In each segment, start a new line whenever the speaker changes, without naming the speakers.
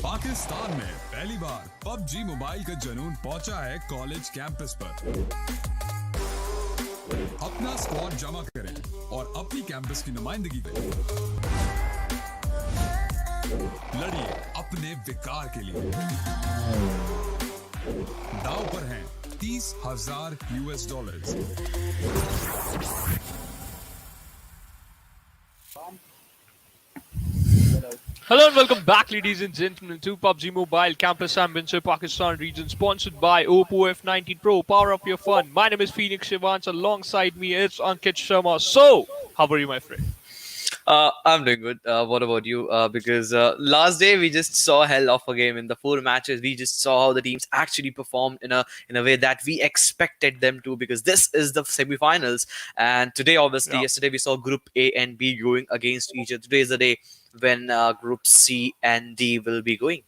पाकिस्तान में पहली बार PUBG mobile का जुनून पहुंचा है कॉलेज कैंपस पर। अपना स्क्वाड जमा करें और अपनी कैंपस की नुमाइंदगी करें। लड़िए अपने विकार के लिए। दाव पर हैं $30,000।
Hello and welcome back, ladies and gentlemen, to PUBG Mobile Campus Championship Pakistan region, sponsored by Oppo F19 Pro. Power up your fun. My name is FTFxESPORTS. Alongside me is Ankit Sharma. So, how are you, my friend?
I'm doing good. What about you? Because last day we just saw hell of a game in the 4 matches. We just saw how the teams actually performed in a way that we expected them to. Because this is the semi-finals, and today, obviously, yesterday we saw Group A and B going against each other. Today is the day when Group C and D will be going.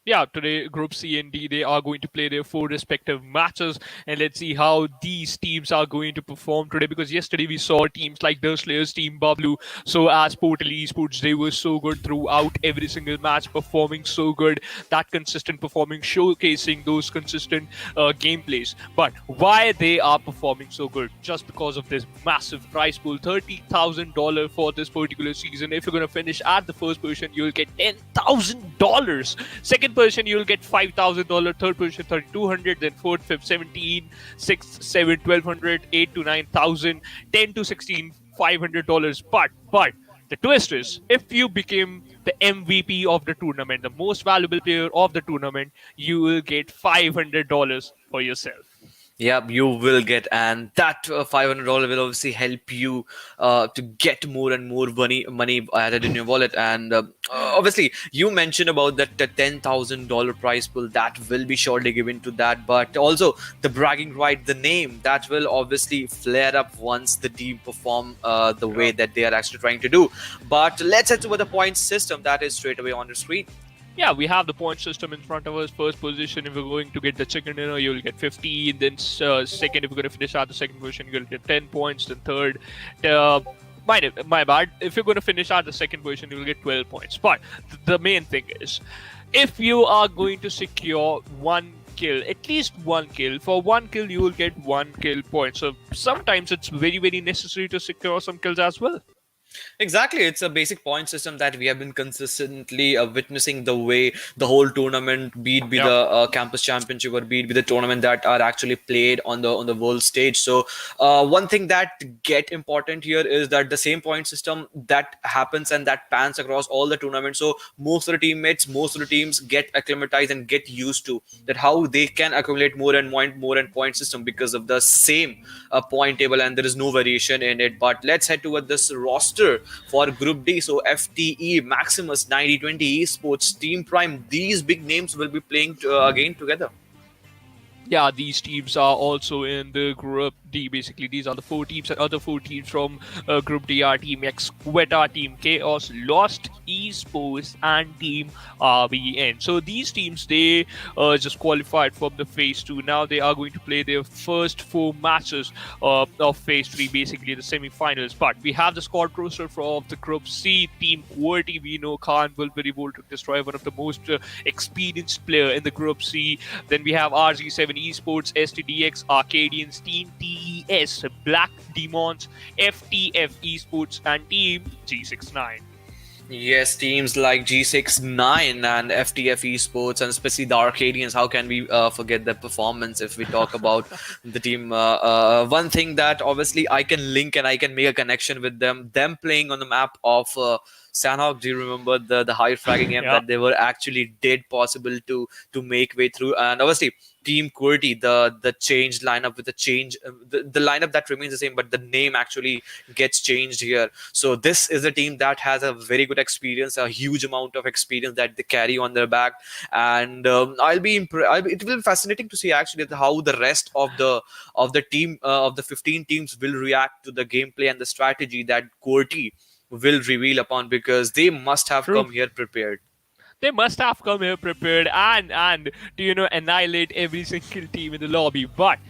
Yeah, today Group C and D, they are going to play their 4 respective matches, and let's see how these teams are going to perform today, because yesterday we saw teams like the Slayers team, Bablu, so as Portal Esports, they were so good throughout every single match, performing so good, that consistent performing, showcasing those consistent gameplays. But why they are performing so good? Just because of this massive prize pool, $30,000 for this particular season. If you're going to finish at the first position, you'll get $10,000. Second position, you'll get $5,000. Third position, $3,200. Then fourth, fifth, 17. Sixth, 7, 1,200. 8 to 9,000. 10 to 16, $500. But the twist is, if you became the MVP of the tournament, the most valuable player of the tournament, you will get $500 for yourself.
Yeah, you will get, and that $500 will obviously help you to get more and more money added in your wallet. And obviously, you mentioned about that the $10,000 prize pool that will be surely given to that, but also the bragging right, the name that will obviously flare up once the team perform the way that they are actually trying to do. But let's head to the points system that is straight away on the screen.
Yeah, we have the point system in front of us. First position, if you're going to get the chicken dinner, you'll get 15. Then second, if you're going to finish at the second position, you'll get 10 points. Then third, my bad. If you're going to finish at the second position, you'll get 12 points. But the main thing is, if you are going to secure one kill, at least one kill, for one kill, you will get 1 kill point. So sometimes it's very, very necessary to secure some kills as well.
Exactly, it's a basic point system that we have been consistently witnessing the way the whole tournament, be it the campus championship or be it the tournament that are actually played on the world stage. So one thing that get important here is that the same point system that happens and that pans across all the tournaments. So most of the teammates, most of the teams get acclimatized and get used to that how they can accumulate more and point system because of the same point table, and there is no variation in it. But let's head toward this roster for Group D. So FTE, Maximus, 9020 Esports, Team Prime, these big names will be playing again together.
Yeah, these teams are also in the Group D. Basically, these are the 4 teams, and other 4 teams from Group D are TeamXquetta, Team Caos, Lost Esports, and Team RBN. So these teams, they just qualified from the Phase 2. Now they are going to play their first 4 matches of Phase 3, basically the semi-finals. But we have the squad roster for the Group C. Team Qwerty, we know Khan will be able to destroy, one of the most experienced player in the Group C. Then we have RZx7E ESPORTS, STDX, Arkadians, TeamTES, Black Demons, FTFxESPORTS, and Team G69.
Yes, teams like G69 and FTFxESPORTS, and especially the Arkadians. How can we forget their performance if we talk about the team? One thing that obviously I can link and I can make a connection with them playing on the map of Sanhok. Do you remember the high fragging game that they were actually did possible to make way through? And obviously Team Qwerty, the changed lineup with the change, the lineup that remains the same, but the name actually gets changed here. So this is a team that has a very good experience, a huge amount of experience that they carry on their back, and it will be fascinating to see actually how the rest of the team of the 15 teams will react to the gameplay and the strategy that Qwerty will reveal upon, because they must have come here prepared.
They must have come here prepared and to annihilate every single team in the lobby. But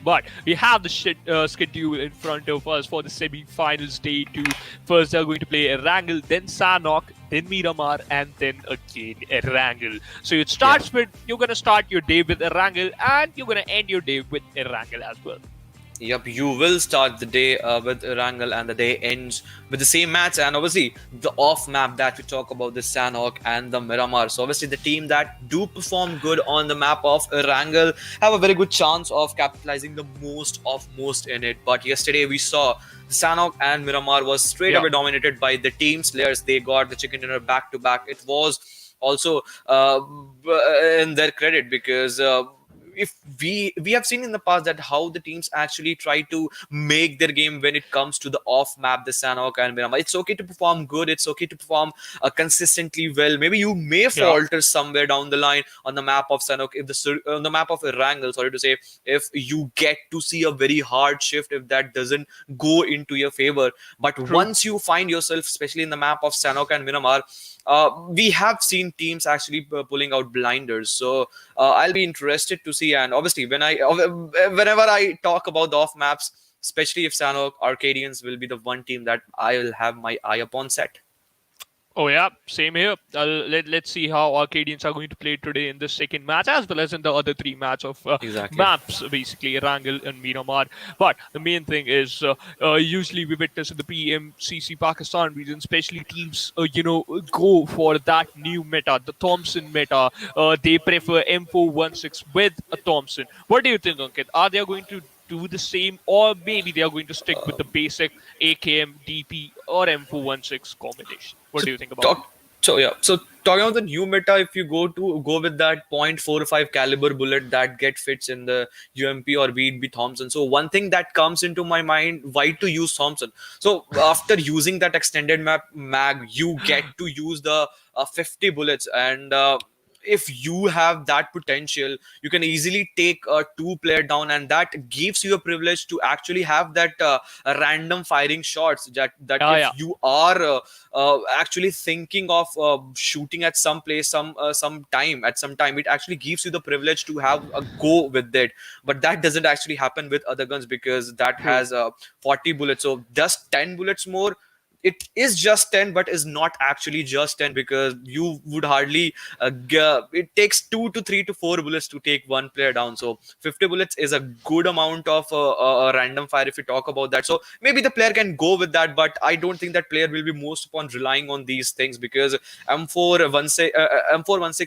we have the schedule in front of us for the semi-finals day two. First, they're going to play Erangel, then Sanhok, then Miramar, and then again Erangel. So it starts with you're gonna start your day with Erangel, and you're gonna end your day with Erangel as well.
Yep, you will start the day with Erangel and the day ends with the same match. And obviously, the off map that we talk about, the Sanhok and the Miramar. So obviously, the team that do perform good on the map of Erangel have a very good chance of capitalizing the most in it. But yesterday we saw Sanhok and Miramar was straight away dominated by the team's players. They got the chicken dinner back to back. It was also in their credit because if we have seen in the past that how the teams actually try to make their game when it comes to the off map, the Sanhok and Miramar. It's okay to perform good. It's okay to perform consistently well. Maybe you may falter somewhere down the line on the map of Sanhok, if on the map of Erangel, sorry to say, if you get to see a very hard shift, if that doesn't go into your favor. But once you find yourself, especially in the map of Sanhok and Miramar, we have seen teams actually pulling out blinders. So I'll be interested to see. And obviously, whenever I talk about the off maps, especially if Sanhok, Arkadians will be the one team that I will have my eye upon set.
Oh yeah, same here. Let's see how Arkadians are going to play today in this second match, as well as in the other three match of maps, basically Erangel and Miramar. But the main thing is, usually we witness in the PMCC Pakistan region, especially teams, go for that new meta, the Thompson meta. They prefer M416 with a Thompson. What do you think, Ankit? Are they going to do the same, or maybe they are going to stick with the basic AKM, DP, or M416 combination? What do you think about it?
So talking about the new meta, if you go with that .45 caliber bullet that fits in the UMP or be Thompson. So one thing that comes into my mind, why to use Thompson? So after using that extended mag, you get to use the 50 bullets, and if you have that potential, you can easily take a two-player down, and that gives you a privilege to actually have that random firing shots that if you are actually thinking of shooting at some place some time, it actually gives you the privilege to have a go with it. But that doesn't actually happen with other guns because that has 40 bullets. So just 10 bullets more. It is just 10, but is not actually just 10, because you would hardly it takes 2 to 3 to 4 bullets to take one player down. So 50 bullets is a good amount of a random fire if you talk about that. So maybe the player can go with that, but I don't think that player will be most upon relying on these things, because M416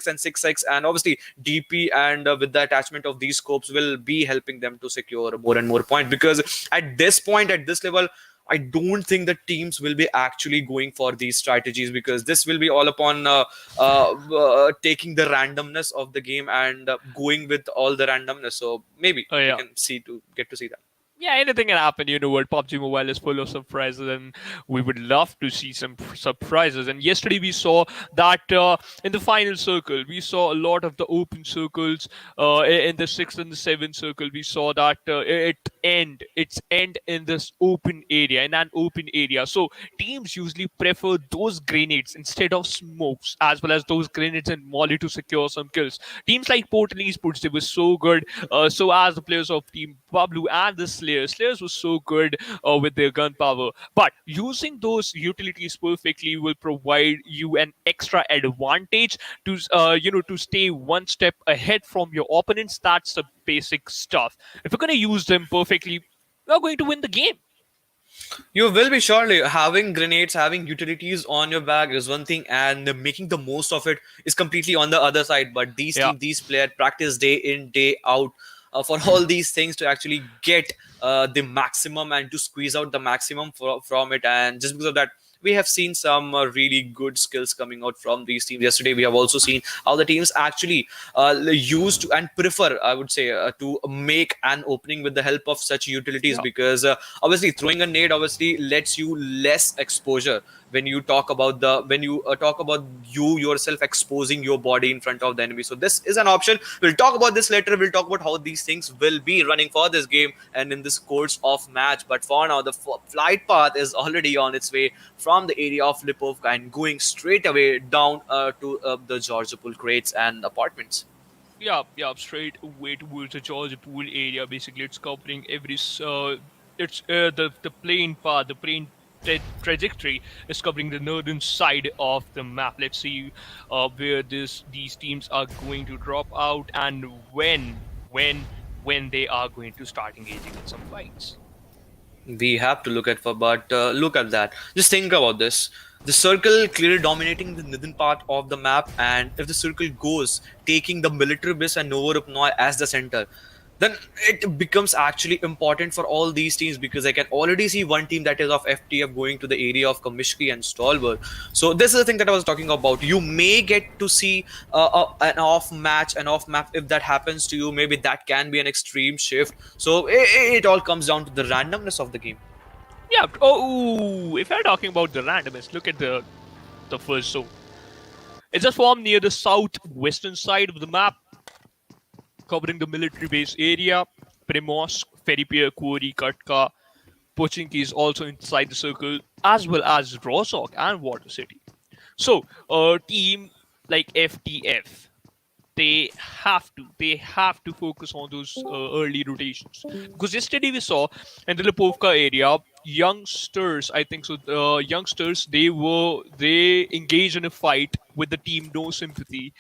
and 6x, and obviously DP and with the attachment of these scopes will be helping them to secure more and more points. Because at this level, I don't think that teams will be actually going for these strategies, because this will be all upon taking the randomness of the game and going with all the randomness. So maybe we can get to see that.
Yeah, anything can happen. You know what? PUBG Mobile is full of surprises, and we would love to see some surprises. And yesterday we saw that in the final circle, we saw a lot of the open circles. In the 6th and the 7th circle, we saw that its end in this open area, in an open area. So teams usually prefer those grenades instead of smokes, as well as those grenades and molly to secure some kills. Teams like Portal Esports, they were so good. So as the players of Team Pablo and the Slayers was so good with their gunpowder. But using those utilities perfectly will provide you an extra advantage to to stay one step ahead from your opponents. That's the basic stuff. If you're going to use them perfectly, you're going to win the game.
You will be surely. Having grenades, having utilities on your bag is one thing, and making the most of it is completely on the other side. But these players practice day in, day out for all these things to actually get the maximum and to squeeze out the maximum from it. And just because of that, we have seen some really good skills coming out from these teams. Yesterday, we have also seen how the teams actually used and prefer, I would say, to make an opening with the help of such utilities, because obviously throwing a nade obviously lets you less exposure when you talk about you yourself exposing your body in front of the enemy. So this is an option. We'll talk about this later. We'll talk about how these things will be running for this game and in this course of match. But for now, the flight path is already on its way from the area of Lipovka and going straight away down to the Georgia Pool crates and apartments.
Yeah, straight away towards the Georgia Pool area. Basically, it's covering it's the plane path, the plane trajectory is covering the northern side of the map. Let's see where these teams are going to drop out and when they are going to start engaging in some fights.
We have to look at look at that. Just think about this. The circle clearly dominating the northern part of the map, and if the circle goes taking the military base and Novorupnoy as the center, then it becomes actually important for all these teams, because I can already see one team that is of FTF going to the area of Kamishki and Stolberg. So this is the thing that I was talking about. You may get to see an off map. If that happens to you, maybe that can be an extreme shift. So it all comes down to the randomness of the game.
Yeah. Oh, if you're talking about the randomness, look at the first zone. It's just formed near the southwestern side of the map, covering the military base area. Primorsk, Feripir, Qwerty, Katka, Pochinki is also inside the circle, as well as Rozhok and Water City. So, a team like FTF, they have to focus on those early rotations, because yesterday we saw in the Lipovka area, youngsters, I think so, youngsters, they engaged in a fight with the team No Sympathy,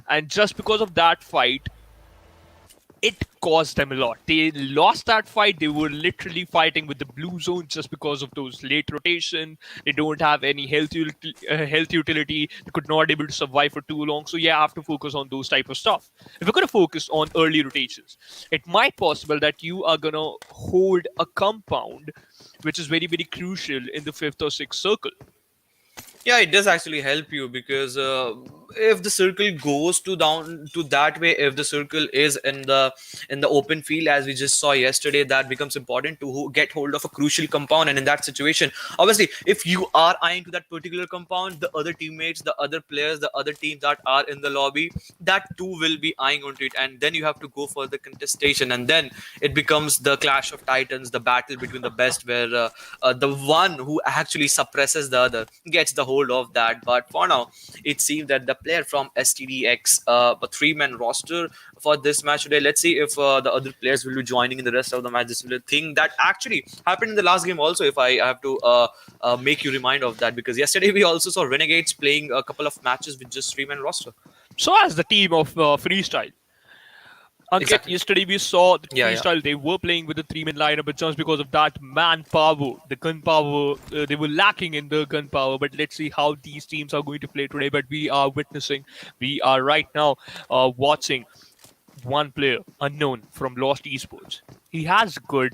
and just because of that fight, it caused them a lot. They lost that fight. They were literally fighting with the blue zone just because of those late rotation. They don't have any health utility. They could not able to survive for too long. So yeah, I have to focus on those type of stuff. If we're going to focus on early rotations, it might possible that you are going to hold a compound, which is very, very crucial in the 5th or 6th circle.
Yeah, it does actually help you, because if the circle goes to down to that way, if the circle is in the open field, as we just saw yesterday, that becomes important to get hold of a crucial compound. And in that situation, obviously, if you are eyeing to that particular compound, the other teammates, the other players, the other teams that are in the lobby, that too will be eyeing onto it, and then you have to go for the contestation, and then it becomes the clash of titans, the battle between the best, where the one who actually suppresses the other gets the hold of that. But for now, it seems that the player from STDX, a 3-man roster for this match today. Let's see if the other players will be joining in the rest of the match. This is a thing that actually happened in the last game also, if I have to make you remind of that, because yesterday we also saw Renegades playing a couple of matches with just 3-man roster.
So as the team of Freestyle. Exactly. Yesterday we saw the freestyle. They were playing with the 3-man lineup, but just because of that manpower, the gunpower, they were lacking in the gunpower. But let's see how these teams are going to play today. But we are right now watching one player unknown from Lost Esports. He has good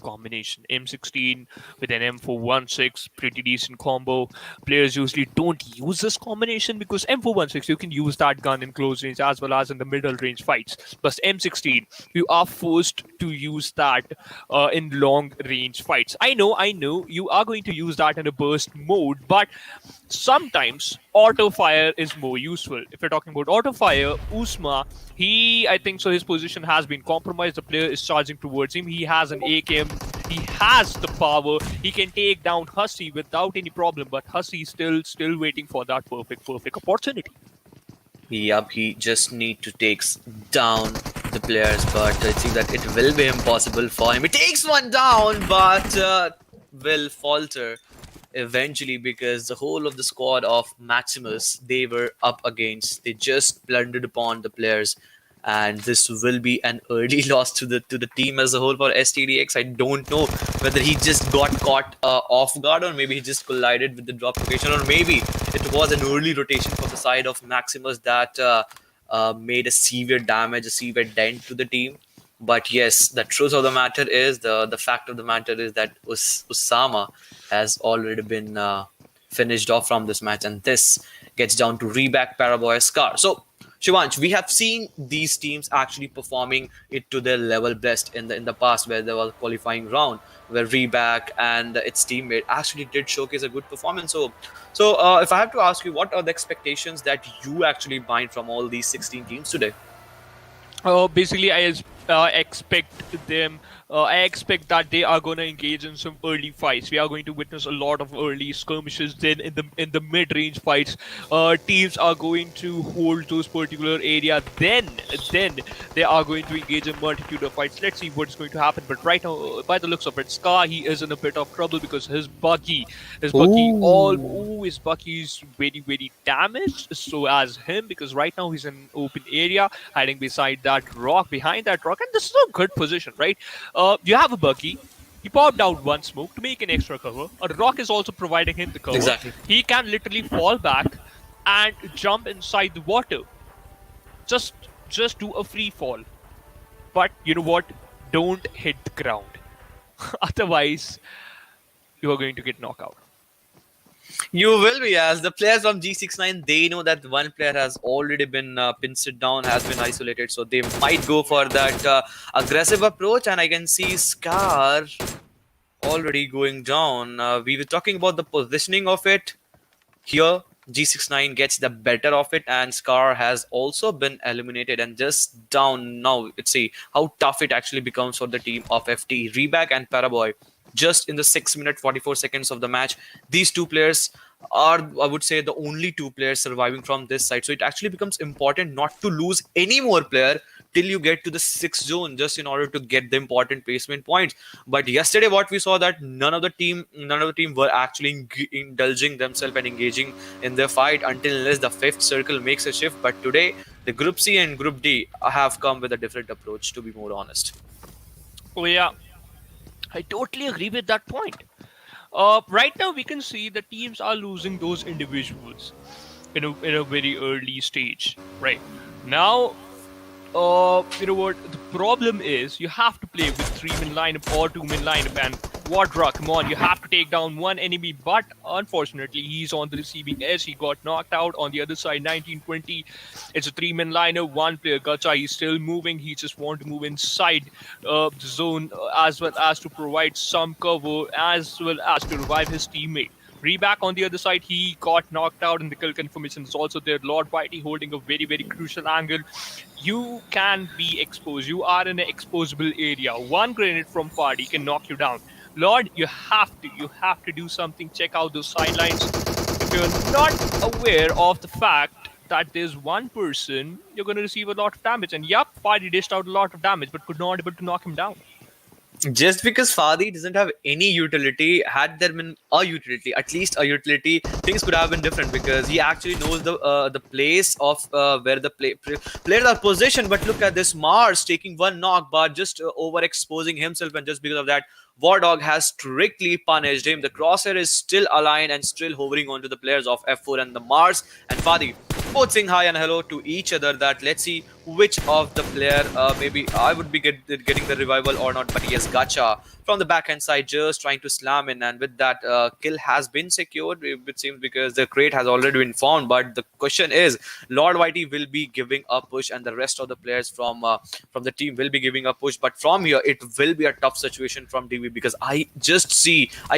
combination. M16 with an M416, pretty decent combo. Players usually don't use this combination because M416, you can use that gun in close range as well as in the middle range fights. But M16, you are forced to use that in long range fights. I know, you are going to use that in a burst mode, but sometimes auto fire is more useful. If you're talking about auto fire, Usma, I think so, his position has been compromised. The player is charging towards him. He has an AKM. He has the power. He can take down Hussey without any problem, but Hussey is still waiting for that perfect opportunity.
Yup, he just need to take down the players, but it seems that it will be impossible for him. He takes one down, but will falter eventually, because the whole of the squad of Maximus, they were up against. They just blundered upon the players, and this will be an early loss to the team as a whole for STDX. I don't know whether he just got caught off guard, or maybe he just collided with the drop rotation, or maybe it was an early rotation for the side of Maximus that made a severe damage, a severe dent to the team. But yes, the truth of the matter is, the fact of the matter is that Usama has already been finished off from this match, and this gets down to Reback, Paraboy, Scar. So Shivansh, we have seen these teams actually performing it to their level best in the past, where there was a qualifying round where Reback and its teammate actually did showcase a good performance. So if I have to ask you, what are the expectations that you actually bind from all these 16 teams today?
Basically, expect them. I expect that they are going to engage in some early fights. We are going to witness a lot of early skirmishes. Then in the mid-range fights, teams are going to hold those particular area. Then they are going to engage in multitude of fights. Let's see what's going to happen. But right now, by the looks of it, Scar, he is in a bit of trouble because his buggy, his buggy is very damaged. So as him, because right now he's in an open area, hiding beside that rock, behind that rock, and this is a good position, right? You have a buggy. He popped out one smoke to make an extra cover. A rock is also providing him the cover.
Exactly.
He can literally fall back and jump inside the water. Just do a free fall. But you know what? Don't hit the ground. Otherwise, you are going to get knocked out.
You will be, as the players from G69, they know that one player has already been pinched down, has been isolated, so they might go for that aggressive approach. And I can see Scar already going down. We were talking about the positioning of it. Here, G69 gets the better of it, and Scar has also been eliminated and just down now. Let's see how tough it actually becomes for the team of FT. Reback and Paraboy, just in the 6 minute 44 seconds of the match, these two players are, I would say, the only two players surviving from this side. So it actually becomes important not to lose any more player till you get to the 6th zone, just in order to get the important placement points. But yesterday what we saw, that none of the team were actually indulging themselves and engaging in their fight until unless the 5th circle makes a shift. But today the Group C and Group D have come with a different approach, to be more honest.
Oh yeah, I totally agree with that point. Right now we can see the teams are losing those individuals in a very early stage. Right now, you know what? The problem is you have to play with 3-man lineup or 2-man lineup, and Wadra, come on, you have to take down one enemy, but unfortunately he's on the receiving edge. He got knocked out. On the other side, 1920, it's a 3-man lineup, one player, Gacha, he's still moving. He just want to move inside the zone, as well as to provide some cover, as well as to revive his teammate. Reback on the other side, he got knocked out, and the kill confirmation is also there. Lord Whitey holding a very crucial angle. You can be exposed. You are in an exposable area. One grenade from party can knock you down. Lord, you have to do something. Check out those sidelines. If you're not aware of the fact that there's one person, you're going to receive a lot of damage. And yup, Party dished out a lot of damage, but could not able to knock him down.
Just because Fadi doesn't have any utility, had there been a utility, at least a utility, things could have been different, because he actually knows the place of where the players are positioned. But look at this, Mars taking one knock, but just overexposing himself, and just because of that, Wardog has strictly punished him. The crosshair is still aligned and still hovering onto the players of F4 and the Mars, and Fadi both saying hi and hello to each other, that let's see which of the player maybe I would be getting the revival or not. But yes, Gacha from the backhand side just trying to slam in, and with that kill has been secured, it seems, because the crate has already been found. But the question is, Lord Whitey will be giving a push, and the rest of the players from the team will be giving a push. But from here it will be a tough situation from DV, because I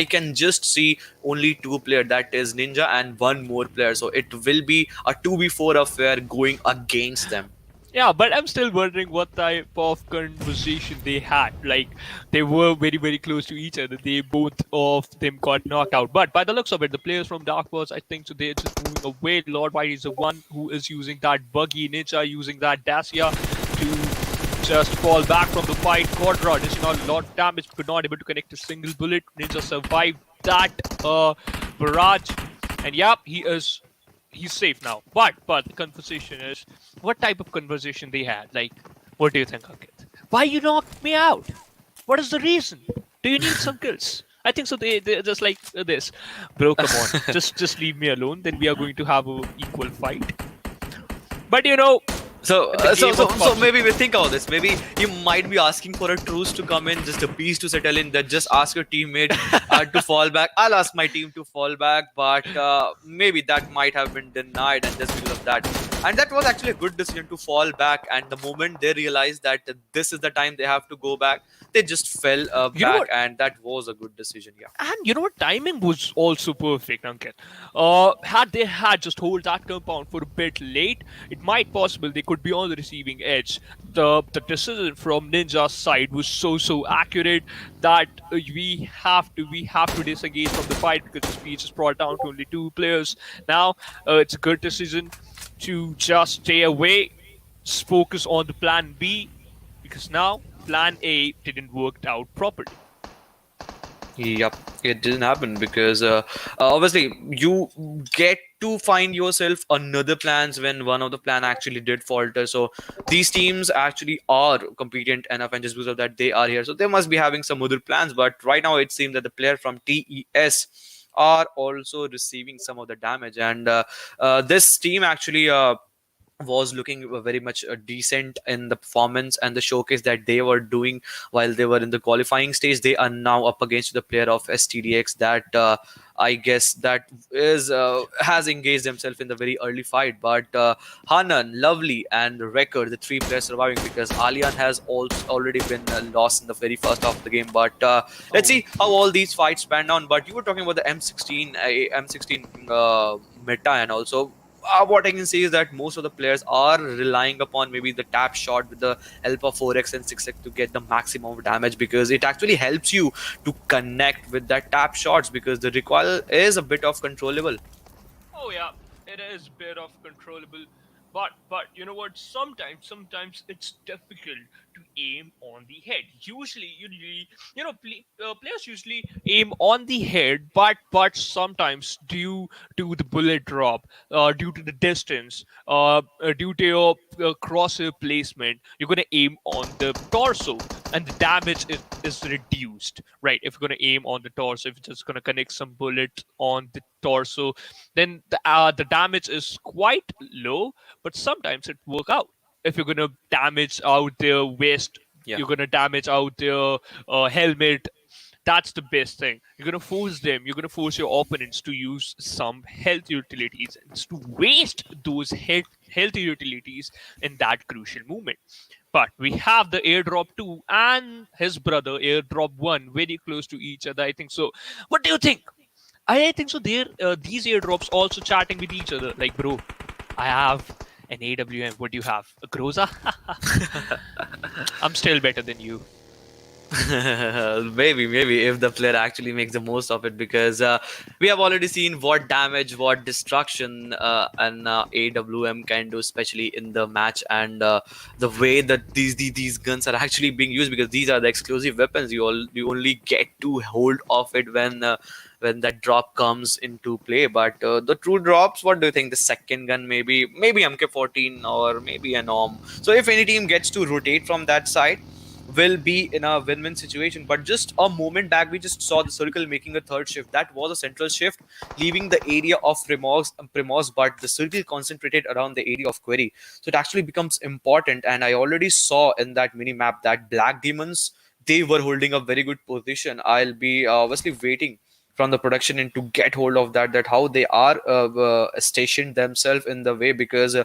can just see only two players, that is Ninja and one more player. So it will be a 2v4 affair going against them.
Yeah, but I'm still wondering what type of conversation they had. Like, they were very close to each other. They both of them got knocked out. But by the looks of it, the players from Dark Wars, I think so they're just moving away. Lord White is the one who is using that buggy. Ninja using that Dacia to just fall back from the fight. Quadra dishing out a lot of damage, could not able to connect a single bullet. Ninja survived that barrage. And yep, he's safe now. But the conversation is, what type of conversation they had? Like, what do you think, Ankit? Why you knocked me out? What is the reason? Do you need some kills? I think so. They're just like this, bro. Come on, just leave me alone. Then we are going to have a equal fight. But you know.
So maybe we think about this. Maybe you might be asking for a truce to come in, just a peace to settle in. That just ask your teammate to fall back. I'll ask my team to fall back, but maybe that might have been denied, and just because of that, and that was actually a good decision to fall back. And the moment they realized that this is the time they have to go back, they just fell
You know
back,
what?
and that was a good decision. Yeah.
And you know what? Timing was also perfect, Ankit. Had they had just hold that compound for a bit late, it might possible they could be on the receiving edge. The decision from Ninja's side was so accurate that we have to disengage from the fight because the speech is brought down to only 2 players. Now it's a good decision to just stay away, just focus on the plan B, because now plan A didn't work out properly.
Yep, it didn't happen because obviously you get to find yourself another plans when one of the plan actually did falter. So these teams actually are competent enough, and just because of that they are here. So they must be having some other plans. But right now it seems that the player from TES are also receiving some of the damage, and this team actually. Was looking very much decent in the performance and the showcase that they were doing while they were in the qualifying stage. They are now up against the player of STDX that I guess that is has engaged themselves in the very early fight. But Hanan, Lovely, and Record, the 3 players surviving because Alian has also already been lost in the very first half of the game. But let's see how all these fights pan down. But you were talking about the M16, M16 meta, and also what I can say is that most of the players are relying upon maybe the tap shot with the help of 4x and 6x to get the maximum damage, because it actually helps you to connect with that tap shots because the recoil is a bit of controllable.
Oh yeah, it is bit of controllable, but you know what? Sometimes it's difficult to aim on the head. Usually, players usually aim on the head, but sometimes due to the bullet drop, due to the distance, due to your crosshair placement, you're gonna aim on the torso, and the damage is reduced, right? If you're gonna aim on the torso, if you're just gonna connect some bullets on the torso, then the damage is quite low, but sometimes it work out. If you're gonna damage out their vest,
Yeah.
you're gonna damage out their helmet. That's the best thing. You're gonna force your opponents to use some health utilities, and to waste those health utilities in that crucial moment. But we have the airdrop 2 and his brother airdrop 1 very close to each other, I think so. What do you think? I think so. These airdrops also chatting with each other. Like, bro, I have an AWM. What do you have? A Groza? I'm still better than you.
Maybe if the player actually makes the most of it, because we have already seen what damage, what destruction an AWM can do, especially in the match, and the way that these guns are actually being used, because these are the exclusive weapons. You only get to hold of it when that drop comes into play. But the true drops, what do you think? The second gun, maybe MK14 or maybe an OM. So if any team gets to rotate from that side, will be in a win-win situation. But just a moment back, we just saw the circle making a third shift. That was a central shift, leaving the area of Primos, but the circle concentrated around the area of Qwerty. So it actually becomes important. And I already saw in that mini map that Black Demons, they were holding a very good position. I'll be obviously waiting from the production and to get hold of that how they are stationed themselves in the way, because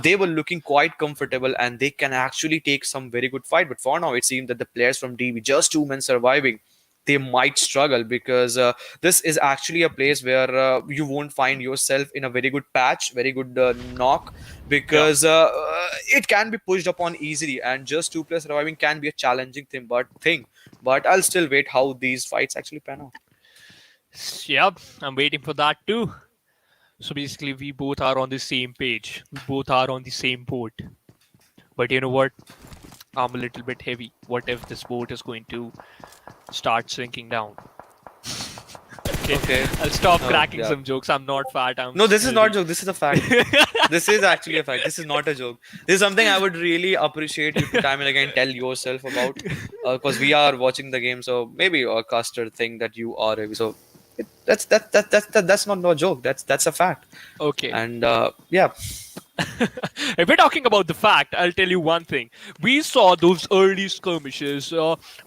they were looking quite comfortable and they can actually take some very good fight. But for now it seems that the players from DB, just 2 men surviving, they might struggle, because this is actually a place where you won't find yourself in a very good patch, very good knock,
Yeah.
because it can be pushed upon easily, and just 2 players surviving can be a challenging thing. But I'll still wait how these fights actually pan out.
Yep, I'm waiting for that too. So basically, we both are on the same page. We both are on the same boat. But you know what? I'm a little bit heavy. What if this boat is going to start sinking down? Okay,
Okay.
I'll stop
Oh,
cracking
yeah.
some jokes. I'm not fat. I'm
No, this is not a
healthy.
joke. This is a fact. This is actually a fact. This is not a joke. This is something I would really appreciate you to time and again tell yourself about, because we are watching the game. So maybe a caster think that you are heavy. So that's not no joke. That's a fact.
Okay.
And yeah.
If we're talking about the fact, I'll tell you one thing. We saw those early skirmishes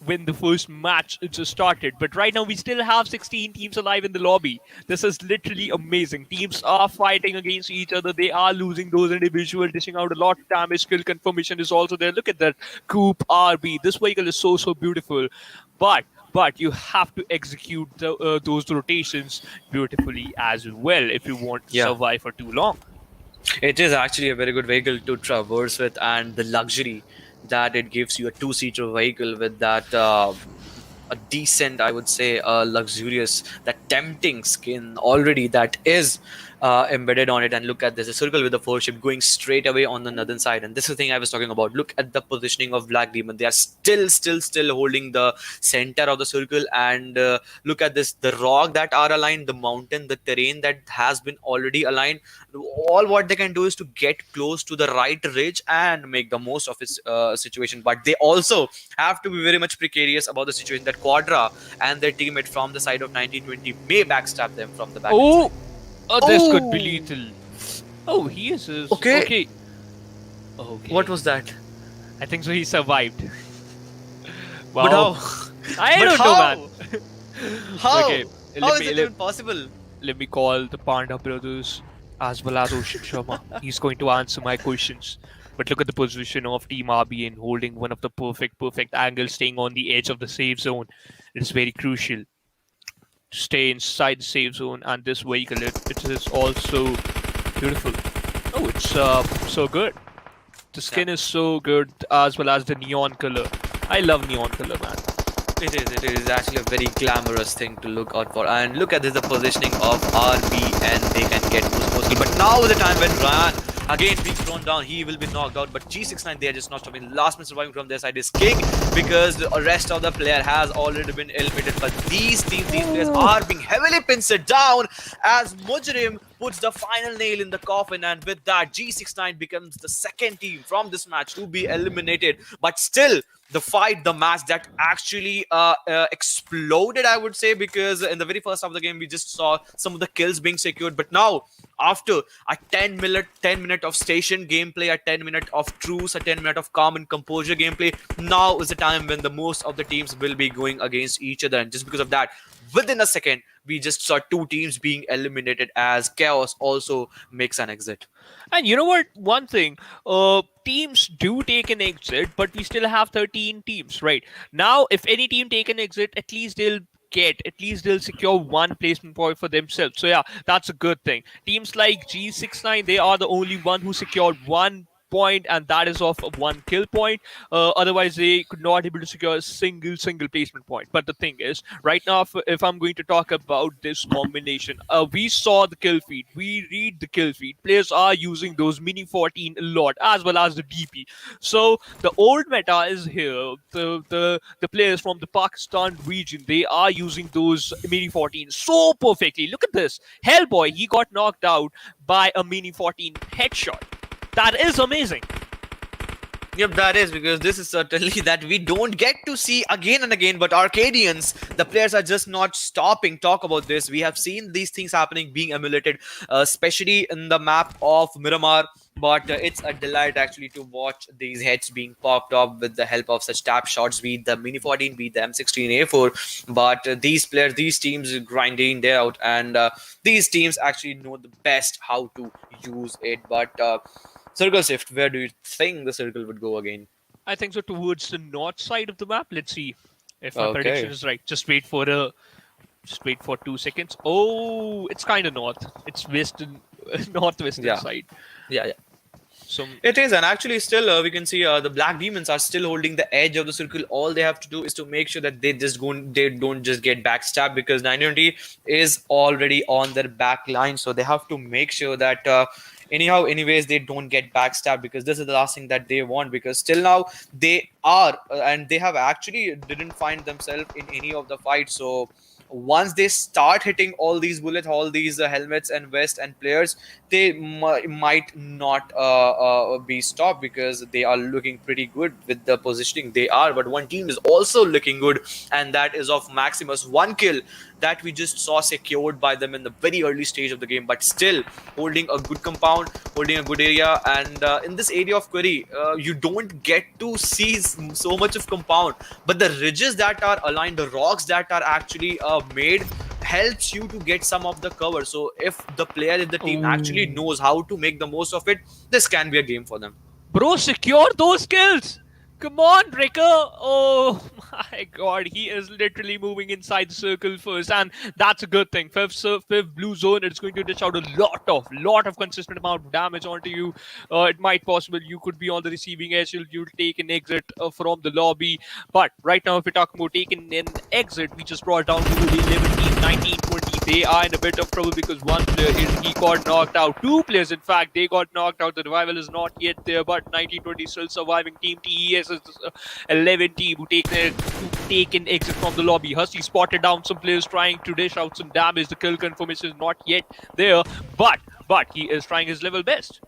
when the first match just started, but right now we still have 16 teams alive in the lobby. This is literally amazing. Teams are fighting against each other. They are losing those individual, dishing out a lot of damage. Skill confirmation is also there. Look at that Coupe RB. This vehicle is so beautiful, but you have to execute those rotations beautifully as well if you want to
Yeah.
survive for too long.
It is actually a very good vehicle to traverse with, and the luxury that it gives you, a two-seater vehicle with that a decent, I would say, luxurious, that tempting skin already that is embedded on it. And look at this, a circle with a four ship going straight away on the northern side. And this is the thing I was talking about. Look at the positioning of Black Demon. They are still holding the center of the circle. And look at this, the rock that are aligned, the mountain, the terrain that has been already aligned. All what they can do is to get close to the right ridge and make the most of its situation. But they also have to be very much precarious about the situation that Quadra and their teammate from the side of 1920 may backstab them from the back.
This could be lethal. Oh, he is.
Okay.
Okay.
What was that?
I think so. He survived. Wow.
But how?
I
But
don't
how?
know, man.
How?
Okay.
How is it even possible?
Let me call the Panda brothers as well as Ocean Sharma. He's going to answer my questions. But look at the position of Team RB in holding one of the perfect angles, staying on the edge of the safe zone. It is very crucial to stay inside the safe zone, and this vehicle, it is also beautiful. Oh, it's so good. The skin is so good, as well as the neon color. I love neon color, man.
It is actually a very glamorous thing to look out for. And look at this, the positioning of RB, and they can get those postal. But now is the time when Ryan again being thrown down, he will be knocked out. But G69, they are just not stopping. Last man surviving from their side is King, because the rest of the player has already been eliminated. But these players are being heavily pinched down as Mujrim puts the final nail in the coffin, and with that, G69 becomes the second team from this match to be eliminated. But still, the match that actually exploded, I would say, because in the very first half of the game, we just saw some of the kills being secured. But now, after a 10-minute of station gameplay, a 10-minute of truce, a 10-minute of calm and composure gameplay, now is the time when the most of the teams will be going against each other. And just because of that, within a second, we just saw two teams being eliminated as Chaos also makes an exit.
And you know what? One thing, teams do take an exit, but we still have 13 teams, right? Now, if any team take an exit, at least they'll secure one placement point for themselves. So yeah, that's a good thing. Teams like G69, they are the only one who secured 1 point, and that is off of 1 kill point. Otherwise, they could not able to secure a single placement point. But the thing is, right now, if I'm going to talk about this combination, we saw the kill feed. We read the kill feed. Players are using those mini 14 a lot, as well as the DP. So the old meta is here. The players from the Pakistan region, they are using those mini 14 so perfectly. Look at this. Hellboy, he got knocked out by a mini 14 headshot. That is amazing.
Yep, that is, because this is certainly that we don't get to see again and again. But Arkadians, the players are just not stopping talk about this. We have seen these things happening, being emulated, especially in the map of Miramar. But it's a delight actually to watch these heads being popped up with the help of such tap shots, be it the Mini 14, be it the M16A4. But these players, these teams grinding day out, and these teams actually know the best how to use it. But Circle Shift, where do you think the circle would go again?
I think so, towards the north side of the map. Let's see if my
Okay.
prediction is right. Just wait for 2 seconds. Oh, it's kind of north. It's northwestern
Yeah.
side.
Yeah.
So
It is, and actually still we can see the Black Demons are still holding the edge of the circle. All they have to do is to make sure that they don't just get backstabbed, because 920 is already on their back line, so they have to make sure that anyways they don't get backstabbed, because this is the last thing that they want. Because still now they are and they have actually didn't find themselves in any of the fights. So once they start hitting all these bullets, all these helmets and vests and players, they might not be stopped, because they are looking pretty good with the positioning they are. But one team is also looking good, and that is of Maximus. 1 kill that we just saw secured by them in the very early stage of the game, but still holding a good compound, holding a good area. And in this area of Qwerty, you don't get to see so much of compound, but the ridges that are aligned, the rocks that are actually made, helps you to get some of the cover. So if the team actually knows how to make the most of it, this can be a game for them.
Bro, secure those kills. Come on, Ricker. Oh my god, he is literally moving inside the circle first, and that's a good thing. Fifth blue zone, it's going to dish out a lot of consistent amount of damage onto you. It might possible you could be on the receiving edge. You'll take an exit from the lobby. But right now, if we're talking about taking an exit, we just brought down to the 11 team, 19, 20. They are in a bit of trouble because one player he got knocked out. Two players, in fact, they got knocked out. The revival is not yet there, but 1920 still surviving. TeamTES is 11 team who take an exit from the lobby. Husky spotted down some players trying to dish out some damage. The kill confirmation is not yet there, but he is trying his level best.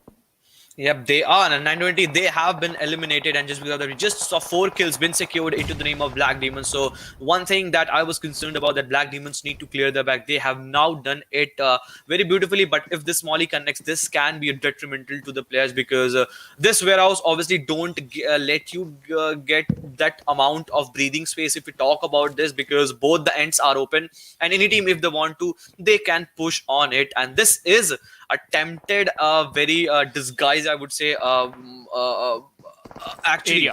Yep, they are, and 920 they have been eliminated, and just because of that, we just saw 4 kills been secured into the name of Black Demons. So one thing that I was concerned about, that Black Demons need to clear their back. They have now done it very beautifully, but if this Molly connects, this can be detrimental to the players, because this warehouse obviously don't let you get that amount of breathing space if we talk about this, because both the ends are open, and any team, if they want to, they can push on it. And this is attempted very disguise, I would say, actually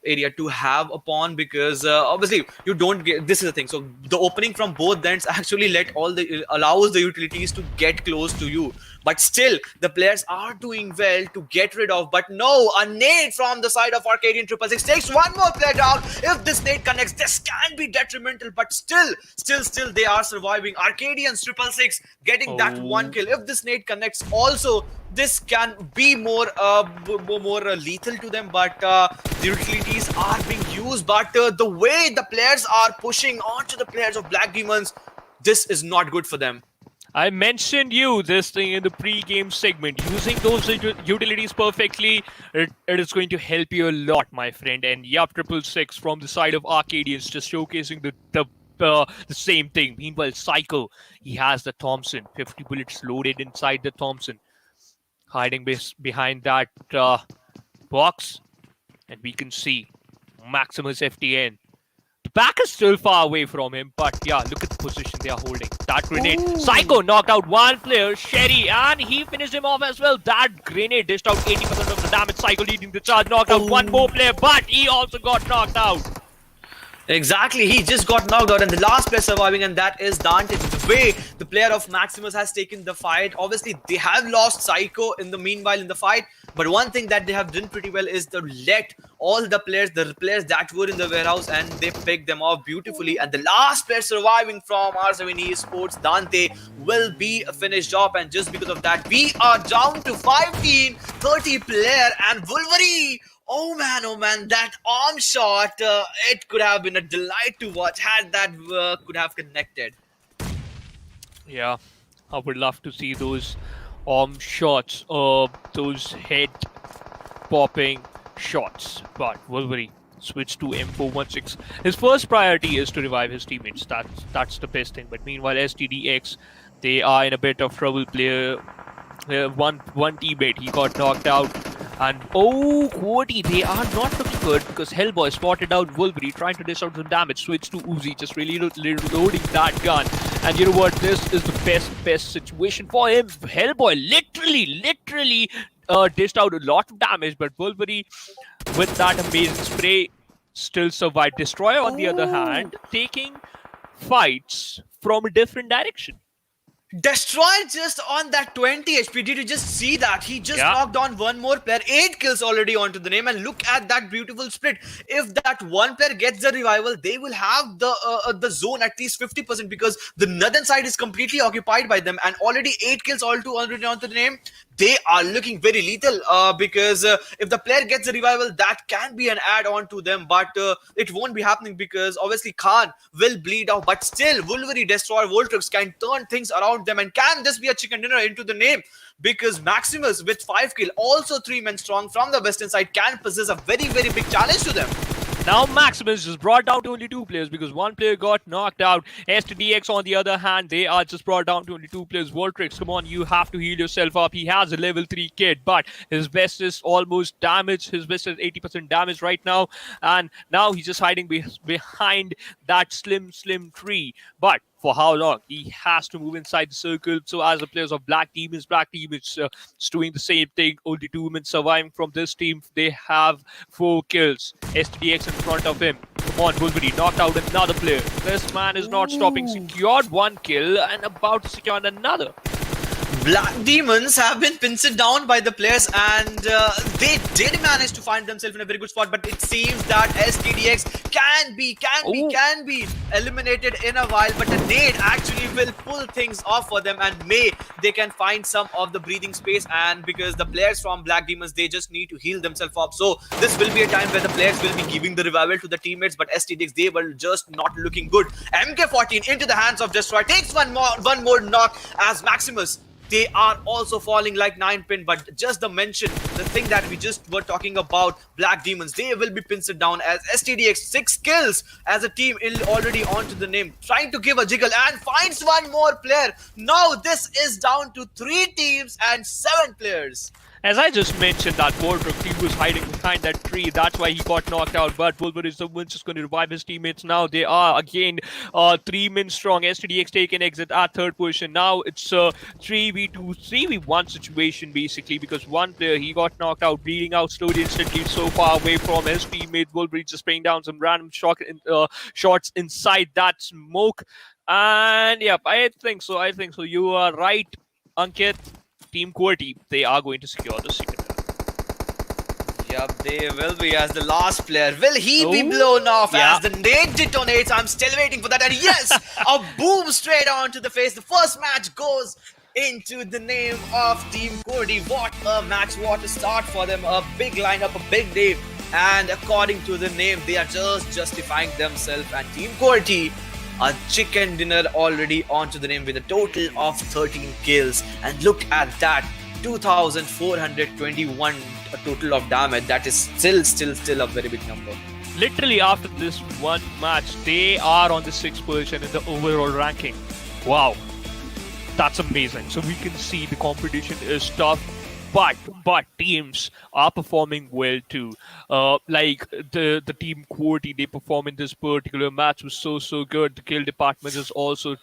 area to have upon, because obviously you don't get, this is the thing. So the opening from both ends actually allows the utilities to get close to you, but still the players are doing well to get rid of. But no, a nade from the side of Arkadian 666 takes one more player down. If this nade connects, this can be detrimental, but still they are surviving. Arkadians 666 getting that one kill. If this nade connects also, this can be more lethal to them, but the utilities are being used. But the way the players are pushing onto the players of Black Demons, this is not good for them.
I mentioned you this thing in the pre-game segment. Using those utilities perfectly, it is going to help you a lot, my friend. And yup, 666 from the side of Arkadians, just showcasing the same thing. Meanwhile, Psycho, he has the Thompson, 50 bullets loaded inside the Thompson, hiding behind that box, and we can see MAXIMUSxFTN. The back is still far away from him, but yeah, look at the position they are holding. That grenade. Psycho knocked out one player, Sherry, and he finished him off as well. That grenade dished out 80% of the damage. Psycho leading the charge, knocked out one more player, but he also got knocked out.
Exactly, he just got knocked out, and the last player surviving, and that is Dante. The way the player of Maximus has taken the fight, obviously they have lost Psycho in the meanwhile in the fight, but one thing that they have done pretty well is to let all the players that were in the warehouse, and they picked them off beautifully. And the last player surviving from RZx7E ESPORTS, Dante, will be finished off, and just because of that, we are down to 15, 30 player, and Wolverine. Oh man, that arm shot, it could have been a delight to watch had that could have connected.
Yeah, I would love to see those arm shots, those head popping shots. But Wolverine switched to M416. His first priority is to revive his teammates. That's the best thing. But meanwhile, STDX, they are in a bit of trouble. One teammate, he got knocked out. And Qwerty, they are not looking good, because Hellboy spotted out Wolverine trying to dish out some damage. Switch to Uzi, just really reloading that gun. And you know what? This is the best situation for him. Hellboy literally dished out a lot of damage, but Wolverine, with that amazing spray, still survived. Destroyer, on the other hand, taking fights from a different direction.
Destroyer just on that 20 HP. Did you just see that? He just knocked on one more player. 8 kills already onto the name, and look at that beautiful split. If that one player gets the revival, they will have the zone at least 50%, because the northern side is completely occupied by them, and already 8 kills already onto the name. They are looking very lethal, because if the player gets a revival, that can be an add-on to them, but it won't be happening, because obviously Khan will bleed out. But still, Wolverine, Destroyer, Voltrix can turn things around them, and can this be a chicken dinner into the name? Because Maximus with 5 kill, also 3 men strong from the western side, can possess a very big challenge to them.
now Maximus just brought down to only 2 players because 1 player got knocked out. STDX on the other hand, they are just brought down to only 2 players. Voltrix, come on, you have to heal yourself up. He has a level 3 kit, but his best is almost damage. His best is 80% damage right now, and now he's just hiding behind that slim tree. But for how long? He has to move inside the circle. So as the players of Black Team is doing the same thing. Only 2 men surviving from this team. They have 4 kills. STDX in front of him. Come on, Wolverine knocked out another player. This man is not stopping. Secured 1 kill and about to secure another.
Black Demons have been pinched down by the players, and they did manage to find themselves in a very good spot, but it seems that STDX can be eliminated in a while, but a nade actually will pull things off for them, and they can find some of the breathing space. And because the players from Black Demons, they just need to heal themselves up, so this will be a time where the players will be giving the revival to the teammates, but STDX, they were just not looking good. MK14 into the hands of Destroy, takes one more knock as Maximus. They are also falling like 9-pin, but just the thing that we just were talking about, Black Demons, they will be pinched down as STDX 6 kills as a team already onto the name, trying to give a jiggle and finds 1 more player. Now this is down to 3 teams and 7 players.
As I just mentioned, that Voltrix, he was hiding behind that tree. That's why he got knocked out. But Wolverine is the one just going to revive his teammates now. They are again 3 men strong. STDX taking exit at 3rd position. Now it's a 3v2, 3v1 situation basically, because 1 player, he got knocked out, bleeding out slowly instantly, so far away from his teammate. Wolverine just spraying down some random shots inside that smoke. And yep, I think so. You are right, Ankit. Team Qwerty, they are going to secure the second.
Yep, they will be as the last player. Will he be blown off as the nade detonates? I'm still waiting for that. And yes, a boom straight onto the face. The first match goes into the name of Team Qwerty. What a match, what a start for them. A big lineup, a big name. And according to the name, they are just justifying themselves. And Team Qwerty, a chicken dinner already onto the name with a total of 13 kills. And look at that, 2,421 total of damage. That is still a very big number.
Literally after this one match, they are on the 6th position in the overall ranking. Wow, that's amazing. So we can see the competition is tough. But teams are performing well too. Like the team Qwerty, they perform in this particular match was so good. The kill department is also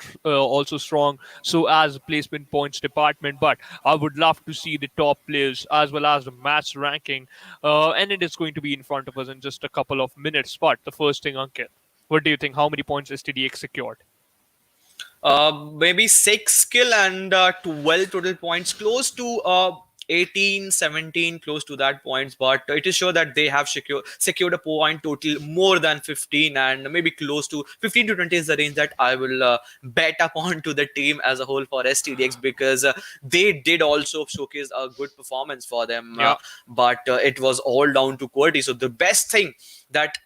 strong. So as the placement points department. But I would love to see the top players as well as the match ranking. And it is going to be in front of us in just a couple of minutes. But the first thing, Ankit, what do you think? How many points STDX secured?
Maybe 6 kill and 12 total points, close to 18, 17, close to that points, but it is sure that they have secured a point total more than 15, and maybe close to 15 to 20 is the range that I will bet upon to the team as a whole for STDX, because they did also showcase a good performance for them, but it was all down to Qwerty. So the best thing that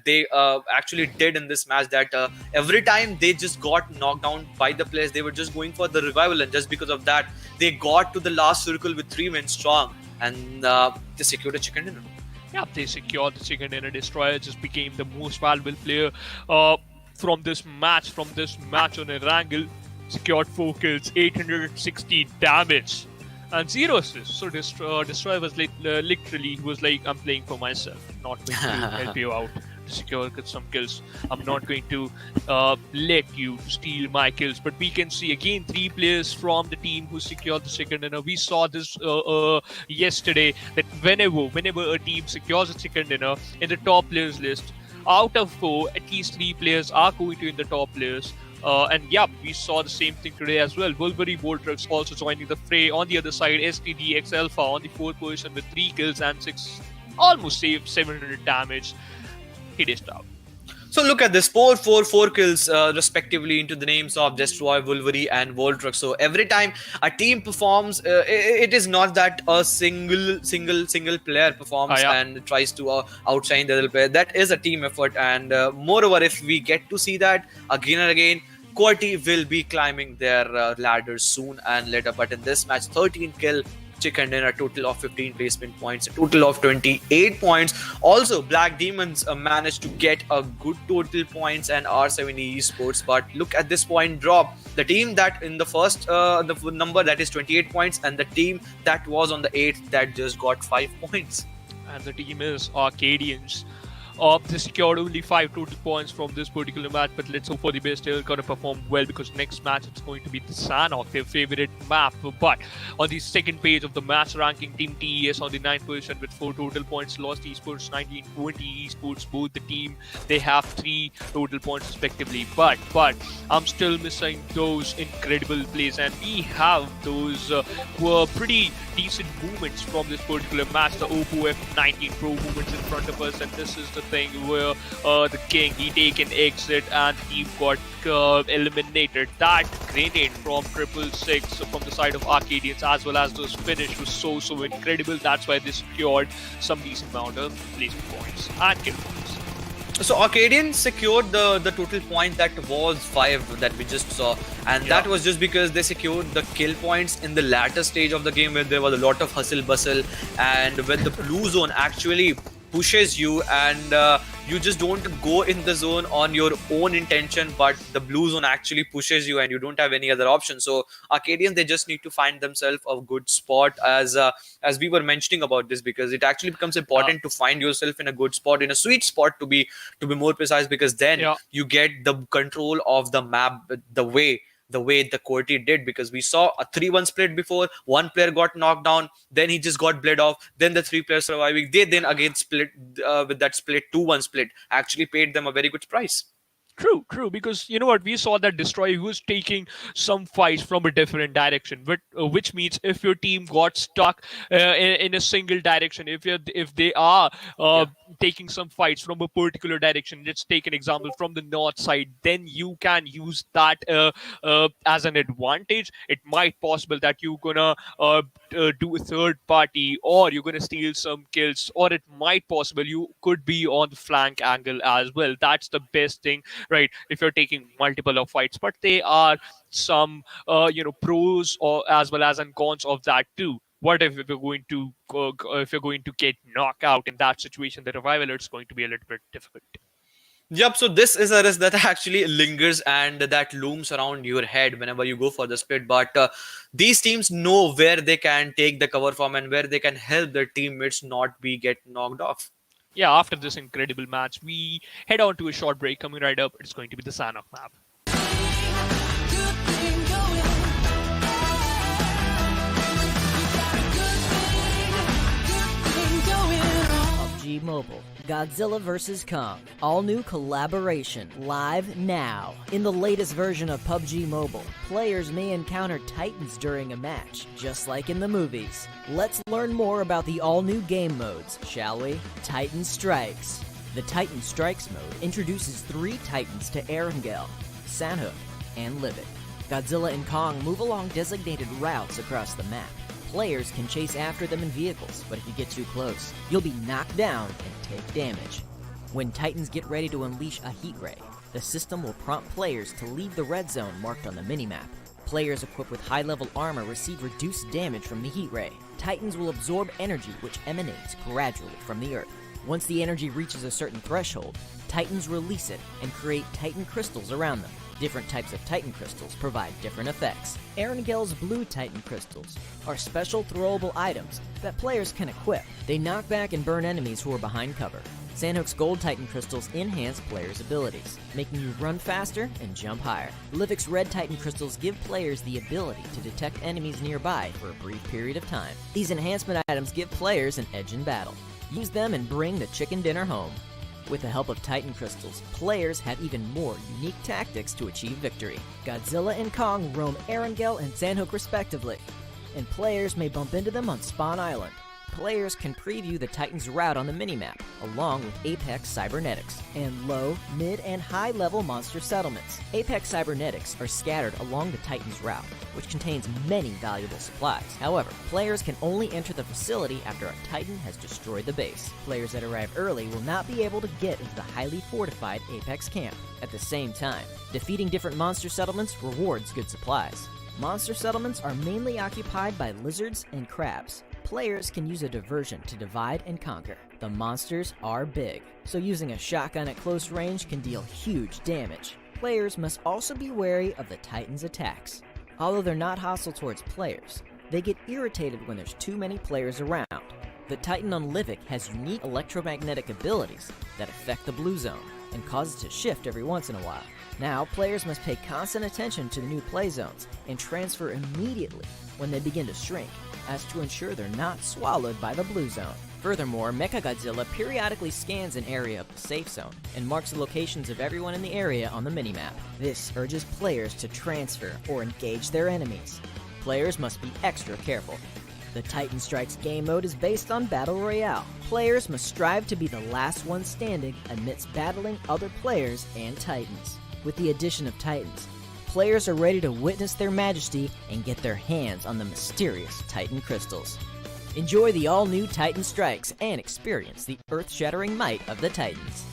they actually did in this match, that every time they just got knocked down by the players, they were just going for the revival, and just because of that, they got to the last circle with 3 men strong, and they secured a chicken dinner.
Yeah, they secured the chicken dinner. Destroyer just became the most valuable player from this match on Erangel. Secured 4 kills, 860 damage, and 0 assists. So Destroyer was literally, he was like, I'm playing for myself, not going to help you out to secure some kills. I'm not going to let you steal my kills. But we can see again 3 players from the team who secured the second dinner. We saw this yesterday, that whenever a team secures a second dinner in the top players list, out of 4, at least 3 players are going to in the top players. And yeah, we saw the same thing today as well. Wolverine Voltrix also joining the fray. On the other side, STDX Alpha on the 4th position with 3 kills and almost 700 damage. He is down.
So look at this, 4 kills respectively into the names of Destroy, Wolverine and Voltrix. So every time a team performs, it is not that a single player performs and tries to outshine the other player. That is a team effort, and moreover, if we get to see that again and again, Qwerty will be climbing their ladders soon and later. But in this match, 13 kill, chicken in a total of 15 placement points, a total of 28 points. Also, Black Demons managed to get a good total points and RZx7E Esports. But look at this point drop. The team that in the first the number that is 28 points, and the team that was on the 8th that just got 5 points.
And the team is Arkadians. They secured only 5 total points from this particular match, but let's hope for the best. They're going to perform well because next match it's going to be the Sanhok, their favorite map. But on the second page of the match ranking, TeamTES on the 9th position with 4 total points. Lost Esports 19-20 Esports, both the team they have 3 total points respectively. But I'm still missing those incredible plays, and we have those were pretty decent movements from this particular match. The Oppo F19 Pro movements in front of us, and this is the thing where the king he take an exit and the team got eliminated. That grenade from 666 from the side of Arkadians, as well as those finish, was so incredible. That's why they secured some decent amount of placement points and kill points.
So Arkadians secured the total point that was 5 that we just saw, and that was just because they secured the kill points in the latter stage of the game where there was a lot of hustle bustle, and when the blue zone actually pushes you and you just don't go in the zone on your own intention, but the blue zone actually pushes you and you don't have any other option. So Arkadians, they just need to find themselves a good spot, as we were mentioning about this, because it actually becomes important to find yourself in a good spot, in a sweet spot to be more precise, because then you get the control of the map the way the Qwerty did, because we saw a 3-1 split before. One player got knocked down, then he just got bled off, then the 3 players surviving, they then again split with that split 2-1 split actually paid them a very good price.
True, because you know what, we saw that Destroyer was taking some fights from a different direction, but which means if your team got stuck in a single direction, if they are taking some fights from a particular direction, let's take an example from the north side, then you can use that as an advantage. It might possible that you're gonna do a third party, or you're gonna steal some kills, or it might possible you could be on the flank angle as well. That's the best thing, right, if you're taking multiple of fights. But there are some pros or as well as cons of that too. What if you're going to get knocked out in that situation? The revival is going to be a little bit difficult.
Yep, so this is a risk that actually lingers and that looms around your head whenever you go for the split. But these teams know where they can take the cover from and where they can help their teammates not get knocked off.
Yeah, after this incredible match, we head on to a short break. Coming right up, it's going to be the Sanhok map.
PUBG Mobile, Godzilla vs. Kong, all new collaboration, live now. In the latest version of PUBG Mobile, players may encounter titans during a match, just like in the movies. Let's learn more about the all-new game modes, shall we? Titan Strikes. The Titan Strikes mode introduces 3 titans to Erangel, Sanhok, and Livid. Godzilla and Kong move along designated routes across the map. Players can chase after them in vehicles, but if you get too close, you'll be knocked down and take damage. When Titans get ready to unleash a heat ray, the system will prompt players to leave the red zone marked on the minimap. Players equipped with high-level armor receive reduced damage from the heat ray. Titans will absorb energy which emanates gradually from the earth. Once the energy reaches a certain threshold, Titans release it and create Titan crystals around them. Different types of Titan crystals provide different effects. Erangel's blue Titan crystals are special throwable items that players can equip. They knock back and burn enemies who are behind cover. Sanhok's gold Titan crystals enhance players' abilities, making you run faster and jump higher. Livik's red Titan crystals give players the ability to detect enemies nearby for a brief period of time. These enhancement items give players an edge in battle. Use them and bring the chicken dinner home. With the help of Titan crystals, players have even more unique tactics to achieve victory. Godzilla and Kong roam Erangel and Sanhok respectively, and players may bump into them on Spawn Island. Players can preview the Titan's route on the minimap, along with Apex Cybernetics, and low, mid, and high-level monster settlements. Apex Cybernetics are scattered along the Titan's route, which contains many valuable supplies. However, players can only enter the facility after a Titan has destroyed the base. Players that arrive early will not be able to get into the highly fortified Apex camp. At the same time, defeating different monster settlements rewards good supplies. Monster settlements are mainly occupied by lizards and crabs. Players can use a diversion to divide and conquer. The monsters are big, so using a shotgun at close range can deal huge damage. Players must also be wary of the Titan's attacks. Although they're not hostile towards players, they get irritated when there's too many players around. The Titan on Livik has unique electromagnetic abilities that affect the blue zone and cause it to shift every once in a while. Now, players must pay constant attention to the new play zones and transfer immediately when they begin to shrink, as to ensure they're not swallowed by the blue zone. Furthermore, Mechagodzilla periodically scans an area of the safe zone and marks the locations of everyone in the area on the minimap. This urges players to transfer or engage their enemies. Players must be extra careful. The Titan Strikes game mode is based on Battle Royale. Players must strive to be the last one standing amidst battling other players and Titans. With the addition of Titans, players are ready to witness their majesty and get their hands on the mysterious Titan crystals. Enjoy the all-new Titan Strikes and experience the earth-shattering might of the Titans.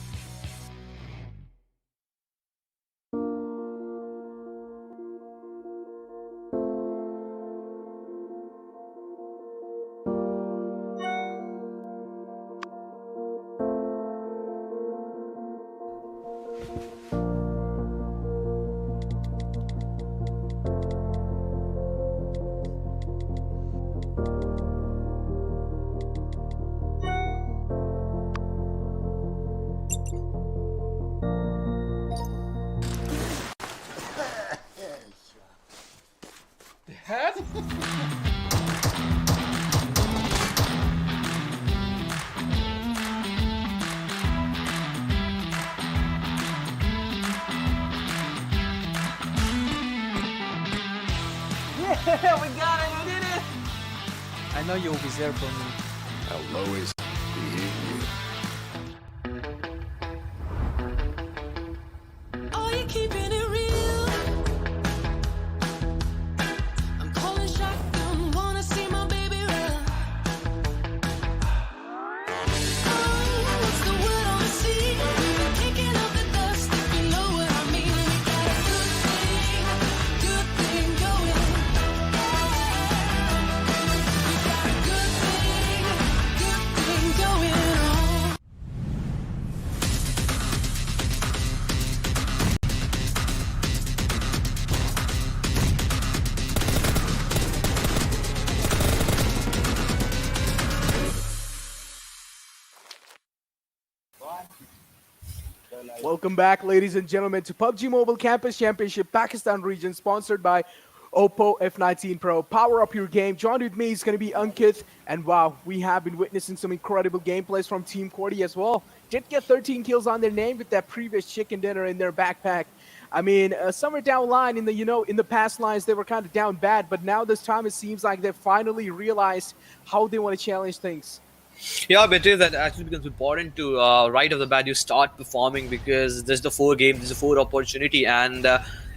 Yeah, we got it, we did it! I know you'll be there for me.
I'll always be here.
Oh, you're keeping it real. I'm calling shotgun, wanna see my baby run. Oh, what's the word on the sea? Kicking up the dust, if you know what I mean. We got a good thing going. We got a good thing going on.
Welcome back, ladies and gentlemen, to PUBG Mobile Campus Championship Pakistan region, sponsored by Oppo F19 Pro. Power up your game. Joined with me is going to be Ankit, and wow, we have been witnessing some incredible gameplays from Team Qwerty as well. Did get 13 kills on their name with that previous chicken dinner in their backpack. I mean, somewhere down the line in the past lines, they were kind of down bad, but now this time it seems like they've finally realized how they want to challenge things.
Yeah, but that actually becomes important to right off the bat you start performing, because there's the 4 game, there's a 4 opportunity, and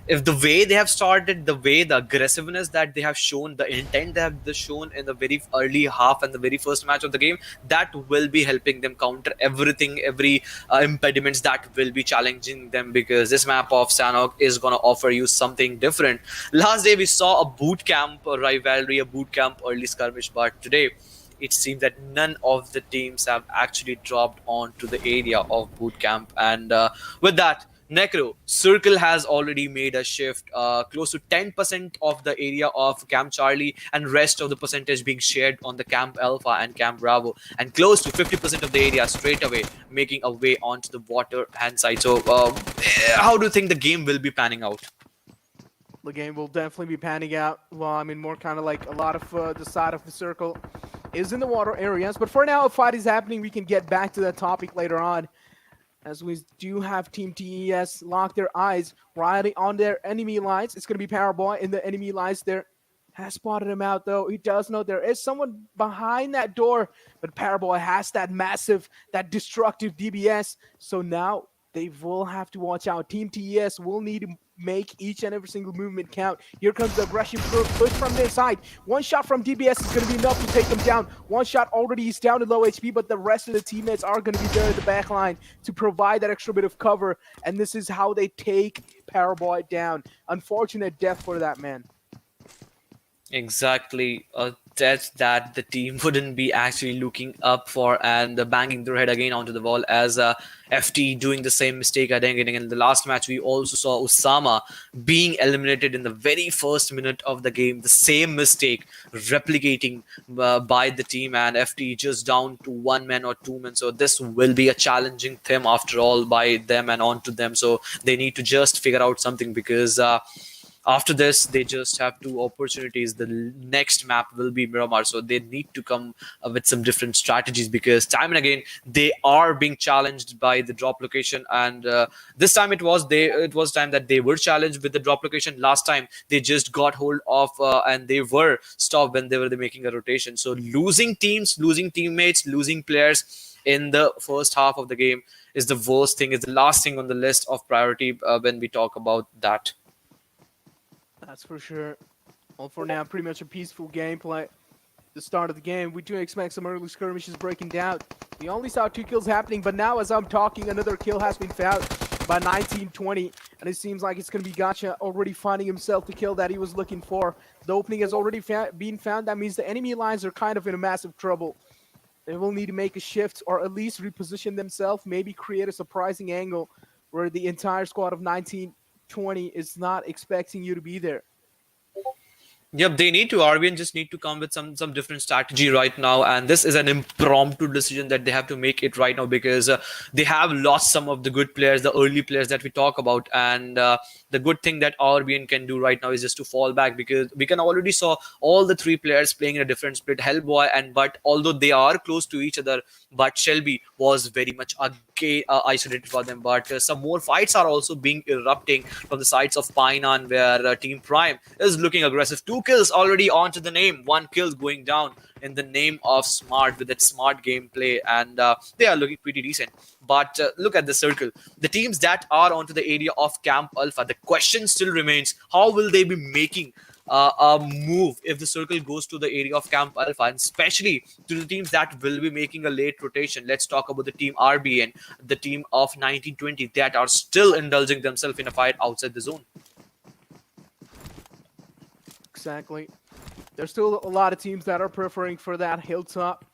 if the way they have started, the way the aggressiveness that they have shown, the intent they have shown in the very early half and the very first match of the game, that will be helping them counter everything, every impediments that will be challenging them, because this map of Sanhok is going to offer you something different. Last day we saw a boot camp rivalry, a boot camp early skirmish, but today it seems that none of the teams have actually dropped onto the area of boot camp. And with that, Necro, Circle has already made a shift, close to 10% of the area of Camp Charlie, and rest of the percentage being shared on the Camp Alpha and Camp Bravo, and close to 50% of the area straight away making a way onto the water hand side. So how do you think the game will be panning out?
The game will definitely be panning out. Well, I mean, more kind of like a lot of the side of the circle is in the water areas. But for now, a fight is happening. We can get back to that topic later on, as we do have TeamTES lock their eyes right on their enemy lines. It's going to be Powerboy in the enemy lines there. Has spotted him out, though. He does know there is someone behind that door, but Powerboy has that massive, that destructive DBS. So now they will have to watch out. TeamTES will need to make each and every single movement count. Here comes the aggression push from their side. One shot from DBS is going to be enough to take them down. One shot already is down to low HP, but the rest of the teammates are going to be there at the back line to provide that extra bit of cover. And this is how they take Powerboy down. Unfortunate death for that man.
Exactly, a test that the team wouldn't be actually looking up for and banging their head again onto the wall as FT doing the same mistake again. And in the last match, we also saw Osama being eliminated in the very first minute of the game. The same mistake replicating by the team, and FT just down to one man or two men. So this will be a challenging theme after all by them and onto them. So they need to just figure out something because. After this, they just have two opportunities. The next map will be Miramar, so they need to come with some different strategies because time and again they are being challenged by the drop location. And this time it was time that they were challenged with the drop location. Last time they just got hold of and they were stopped when they were making a rotation. So losing teams, losing teammates, losing players in the first half of the game is the worst thing. Is the last thing on the list of priority when we talk about that.
That's for sure. Well, for now, pretty much a peaceful gameplay. The start of the game, we do expect some early skirmishes breaking down. We only saw 2 kills happening, but now as I'm talking, another kill has been found by 1920. And it seems like it's going to be Gacha already finding himself the kill that he was looking for. The opening has already been found. That means the enemy lines are kind of in a massive trouble. They will need to make a shift or at least reposition themselves, maybe create a surprising angle where the entire squad of 1920 is not expecting you to be there.
Yep, they need to. RBN just need to come with some different strategy right now, and this is an impromptu decision that they have to make it right now because they have lost some of the good players, the early players that we talk about, and the good thing that RBN can do right now is just to fall back because we can already saw all the 3 players playing in a different split. Hellboy and Butt, although they are close to each other, but Shelby was very much isolated for them. But some more fights are also being erupting from the sides of Painan, where Team Prime is looking aggressive. 2 kills already onto the name, 1 kill going down in the name of Smart with that smart gameplay, and they are looking pretty decent. But look at the circle. The teams that are onto the area of Camp Alpha, the question still remains, how will they be making a move if the circle goes to the area of Camp Alpha, and especially to the teams that will be making a late rotation. Let's talk about the team RBN, the team of 1920 that are still indulging themselves in a fight outside the zone.
Exactly. There's still a lot of teams that are preferring for that hilltop.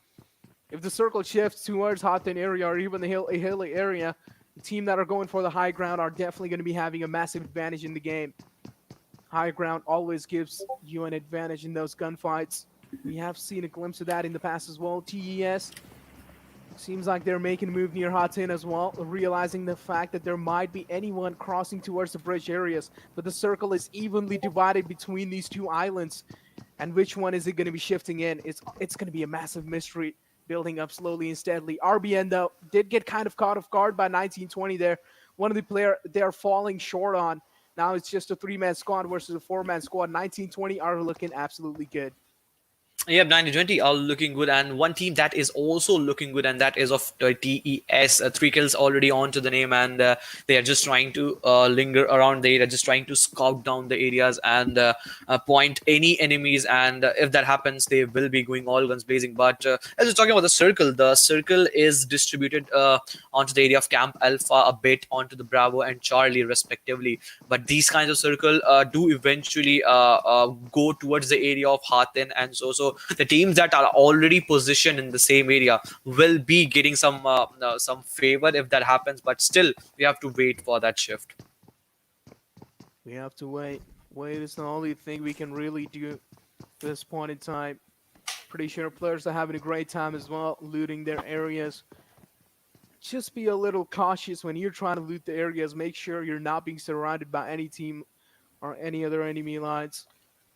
If the circle shifts towards Hotten area or even the hilly area, the team that are going for the high ground are definitely going to be having a massive advantage in the game. High ground always gives you an advantage in those gunfights. We have seen a glimpse of that in the past as well. TES seems like they're making a move near Hotten as well, realizing the fact that there might be anyone crossing towards the bridge areas, but the circle is evenly divided between these 2 islands. And which one is it going to be shifting in? It's going to be a massive mystery building up slowly and steadily. RBN, though, did get kind of caught off guard by 1920 there. One of the players they're falling short on. Now it's just a 3-man squad versus a 4-man squad. 1920 are looking absolutely good.
Yeah, 1920 are looking good, and one team that is also looking good, and that is of TES. 3 kills already onto the name, and they are just trying to linger around the area, just trying to scout down the areas and point any enemies. And if that happens, they will be going all guns blazing. But as we're talking about the circle is distributed onto the area of Camp Alpha, a bit onto the Bravo and Charlie, respectively. But these kinds of circle do eventually go towards the area of Haten, and so the teams that are already positioned in the same area will be getting some favor if that happens. But still, we have to wait for that shift.
We have to wait. Wait is the only thing we can really do at this point in time. Pretty sure players are having a great time as well, looting their areas. Just be a little cautious when you're trying to loot the areas. Make sure you're not being surrounded by any team or any other enemy lines.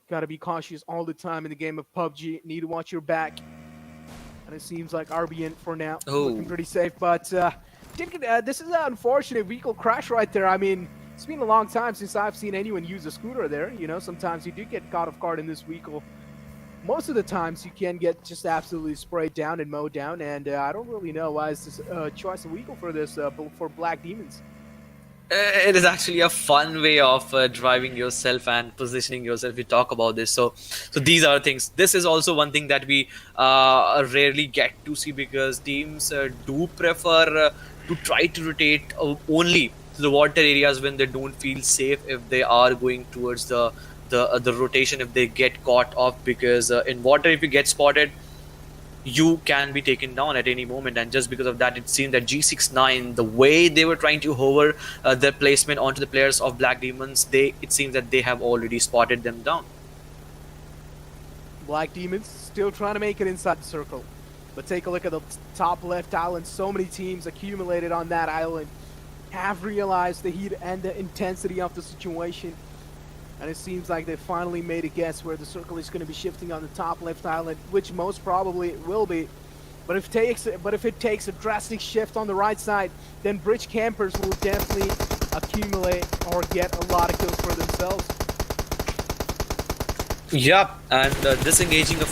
Got to be cautious all the time in the game of PUBG. Need to watch your back. And it seems like RBN for now looking pretty safe. But this is an unfortunate vehicle crash right there. I mean, it's been a long time since I've seen anyone use a scooter there. You know, sometimes you do get caught off guard in this vehicle. Most of the times you can get just absolutely sprayed down and mowed down. And I don't really know why is this choice of vehicle for this for Black Demons.
It is actually a fun way of driving yourself and positioning yourself. We talk about this, so these are things. This is also one thing that we rarely get to see because teams do prefer to try to rotate only to the water areas when they don't feel safe if they are going towards the the rotation if they get caught off, because in water if you get spotted, you can be taken down at any moment. And just because of that, it seemed that G69, the way they were trying to hover their placement onto the players of Black Demons, it seems that they have already spotted them down.
Black Demons still trying to make it inside the circle. But take a look at the top left island. So many teams accumulated on that island have realized the heat and the intensity of the situation. And it seems like they finally made a guess where the circle is going to be shifting on the top left island, which most probably it will be. But if it takes a drastic shift on the right side, then bridge campers will definitely accumulate or get a lot of kills for themselves.
Yeah, and disengagement of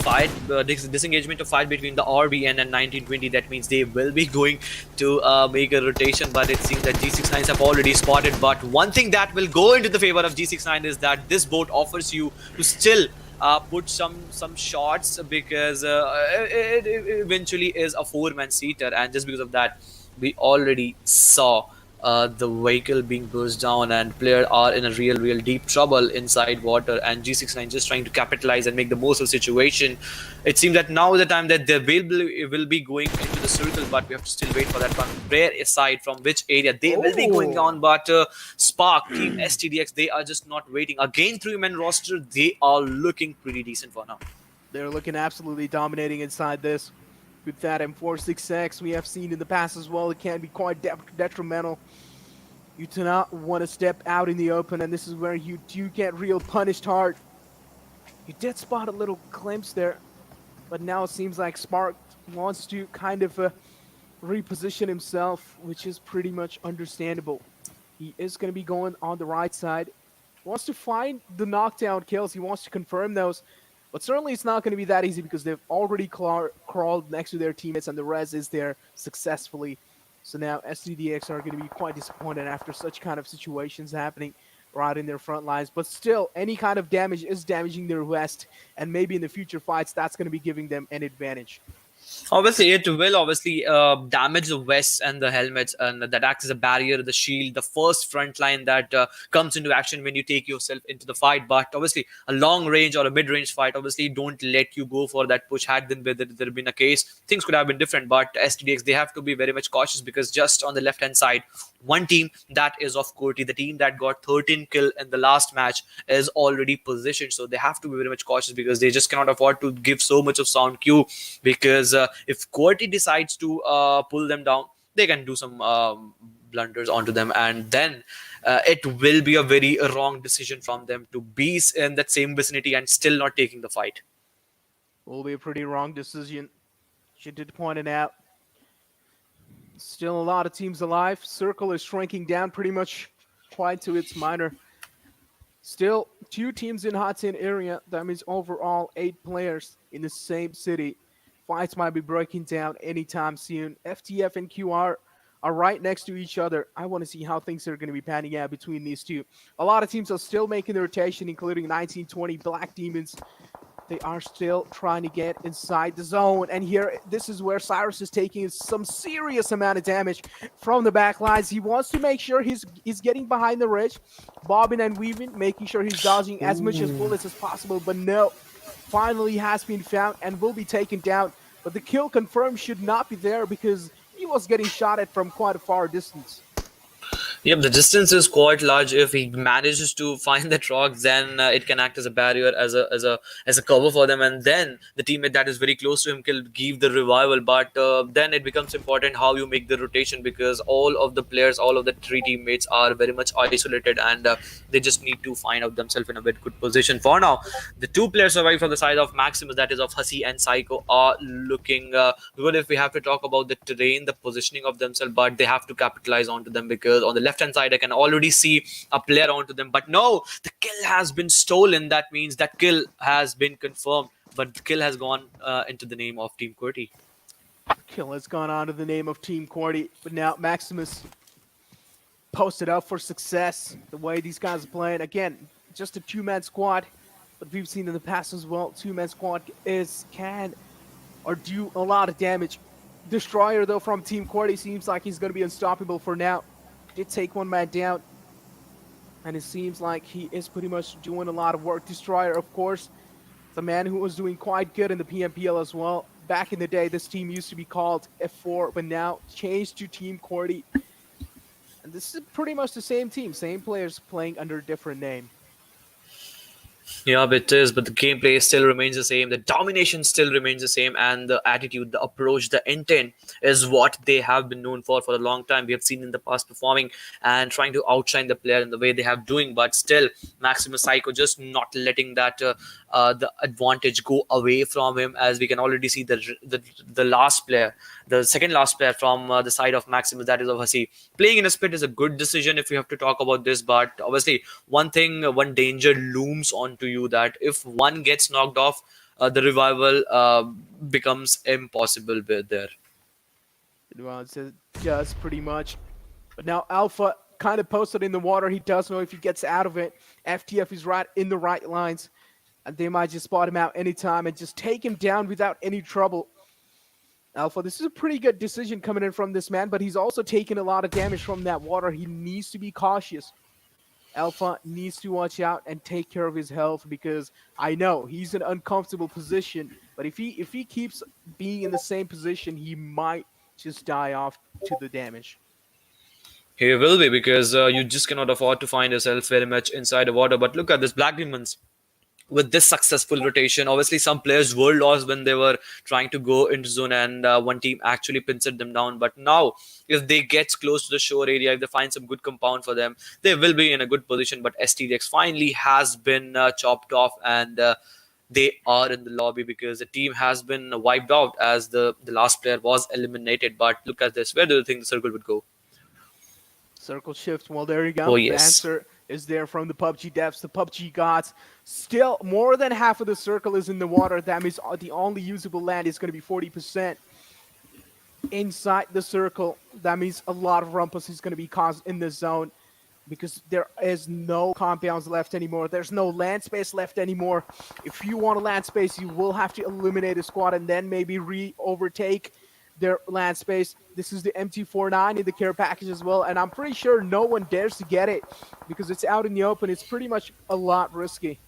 fight between the RBN and 1920. That means they will be going to make a rotation, but it seems that G69s have already spotted. But one thing that will go into the favor of G69 is that this boat offers you to still put some shots, because it eventually is a 4-man seater, and just because of that, we already saw the vehicle being burst down, and players are in a real deep trouble inside water, and G69 just trying to capitalize and make the most of the situation. It seems that now is the time that they will be going into the circle, but we have to still wait for that one. Where aside from which area they will be going down, but Spark, Team STDX, they are just not waiting. Again, 3-man roster, they are looking pretty decent for now.
They're looking absolutely dominating inside this. With that M46X we have seen in the past as well, it can be quite detrimental. You do not want to step out in the open, and this is where you do get real punished hard. You did spot a little glimpse there, but now it seems like Spark wants to kind of reposition himself, which is pretty much understandable. He is going to be going on the right side. He wants to find the knockdown kills, he wants to confirm those. But certainly it's not going to be that easy, because they've already crawled next to their teammates and the res is there successfully. So now STDX are going to be quite disappointed after such kind of situations happening right in their front lines. But still, any kind of damage is damaging their vest, and maybe in the future fights that's going to be giving them an advantage.
Obviously, it will damage the vests and the helmets, and that acts as a barrier, the shield, the first front line that comes into action when you take yourself into the fight. But obviously, a long range or a mid range fight, obviously, don't let you go for that push. Had there been a case, things could have been different. But STDX, they have to be very much cautious, because just on the left hand side, one team that is of Qwerty, the team that got 13 kill in the last match, is already positioned. So they have to be very much cautious, because they just cannot afford to give so much of sound cue, because if Qwerty decides to pull them down, they can do some blunders onto them, and then it will be a very wrong decision from them to be in that same vicinity and still not taking the fight.
Will be a pretty wrong decision. She did point it out. Still a lot of teams alive. Circle is shrinking down pretty much quite to its minor. Still 2 teams in hot 10 area. That means overall 8 players in the same city. Fights might be breaking down anytime soon. FTF and QR are right next to each other. I want to see how things are going to be panning out between these two. A lot of teams are still making the rotation, including 1920 Black Demons. They are still trying to get inside the zone. And here, this is where Cyrus is taking some serious amount of damage from the back lines. He wants to make sure he's getting behind the ridge, bobbing and weaving, making sure he's dodging as much as bullets as possible. But no, finally has been found and will be taken down. But the kill confirmed should not be there, because he was getting shot at from quite a far distance.
Yep, the distance is quite large. If he manages to find that rock, then it can act as a barrier, as a cover for them, and then the teammate that is very close to him can give the revival. But then it becomes important how you make the rotation, because all of the players, all of the 3 teammates are very much isolated, and they just need to find out themselves in a very good position. For now, the 2 players surviving from the side of Maximus, that is of Hussey and Psycho, are looking good if we have to talk about the terrain, the positioning of themselves, but they have to capitalize onto them, because on the left hand side I can already see a player onto them. But no, the kill has been stolen. That means that kill has been confirmed, but the kill has gone into the name of Team Qwerty.
Kill has gone on to the name of Team Qwerty, but now Maximus posted up for success. The way these guys are playing, again, just a 2-man squad, but we've seen in the past as well, 2-man squad can do a lot of damage. Destroyer, though, from Team Qwerty seems like he's going to be unstoppable for now. Did take 1 man down. and it seems like he is pretty much doing a lot of work. Destroyer, of course, the man who was doing quite good in the PMPL as well. Back in the day, this team used to be called F4, but now changed to Team Qwerty. And this is pretty much the same team, same players playing under a different name.
Yeah, it is, but the gameplay still remains the same. The domination still remains the same, and the attitude, the approach, the intent is what they have been known for a long time. We have seen in the past performing and trying to outshine the player in the way they have doing, but still, Maximus Psycho just not letting that the advantage go away from him. As we can already see the last player, the second last player from the side of Maximus, that is of Hasi. Playing in a split is a good decision if you have to talk about this, but obviously one danger looms onto you, that if one gets knocked off, the revival becomes impossible there.
Well, it's just pretty much. But now Alpha kind of posted in the water. He does know if he gets out of it. FTF is right in the right lines, and they might just spot him out anytime and just take him down without any trouble. Alpha, this is a pretty good decision coming in from this man, but he's also taking a lot of damage from that water. He needs to be cautious. Alpha needs to watch out and take care of his health, because I know he's in an uncomfortable position, but if he keeps being in the same position, he might just die off to the damage.
He will be, because you just cannot afford to find yourself very much inside the water. But look at this Black Demons. With this successful rotation, obviously some players were lost when they were trying to go into zone, and one team actually pincered them down. But now, if they get close to the shore area, if they find some good compound for them, they will be in a good position. But STDX finally has been chopped off, and they are in the lobby because the team has been wiped out as the last player was eliminated. But look at this. Where do you think the circle would go?
Circle shift. Well, there you go.
Oh, yes.
The answer is there from the PUBG devs, the PUBG gods. Still, more than half of the circle is in the water. That means the only usable land is going to be 40% inside the circle. That means a lot of rumpus is going to be caused in the zone, because there is no compounds left anymore. There's no land space left anymore. If you want a land space, you will have to eliminate a squad and then maybe overtake their land space. This is the MT49 in the care package as well, and I'm pretty sure no one dares to get it because it's out in the open. It's pretty much a lot risky.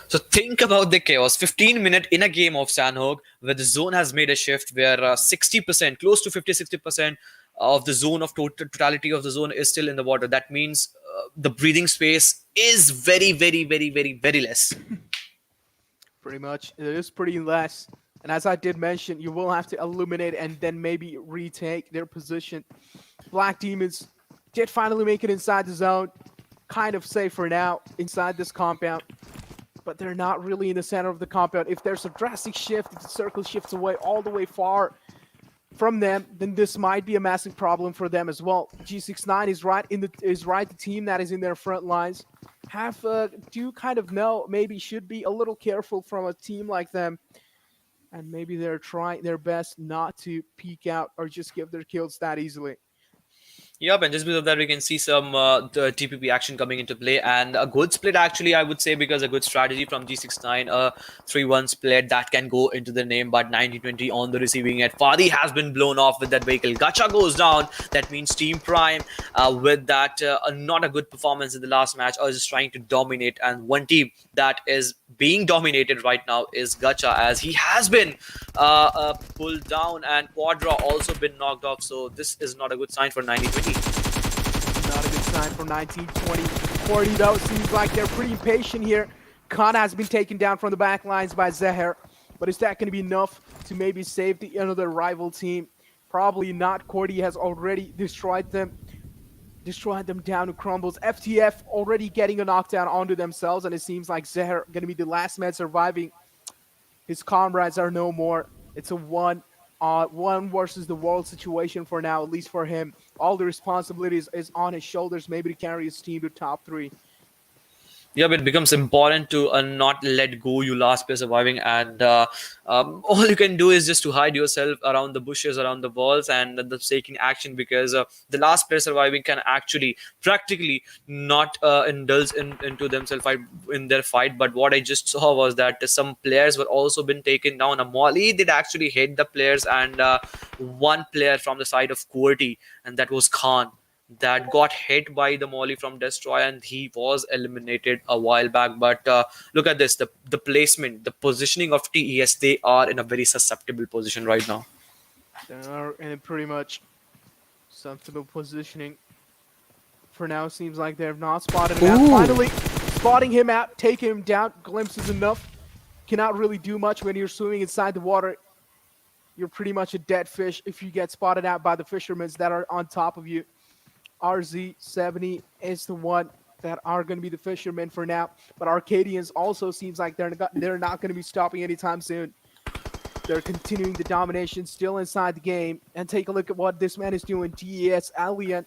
So think about the chaos. 15-minute in a game of Sanhok, where the zone has made a shift, where 60%, close to 50-60% of the zone of totality of the zone is still in the water. That means the breathing space is very, very, very, very, very less.
Pretty much, it is pretty less. And as I did mention, you will have to eliminate and then maybe retake their position. Black Demons did finally make it inside the zone. Kind of safe for now inside this compound, but they're not really in the center of the compound. If there's a drastic shift, if the circle shifts away all the way far from them, then this might be a massive problem for them as well. G69 is the team that is in their front lines. Do kind of know, maybe should be a little careful from a team like them. And maybe they're trying their best not to peek out or just give their kills that easily.
Yep, and just because of that, we can see some the TPP action coming into play, and a good split actually, I would say, because a good strategy from G69, a 3-1 split that can go into the name, but 1920 on the receiving end. Fadi has been blown off with that vehicle. Gacha goes down. That means Team Prime with that not a good performance in the last match, or just trying to dominate, and one team that is being dominated right now is Gacha, as he has been pulled down, and Quadra also been knocked off. So this is not a good sign for 1920.
Not a good sign for 1920. 40 though, seems like they're pretty impatient here. Khan has been taken down from the back lines by Zahir, but is that going to be enough to maybe save another rival team? Probably not. Qwerty has already destroyed them down to crumbles. FTF already getting a knockdown onto themselves, and it seems like Zahir going to be the last man surviving. His comrades are no more. It's a one versus the world situation for now, at least for him. All the responsibilities is on his shoulders, maybe to carry his team to top 3.
Yeah, but it becomes important to not let go you last player surviving, and all you can do is just to hide yourself around the bushes, around the walls, and the taking action, because the last player surviving can actually practically not indulge into themselves in their fight. But what I just saw was that some players were also been taken down. A Molly did actually hit the players, and one player from the side of Qwerty, and that was Khan. that got hit by the molly from Destroy, and he was eliminated a while back. But look at this, the placement, the positioning of TES, they are in a very susceptible position right now.
They are in pretty much sensible positioning. For now, seems like they have not spotted him out. Finally, spotting him out, taking him down. Glimpse is enough. Cannot really do much when you're swimming inside the water. You're pretty much a dead fish if you get spotted out by the fishermen that are on top of you. RZx7E is the one that are going to be the fishermen for now. But Arkadians also seems like they're not going to be stopping anytime soon. They're continuing the domination still inside the game. And take a look at what this man is doing. TES Alien.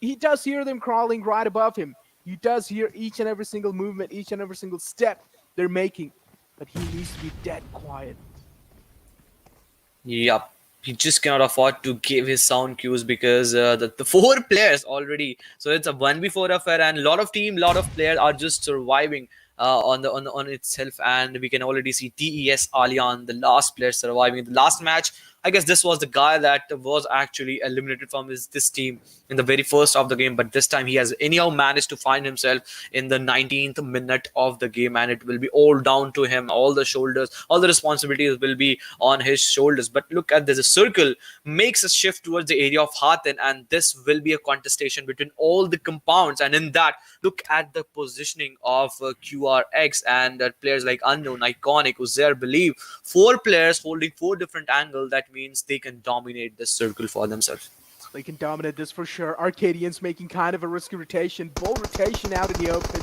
He does hear them crawling right above him. He does hear each and every single movement, each and every single step they're making. But he needs to be dead quiet.
Yep. He just cannot afford to give his sound cues because the 4 players already. So it's a 1v4 affair, and a lot of players are just surviving on itself. And we can already see TES Alien, the last player surviving in the last match. I guess this was the guy that was actually eliminated from this team in the very first of the game. But this time he has anyhow managed to find himself in the 19th minute of the game, and it will be all down to him. All the shoulders, all the responsibilities will be on his shoulders. But look at this, a circle makes a shift towards the area of Hathin, and this will be a contestation between all the compounds. And in that, look at the positioning of QRX and players like Unknown, Iconic, Uzair, Believe. 4 players holding 4 different angles. That means they can dominate this circle for themselves.
They can dominate this for sure. Arkadians making kind of a risky rotation. Bold rotation out in the open.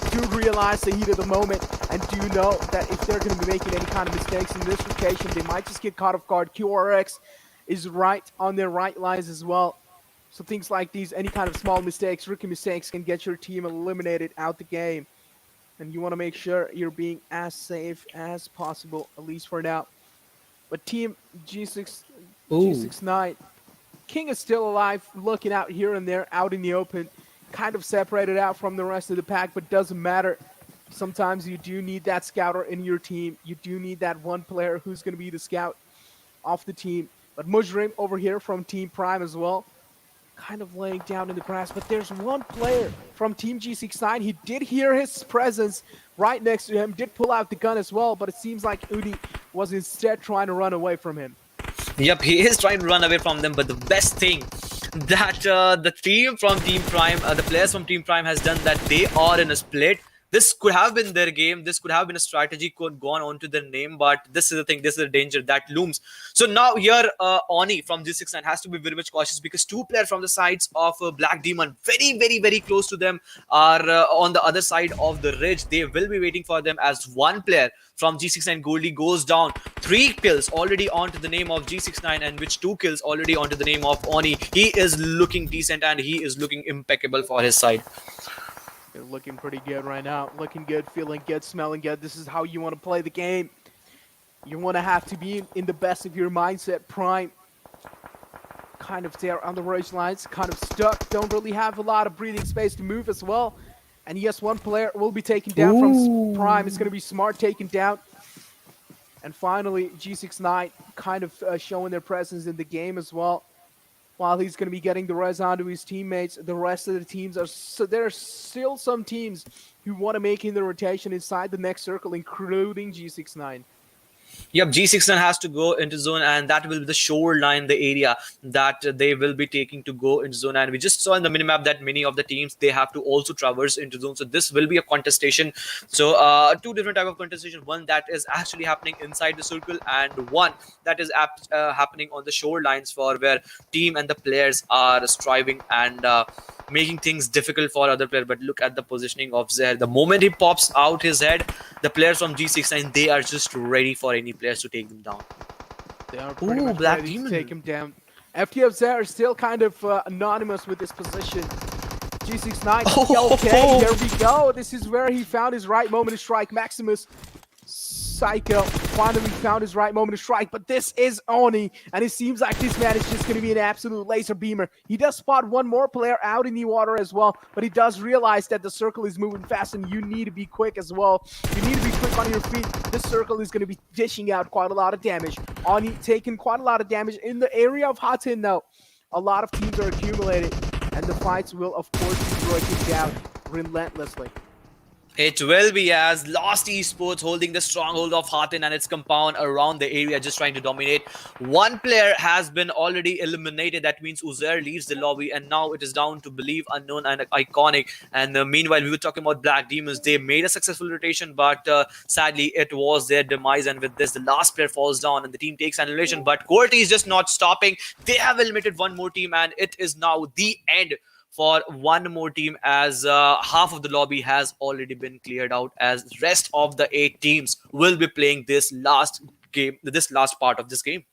Do realize the heat of the moment and do know that if they're going to be making any kind of mistakes in this rotation, they might just get caught off guard. QRX is right on their right lines as well. So things like these, any kind of small mistakes, rookie mistakes, can get your team eliminated out the game. And you want to make sure you're being as safe as possible, at least for now. But Team G69, King is still alive, looking out here and there, out in the open, kind of separated out from the rest of the pack, but doesn't matter. Sometimes you do need that scouter in your team. You do need that one player who's going to be the scout off the team. But Mujrim over here from Team Prime as well, kind of laying down in the grass. But there's one player from Team G69. He did hear his presence right next to him, did pull out the gun as well, but it seems like Udi was instead trying to run away from him.
Yep, he is trying to run away from them, but the best thing that the team from Team Prime, the players from Team Prime has done, that they are in a split. This could have been their game. This could have been a strategy, could gone on to their name, but this is the thing. This is the danger that looms. So now here, Oni from G69 has to be very much cautious because 2 players from the sides of Black Demon, very close to them, are on the other side of the ridge. They will be waiting for them as 1 player from G69 Goldie goes down. 3 kills already onto the name of G69, and which 2 kills already onto the name of Oni. He is looking decent and he is looking impeccable for his side.
They're looking pretty good right now. Looking good, feeling good, smelling good. This is how you want to play the game. You want to have to be in the best of your mindset. Prime kind of there on the ridge lines, kind of stuck. Don't really have a lot of breathing space to move as well. And yes, 1 player will be taken down from Prime. It's going to be Smart taken down. And finally, G69 kind of showing their presence in the game as well. While he's going to be getting the res onto his teammates, the rest of the teams are... So there are still some teams who want to make in the rotation inside the next circle, including G69.
Yep, G69 has to go into zone, and that will be the shoreline, the area that they will be taking to go into zone. And we just saw in the minimap that many of the teams, they have to also traverse into zone. So this will be a contestation. So 2 different type of contestation. One that is actually happening inside the circle, and one that is happening on the shorelines, for where team and the players are striving and making things difficult for other players. But look at the positioning of Zair. The moment he pops out his head, the players from G69, they are just ready for any players to take them down.
They are pretty much ready to take him down. FTFxESPORTS are still kind of anonymous with this position. G69, okay, here we go. This is where he found his right moment to strike. Maximus Psycho finally found his right moment to strike, but this is Oni, and it seems like this man is just going to be an absolute laser beamer. He does spot 1 more player out in the water as well, but he does realize that the circle is moving fast, and you need to be quick as well. You need to be quick on your feet. This circle is going to be dishing out quite a lot of damage. Oni taking quite a lot of damage in the area of Hathin now. A lot of teams are accumulating. and the fights will, of course, be breaking down relentlessly.
It will be, as Lost Esports holding the stronghold of Hatin and its compound around the area, just trying to dominate. One player has been already eliminated. That means Uzair leaves the lobby, and now it is down to Believe, Unknown, and Iconic. And meanwhile, we were talking about Black Demons. They made a successful rotation, but sadly, it was their demise. And with this, the last player falls down, and the team takes annihilation. But Qwerty is just not stopping. They have eliminated one more team, and it is now the end for one more team, as half of the lobby has already been cleared out, as the rest of the 8 teams will be playing this last game, this last part of this game.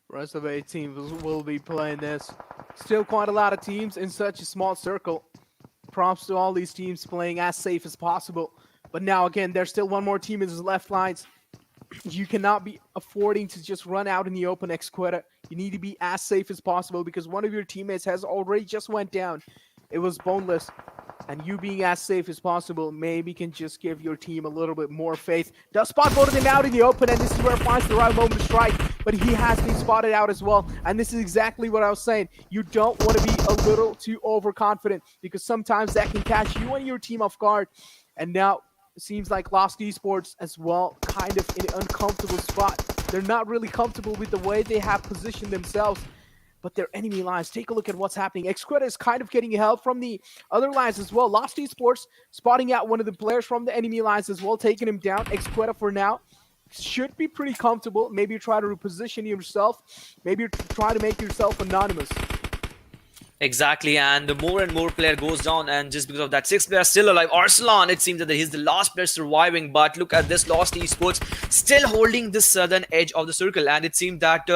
Rest of 8 teams will be playing this. Still quite a lot of teams in such a small circle. Props to all these teams playing as safe as possible. But now again, there's still one more team in the left lines. You cannot be affording to just run out in the open XQuetta. You need to be as safe as possible because one of your teammates has already just went down. It was boneless. And you being as safe as possible maybe can just give your team a little bit more faith. Does spot voted him out in the open, and this is where it finds the right moment to strike. But he has been spotted out as well. And this is exactly what I was saying. You don't want to be a little too overconfident because sometimes that can catch you and your team off guard. And now seems like Lost Esports as well, kind of in an uncomfortable spot. They're not really comfortable with the way they have positioned themselves, but their enemy lines, take a look at what's happening. XQuetta is kind of getting help from the other lines as well. Lost Esports spotting out one of the players from the enemy lines as well, taking him down. XQuetta for now should be pretty comfortable. Maybe try to reposition yourself. Maybe try to make yourself anonymous.
Exactly, and the more and more player goes down, and just because of that, 6 players still alive. Arsalan, it seems that he's the last player surviving, but look at this, Lost Esports still holding the southern edge of the circle, and it seems that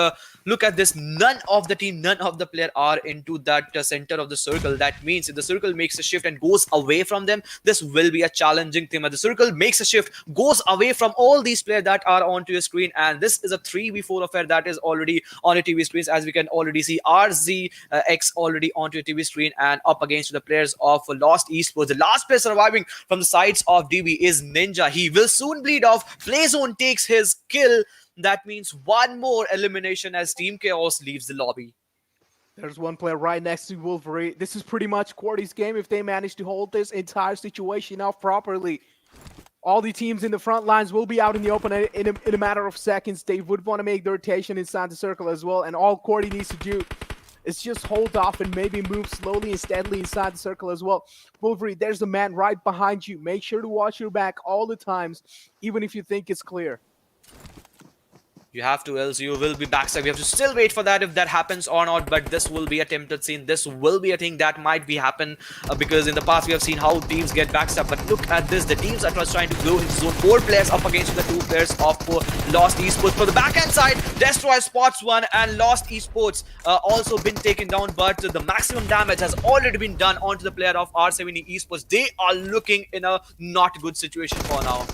look at this, none of the team, none of the player are into that center of the circle. That means if the circle makes a shift and goes away from them, this will be a challenging thing. But the circle makes a shift, goes away from all these players that are onto your screen, and this is a 3v4 affair that is already on your TV screens, as we can already see RZx already onto your TV screen and up against the players of Lost Esports. The last player surviving from the sides of DB is Ninja. He will soon bleed off. Playzone takes his kill. That means one more elimination as Team Chaos leaves the lobby.
There's one player right next to Wolverine. This is pretty much Qwerty's game if they manage to hold this entire situation off properly. All the teams in the front lines will be out in the open in a matter of seconds. They would want to make the rotation inside the circle as well, and all Qwerty needs to do is just hold off and maybe move slowly and steadily inside the circle as well. Wolverine, there's a man right behind you. Make sure to watch your back all the times, even if you think it's clear.
You have to, else you will be backside. We have to still wait for that, if that happens or not. But this will be a tempted scene. This will be a thing that might be happen because in the past we have seen how teams get backstab. But look at this. The teams are trying to go into zone. 4 players up against the 2 players of Lost Esports. For the backhand side, Destroy spots one, and Lost Esports also been taken down. But the maximum damage has already been done onto the player of RZx7E Esports. They are looking in a not good situation for now.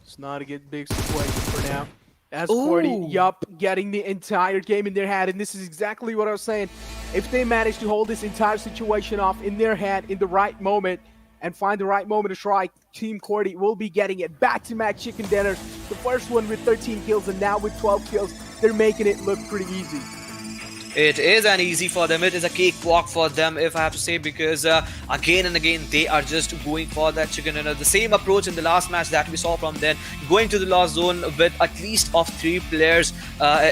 It's not a good big situation for now. As Qwerty, getting the entire game in their hand. And this is exactly what I was saying. If they manage to hold this entire situation off in their hand in the right moment and find the right moment to strike, Team Qwerty will be getting it. Back-to-back chicken dinners. The first one with 13 kills and now with 12 kills. They're making it look pretty easy.
It is an easy for them. It is a cakewalk for them, if I have to say, because again and again they are just going for that chicken dinner. The same approach in the last match that we saw from them, going to the last zone with at least of 3 players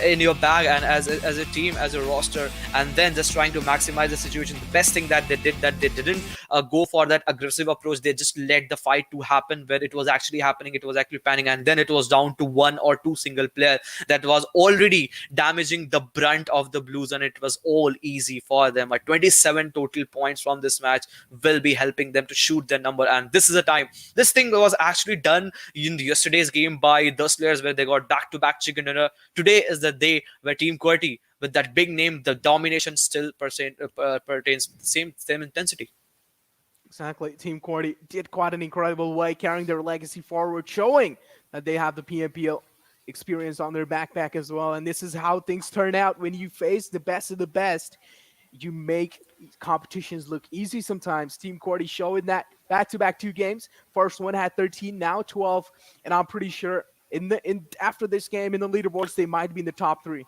in your bag and as a team, as a roster, and then just trying to maximize the situation. The best thing that they did, that they didn't go for that aggressive approach. They just let the fight to happen where it was actually happening. It was actually panning, and then it was down to 1 or 2 single player that was already damaging the brunt of the Blues, and it was all easy for them. 27 total points from this match will be helping them to shoot their number, and this is a time. This thing was actually done in yesterday's game by the Slayers, where they got back-to-back chicken dinner. Today is the day where Team Qwerty, with that big name, the domination still pertains to the same intensity.
Exactly. Team Qwerty did quite an incredible way, carrying their legacy forward, showing that they have the PMPL experience on their backpack as well. And this is how things turn out when you face the best of the best. You make competitions look easy sometimes. Team Qwerty showing that back-to-back 2 games. First one had 13, now 12, and I'm pretty sure after this game in the leaderboards they might be in the top 3.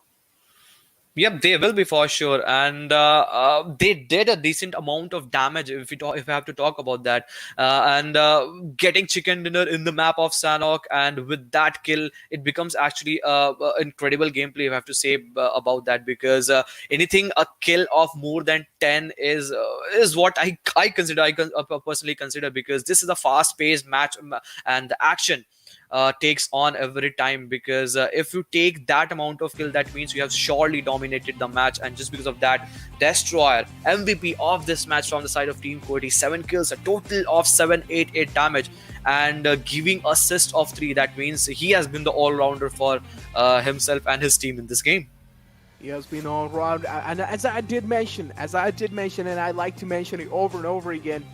Yep, they will be for sure, and they did a decent amount of damage. If I have to talk about that, and getting chicken dinner in the map of Sanhok, and with that kill, it becomes actually incredible gameplay. I have to say about that, because anything a kill of more than 10 is what I personally consider, because this is a fast-paced match, and the action takes on every time, because if you take that amount of kill, that means you have surely dominated the match. And just because of that, Destroyer, MVP of this match from the side of Team Qwerty, 7 kills, a total of 788 damage, and giving assist of 3. That means he has been the all-rounder for himself and his team in this game.
He has been all around, and as I did mention, and I like to mention it over and over again,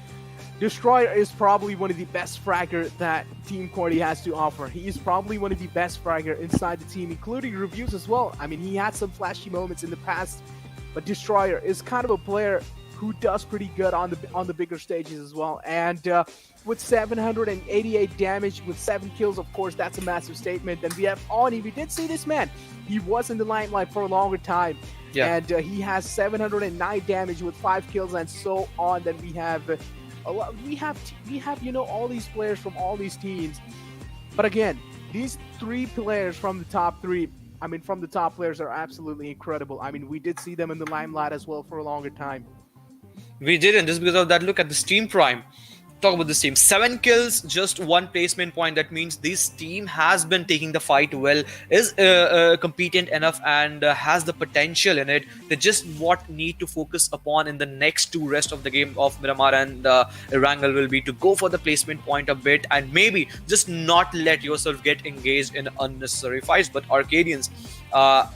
Destroyer is probably one of the best fragger that Team Qwerty has to offer. He is probably one of the best fragger inside the team, including reviews as well. I mean, he had some flashy moments in the past, but Destroyer is kind of a player who does pretty good on the bigger stages as well. And with 788 damage, with 7 kills, of course, that's a massive statement. Then we have Oni. We did see this man. He was in the limelight for a longer time.
Yeah.
And he has 709 damage with 5 kills and so on. Then we have we have all these players from all these teams, but again, these 3 players from the top 3, from the top players, are absolutely incredible. I mean, we did see them in the limelight as well for a longer time.
We didn't, just because of that. Look at this Team Prime. Talk about this team. 7 kills, just 1 placement point. That means this team has been taking the fight well, is competent enough, and has the potential in it. They just need to focus upon in the next 2 rest of the game of Miramar and Erangel will be to go for the placement point a bit, and maybe just not let yourself get engaged in unnecessary fights. But Arkadians,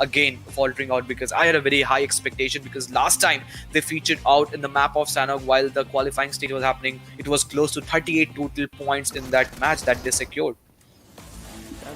again, faltering out, because I had a very high expectation, because last time they featured out in the map of Sanhok while the qualifying stage was happening, it was close to 38 total points in that match that they secured.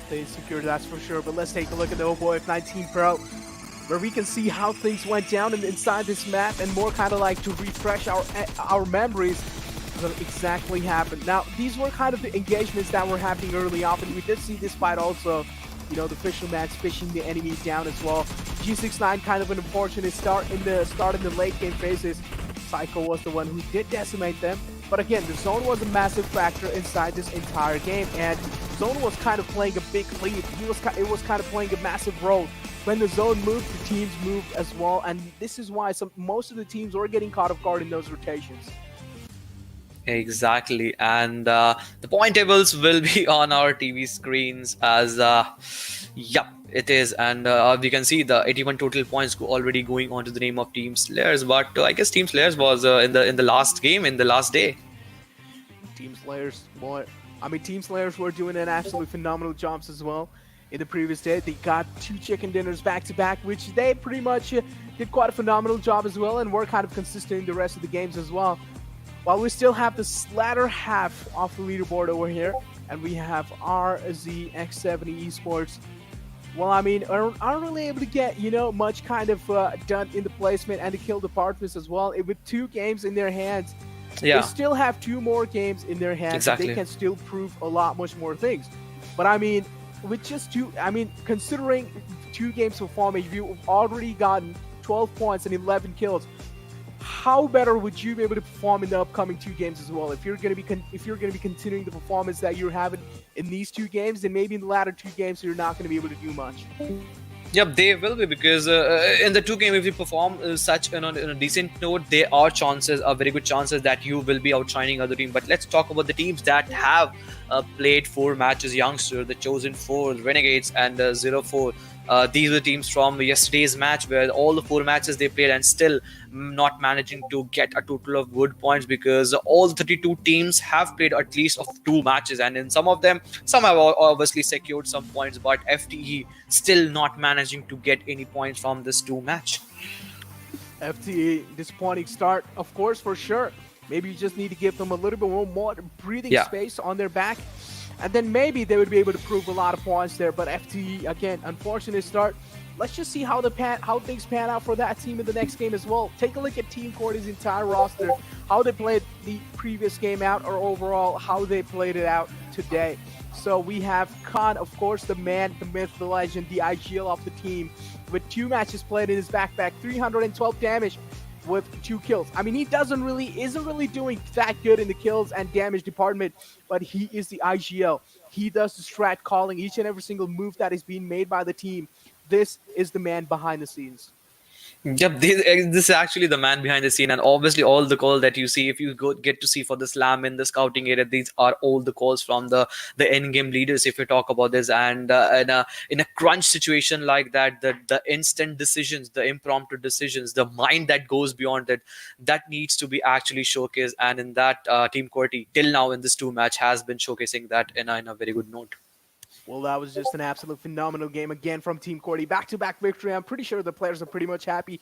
They secured, that's for sure. But let's take a look at the OBOF19 Pro, where we can see how things went down inside this map, and more kind of like to refresh our memories of what exactly happened. Now, these were kind of the engagements that were happening early on, and we did see this fight also. The fisherman's fishing the enemy down as well. G69 kind of an unfortunate start in the late game phases. Psycho was the one who did decimate them. But again, the zone was a massive factor inside this entire game, and zone was kind of playing a big lead. It was kind of playing a massive role. When the zone moved, the teams moved as well, and this is why most of the teams were getting caught off guard in those rotations.
Exactly, and the point tables will be on our TV screens as yep, it is, and we can see the 81 total points already going on to the name of Team Slayers. But I guess Team Slayers was in the last game, in the last day.
Team Slayers, Team Slayers were doing an absolutely phenomenal jobs as well. In the previous day, they got 2 chicken dinners back to back, which they pretty much did quite a phenomenal job as well, and were kind of consistent in the rest of the games as well. While we still have the latter half of the leaderboard over here, and we have RZx7E Esports. Well, aren't really able to get, much kind of done in the placement and the kill departments as well. With 2 games in their hands,
Yeah,
they still have 2 more games in their hands.
Exactly.
They can still prove a lot much more things. But with just 2, considering 2 games performance, you've already gotten 12 points and 11 kills. How better would you be able to perform in the upcoming 2 games as well? If you're going to be continuing the performance that you're having in these 2 games, then maybe in the latter 2 games you're not going to be able to do much.
Yep, they will be, because in the 2 games, if you perform such on a decent note, there are very good chances that you will be outshining other team. But let's talk about the teams that have played 4 matches. Youngster, the Chosen 4, Renegades, and 0-4. These were teams from yesterday's match, where all the 4 matches they played and still not managing to get a total of good points, because all 32 teams have played at least of 2 matches, and in some have obviously secured some points, but FTE still not managing to get any points from this 2 match.
FTE, disappointing start, of course, for sure. Maybe you just need to give them a little bit more breathing space on their back, and then maybe they would be able to prove a lot of points there. But FTE, again, unfortunate start. Let's just see how things pan out for that team in the next game as well. Take a look at Team Qwerty's entire roster, how they played the previous game out, or overall how they played it out today. So we have Khan, of course, the man, the myth, the legend, the IGL of the team, with 2 matches played in his backpack, 312 damage with 2 kills. I mean, he isn't really doing that good in the kills and damage department, but he is the IGL. He does the strat calling each and every single move that is being made by the team. This is the man behind the scenes.
Yep, this is actually the man behind the scene, and obviously all the call that you see, if you get to see for the slam in the scouting area, these are all the calls from the end game leaders. If you talk about this, and in a crunch situation like that, the instant decisions, the impromptu decisions, the mind that goes beyond that needs to be actually showcased. And in that, Team Qwerty till now in this 2 match has been showcasing that in a very good note.
Well, that was just an absolute phenomenal game again from Team Qwerty. Back-to-back victory. I'm pretty sure the players are pretty much happy.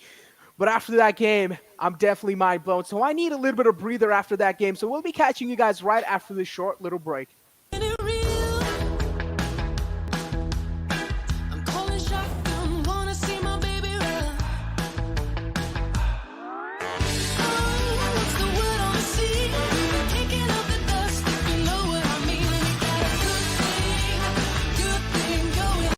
But after that game, I'm definitely mind blown. So I need a little bit of breather after that game. So we'll be catching you guys right after this short little break.
I'm calling shotgun, wanna see my baby run. Oh, what's the word on the sea? Kicking up the dust, if you know what I mean. And you got a good thing going.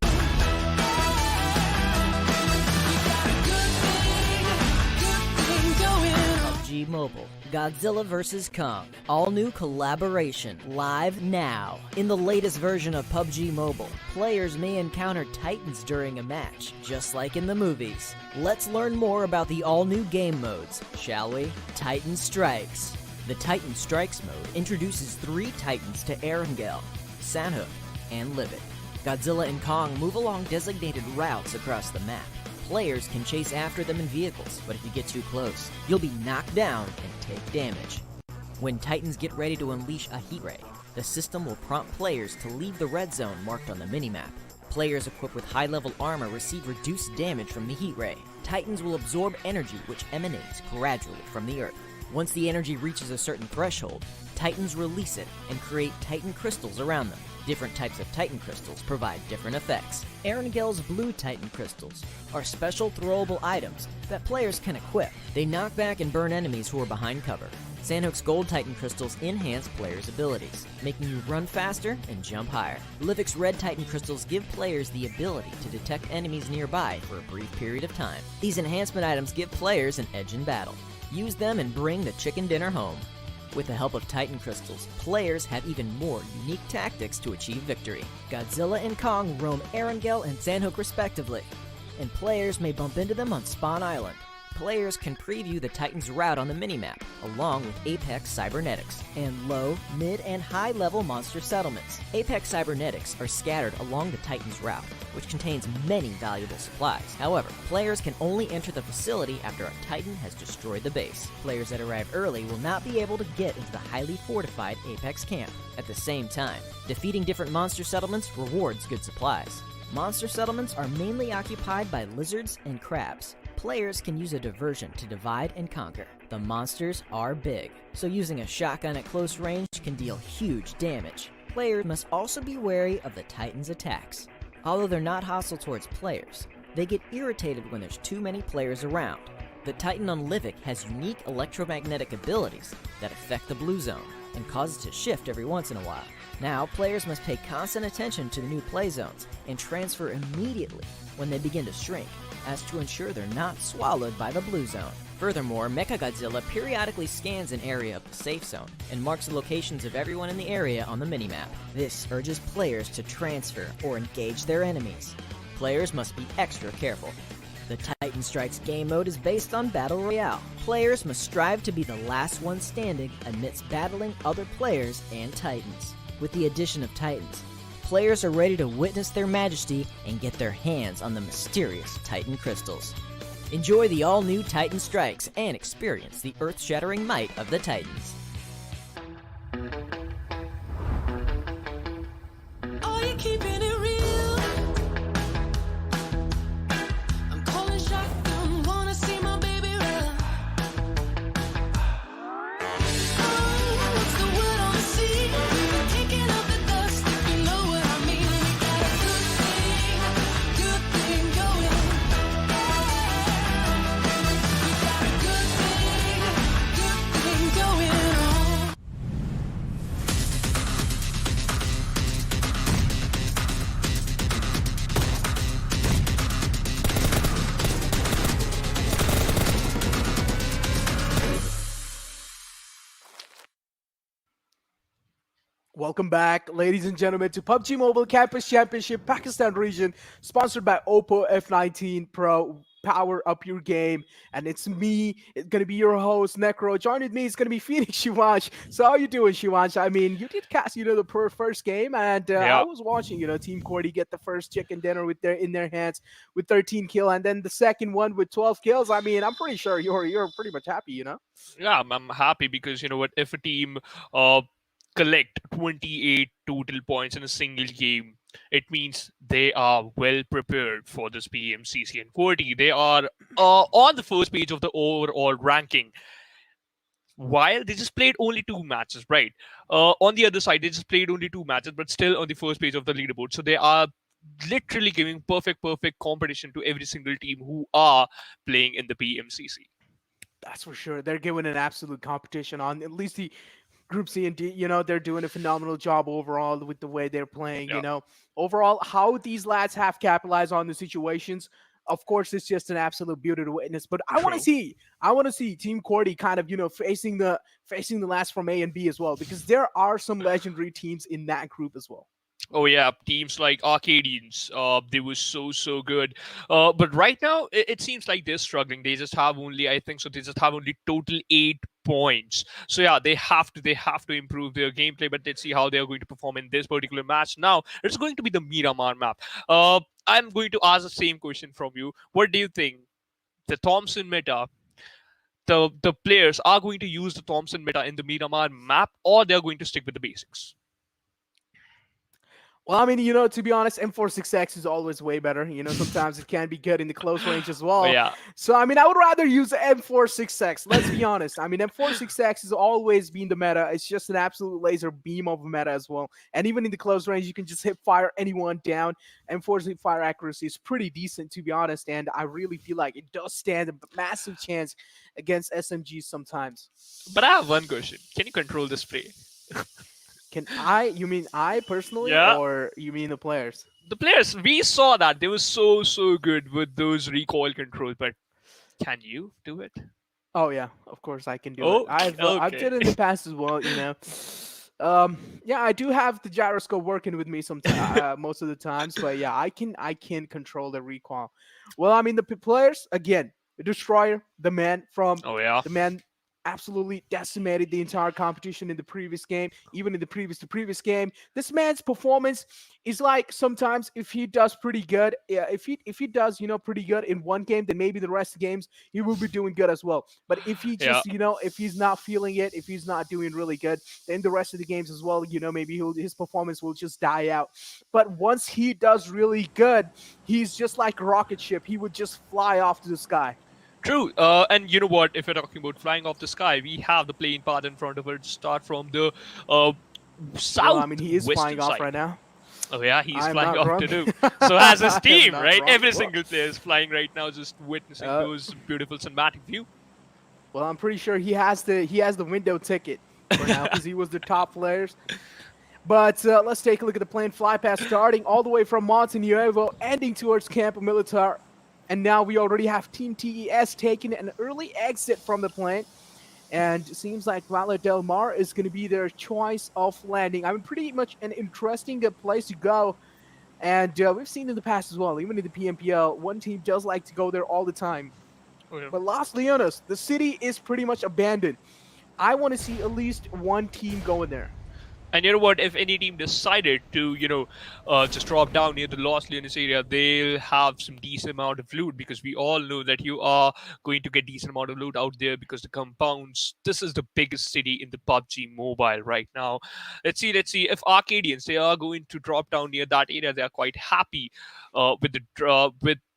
You got a good thing going.
PUBG Mobile, Godzilla vs. Kong. All new collaboration, live now. In the latest version of PUBG Mobile, players may encounter titans during a match, just like in the movies. Let's learn more about the all-new game modes, shall we? Titan Strikes. The Titan Strikes mode introduces 3 titans to Erangel, Sanhok, and Livid. Godzilla and Kong move along designated routes across the map. Players can chase after them in vehicles, but if you get too close, you'll be knocked down and take damage. When Titans get ready to unleash a heat ray, the system will prompt players to leave the red zone marked on the minimap. Players equipped with high-level armor receive reduced damage from the heat ray. Titans will absorb energy which emanates gradually from the earth. Once the energy reaches a certain threshold, Titans release it and create Titan crystals around them. Different types of Titan crystals provide different effects. Erangel's blue Titan crystals are special throwable items that players can equip. They knock back and burn enemies who are behind cover. Sanhok's gold Titan crystals enhance players' abilities, making you run faster and jump higher. Livik's red Titan crystals give players the ability to detect enemies nearby for a brief period of time. These enhancement items give players an edge in battle. Use them and bring the chicken dinner home. With the help of Titan crystals, players have even more unique tactics to achieve victory. Godzilla and Kong roam Erangel and Sanhok respectively, and players may bump into them on Spawn Island. Players can preview the Titan's route on the minimap, along with Apex Cybernetics, and low, mid, and high-level monster settlements. Apex Cybernetics are scattered along the Titan's route, which contains many valuable supplies. However, players can only enter the facility after a Titan has destroyed the base. Players that arrive early will not be able to get into the highly fortified Apex camp. At the same time, defeating different monster settlements rewards good supplies. Monster settlements are mainly occupied by lizards and crabs. Players can use a diversion to divide and conquer. The monsters are big, so using a shotgun at close range can deal huge damage. Players must also be wary of the Titan's attacks. Although they're not hostile towards players, they get irritated when there's too many players around. The Titan on Livik has unique electromagnetic abilities that affect the blue zone and cause it to shift every once in a while. Now, players must pay constant attention to the new play zones and transfer immediately when they begin to shrink, as to ensure they're not swallowed by the blue zone. Furthermore, Mechagodzilla periodically scans an area of the safe zone and marks the locations of everyone in the area on the minimap. This urges players to transfer or engage their enemies. Players must be extra careful. The Titan Strikes game mode is based on Battle Royale. Players must strive to be the last one standing amidst battling other players and Titans. With the addition of Titans, players are ready to witness their majesty and get their hands on the mysterious Titan crystals. Enjoy the all-new Titan Strikes and experience the earth-shattering might of the Titans.
Are you keeping it real? I'm calling shotgun, wanna see my baby run. Oh, what's the word on the sea? Kicking up the dust, if you know what I mean. And you got a good thing going. You got a good thing going
Welcome back, ladies and gentlemen, to PUBG Mobile Campus Championship Pakistan region, sponsored by Oppo F19 Pro. Power up your game, and it's me. It's gonna be your host Necro. Joining me is gonna be Phoenix Shivansh. So how you doing, Shivansh? I mean, you did cast, the first game, and I was watching, Team Qwerty get the first chicken dinner with their hands with 13 kill, and then the second one with 12 kills. I mean, I'm pretty sure you're pretty much happy.
Yeah, I'm happy because you know what? If a team collect 28 total points in a single game, it means they are well prepared for this PMCC and 40. They are on the first page of the overall ranking. While they just played only 2 matches, right? On the other side, they just played only 2 matches, but still on the first page of the leaderboard. So they are literally giving perfect competition to every single team who are playing in the PMCC.
That's for sure. They're giving an absolute competition on at least the Group C and D. They're doing a phenomenal job overall with the way they're playing.
Yeah.
Overall, how these lads have capitalized on the situations. Of course, it's just an absolute beauty to witness. But I want
True.
to see Team Qwerty kind of facing the lads from A and B as well, because there are some legendary teams in that group as well.
Oh yeah, teams like Arkadians, they were so good. But right now, it seems like they're struggling. They just have only, I think so. They just have only total 8 points. So yeah, they have to improve their gameplay. But let's see how they are going to perform in this particular match. Now it's going to be the Miramar map. I'm going to ask the same question from you. What do you think? The Thompson meta, the players are going to use the Thompson meta in the Miramar map, or they're going to stick with the basics?
Well, I mean, to be honest, M46X is always way better. Sometimes it can be good in the close range as
Oh
well.
yeah,
So, I mean, I would rather use the M46X. Let's be honest. I mean, M46X has always been the meta. It's just an absolute laser beam of a meta as well. And even in the close range, you can just hip fire anyone down. M46 fire accuracy is pretty decent, to be honest. And I really feel like it does stand a massive chance against SMGs sometimes.
but I have one question. Can you control the spray?
You mean I personally,
Yeah.
or you mean the players?
The players, we saw that they were so good with those recoil controls, but can you do it?
Oh yeah, of course I can do
Oh,
it. I've
okay.
did it in the past as well. Yeah, I do have the gyroscope working with me sometimes, most of the times. But yeah, I can control the recoil. Well, I mean the players again, the destroyer,
Oh yeah.
the man absolutely decimated the entire competition in the previous game, even in the previous game. This man's performance is like sometimes if he does pretty good, yeah, if he does pretty good in one game, then maybe the rest of the games he will be doing good as well. But if he
Yeah.
just if he's not feeling it, if he's not doing really good, then the rest of the games as well, maybe his performance will just die out. But once he does really good, he's just like a rocket ship. He would just fly off to the sky.
True. And you know what? If you're talking about flying off the sky, we have the plane path in front of it. Start from the south.
Well, I mean, he is flying off
side.
right now.
Oh yeah, he's
I'm
flying
not
off
wrong.
to do. So as his
I'm
team,
not
right?
wrong.
Every
Well,
single player is flying right now, just witnessing those beautiful cinematic view.
Well, I'm pretty sure he has the window ticket for now because he was the top players. But let's take a look at the plane fly past starting all the way from Monte Nuevo, ending towards Campo Militar. And now we already have Team TES taking an early exit from the plane. And it seems like Valle Del Mar is going to be their choice of landing. I mean, pretty much an interesting place to go. And we've seen in the past as well, even in the PMPL, one team does like to go there all the time.
Oh, yeah.
But Los Leones, the city is pretty much abandoned. I want to see at least one team going there.
And you know what? If any team decided to, just drop down near the Los Leones area, they'll have some decent amount of loot because we all know that you are going to get decent amount of loot out there because the compounds. This is the biggest city in the PUBG Mobile right now. Let's see. If Arkadians they are going to drop down near that area, they are quite happy with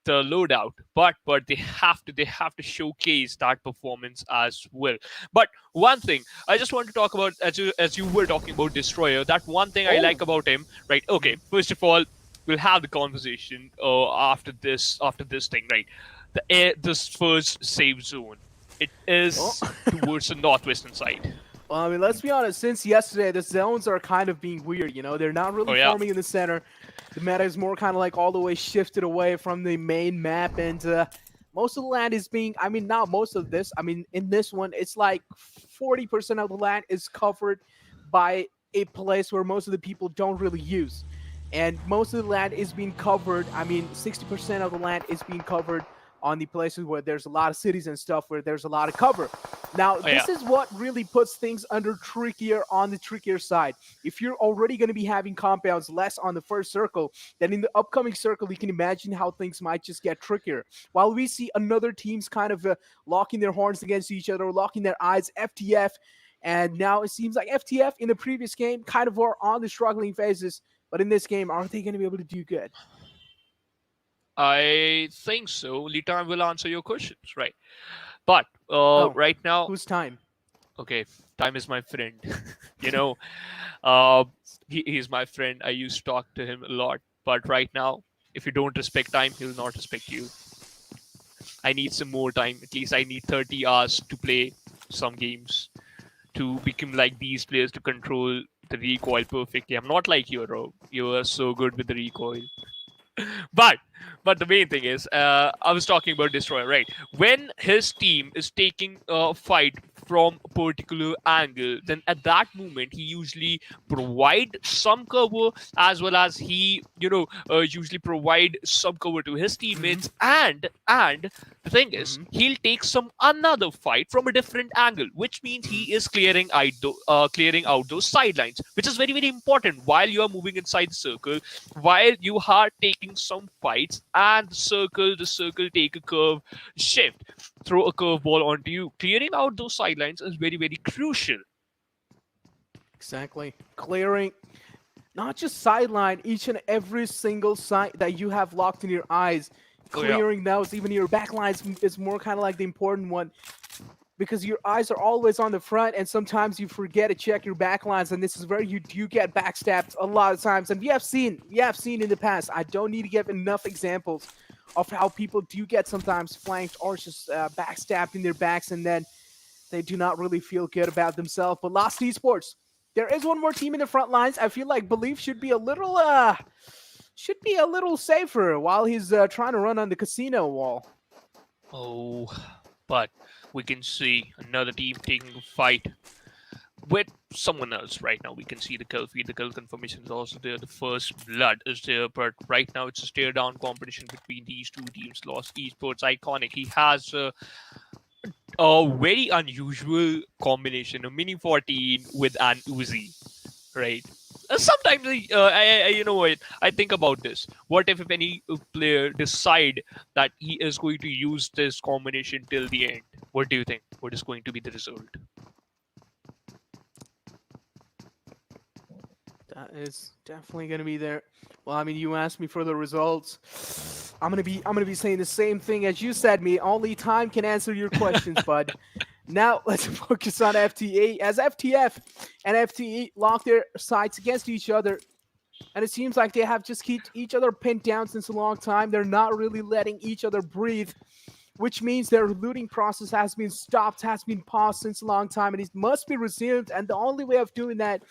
the loadout, but they have to showcase that performance as well. But one thing I just want to talk about, as you were talking about Destroyer, that one thing I like about him, right? Okay, first of all, we'll have the conversation after this thing, right? This first save zone, it is towards the northwestern side.
Well, I mean, let's be honest. Since yesterday, the zones are kind of being weird. They're not really
Oh, yeah.
forming in the center. The meta is more kind of like all the way shifted away from the main map, and most of the land is being. I mean, not most of this. I mean, in this one, it's like 40% of the land is covered by a place where most of the people don't really use. And most of the land is being covered. I mean, 60% of the land is being covered on the places where there's a lot of cities and stuff where there's a lot of cover. Now, this is what really puts things under trickier on the trickier side. If you're already going to be having compounds less on the first circle, then in the upcoming circle, you can imagine how things might just get trickier. While we see another teams kind of locking their horns against each other, locking their eyes, FTF, and now it seems like FTF in the previous game kind of were on the struggling phases, but in this game, are they going to be able to do good?
I think so. Litan will answer your questions, right? But right now,
Whose time?
okay, time is my friend. you know, he's my friend. I used to talk to him a lot. But right now, if you don't respect time, he'll not respect you. I need some more time. At least I need 30 hours to play some games to become like these players to control the recoil perfectly. I'm not like you, Rob. You are so good with the recoil. but the main thing is, I was talking about Destroyer, right? When his team is taking a fight from a particular angle, then at that moment he usually provide some cover, as well as he, usually provide some cover to his teammates, and the thing is, he'll take some another fight from a different angle, which means he is clearing out those sidelines, which is very, very important while you are moving inside the circle, while you are taking some fights, and the circle take a curve shift, throw a curveball onto you. Clearing out those sidelines is very, very crucial.
Exactly. Clearing not just sideline, each and every single side that you have locked in your eyes. Clearing those, even your backlines is more kind of like the important one, because your eyes are always on the front, and sometimes you forget to check your backlines, and this is where you do get backstabbed a lot of times. And we have seen in the past. I don't need to give enough examples of how people do get sometimes flanked or just backstabbed in their backs, and then they do not really feel good about themselves. But Lost Esports, there is one more team in the front lines. I feel like Belief should be a little safer while he's trying to run on the casino wall.
Oh, but we can see another team taking a fight with someone else right now. We can see the kill feed, the kill confirmation is also there, the first blood is there, but right now it's a stare down competition between these two teams. Lost Esports, iconic. He has a very unusual combination, a Mini 14 with an Uzi, right? Sometimes you know what, I think about this. What if any player decide that he is going to use this combination till the end? What do you think? What is going to be the result?
That is definitely going to be there. Well, I mean, you asked me for the results. I'm gonna be saying the same thing as you said. Me, only time can answer your questions, bud. Now let's focus on FTA, as FTF and FTE lock their sights against each other, and it seems like they have just kept each other pinned down since a long time. They're not really letting each other breathe, which means their looting process has been stopped, has been paused since a long time, and it must be resumed. And the only way of doing that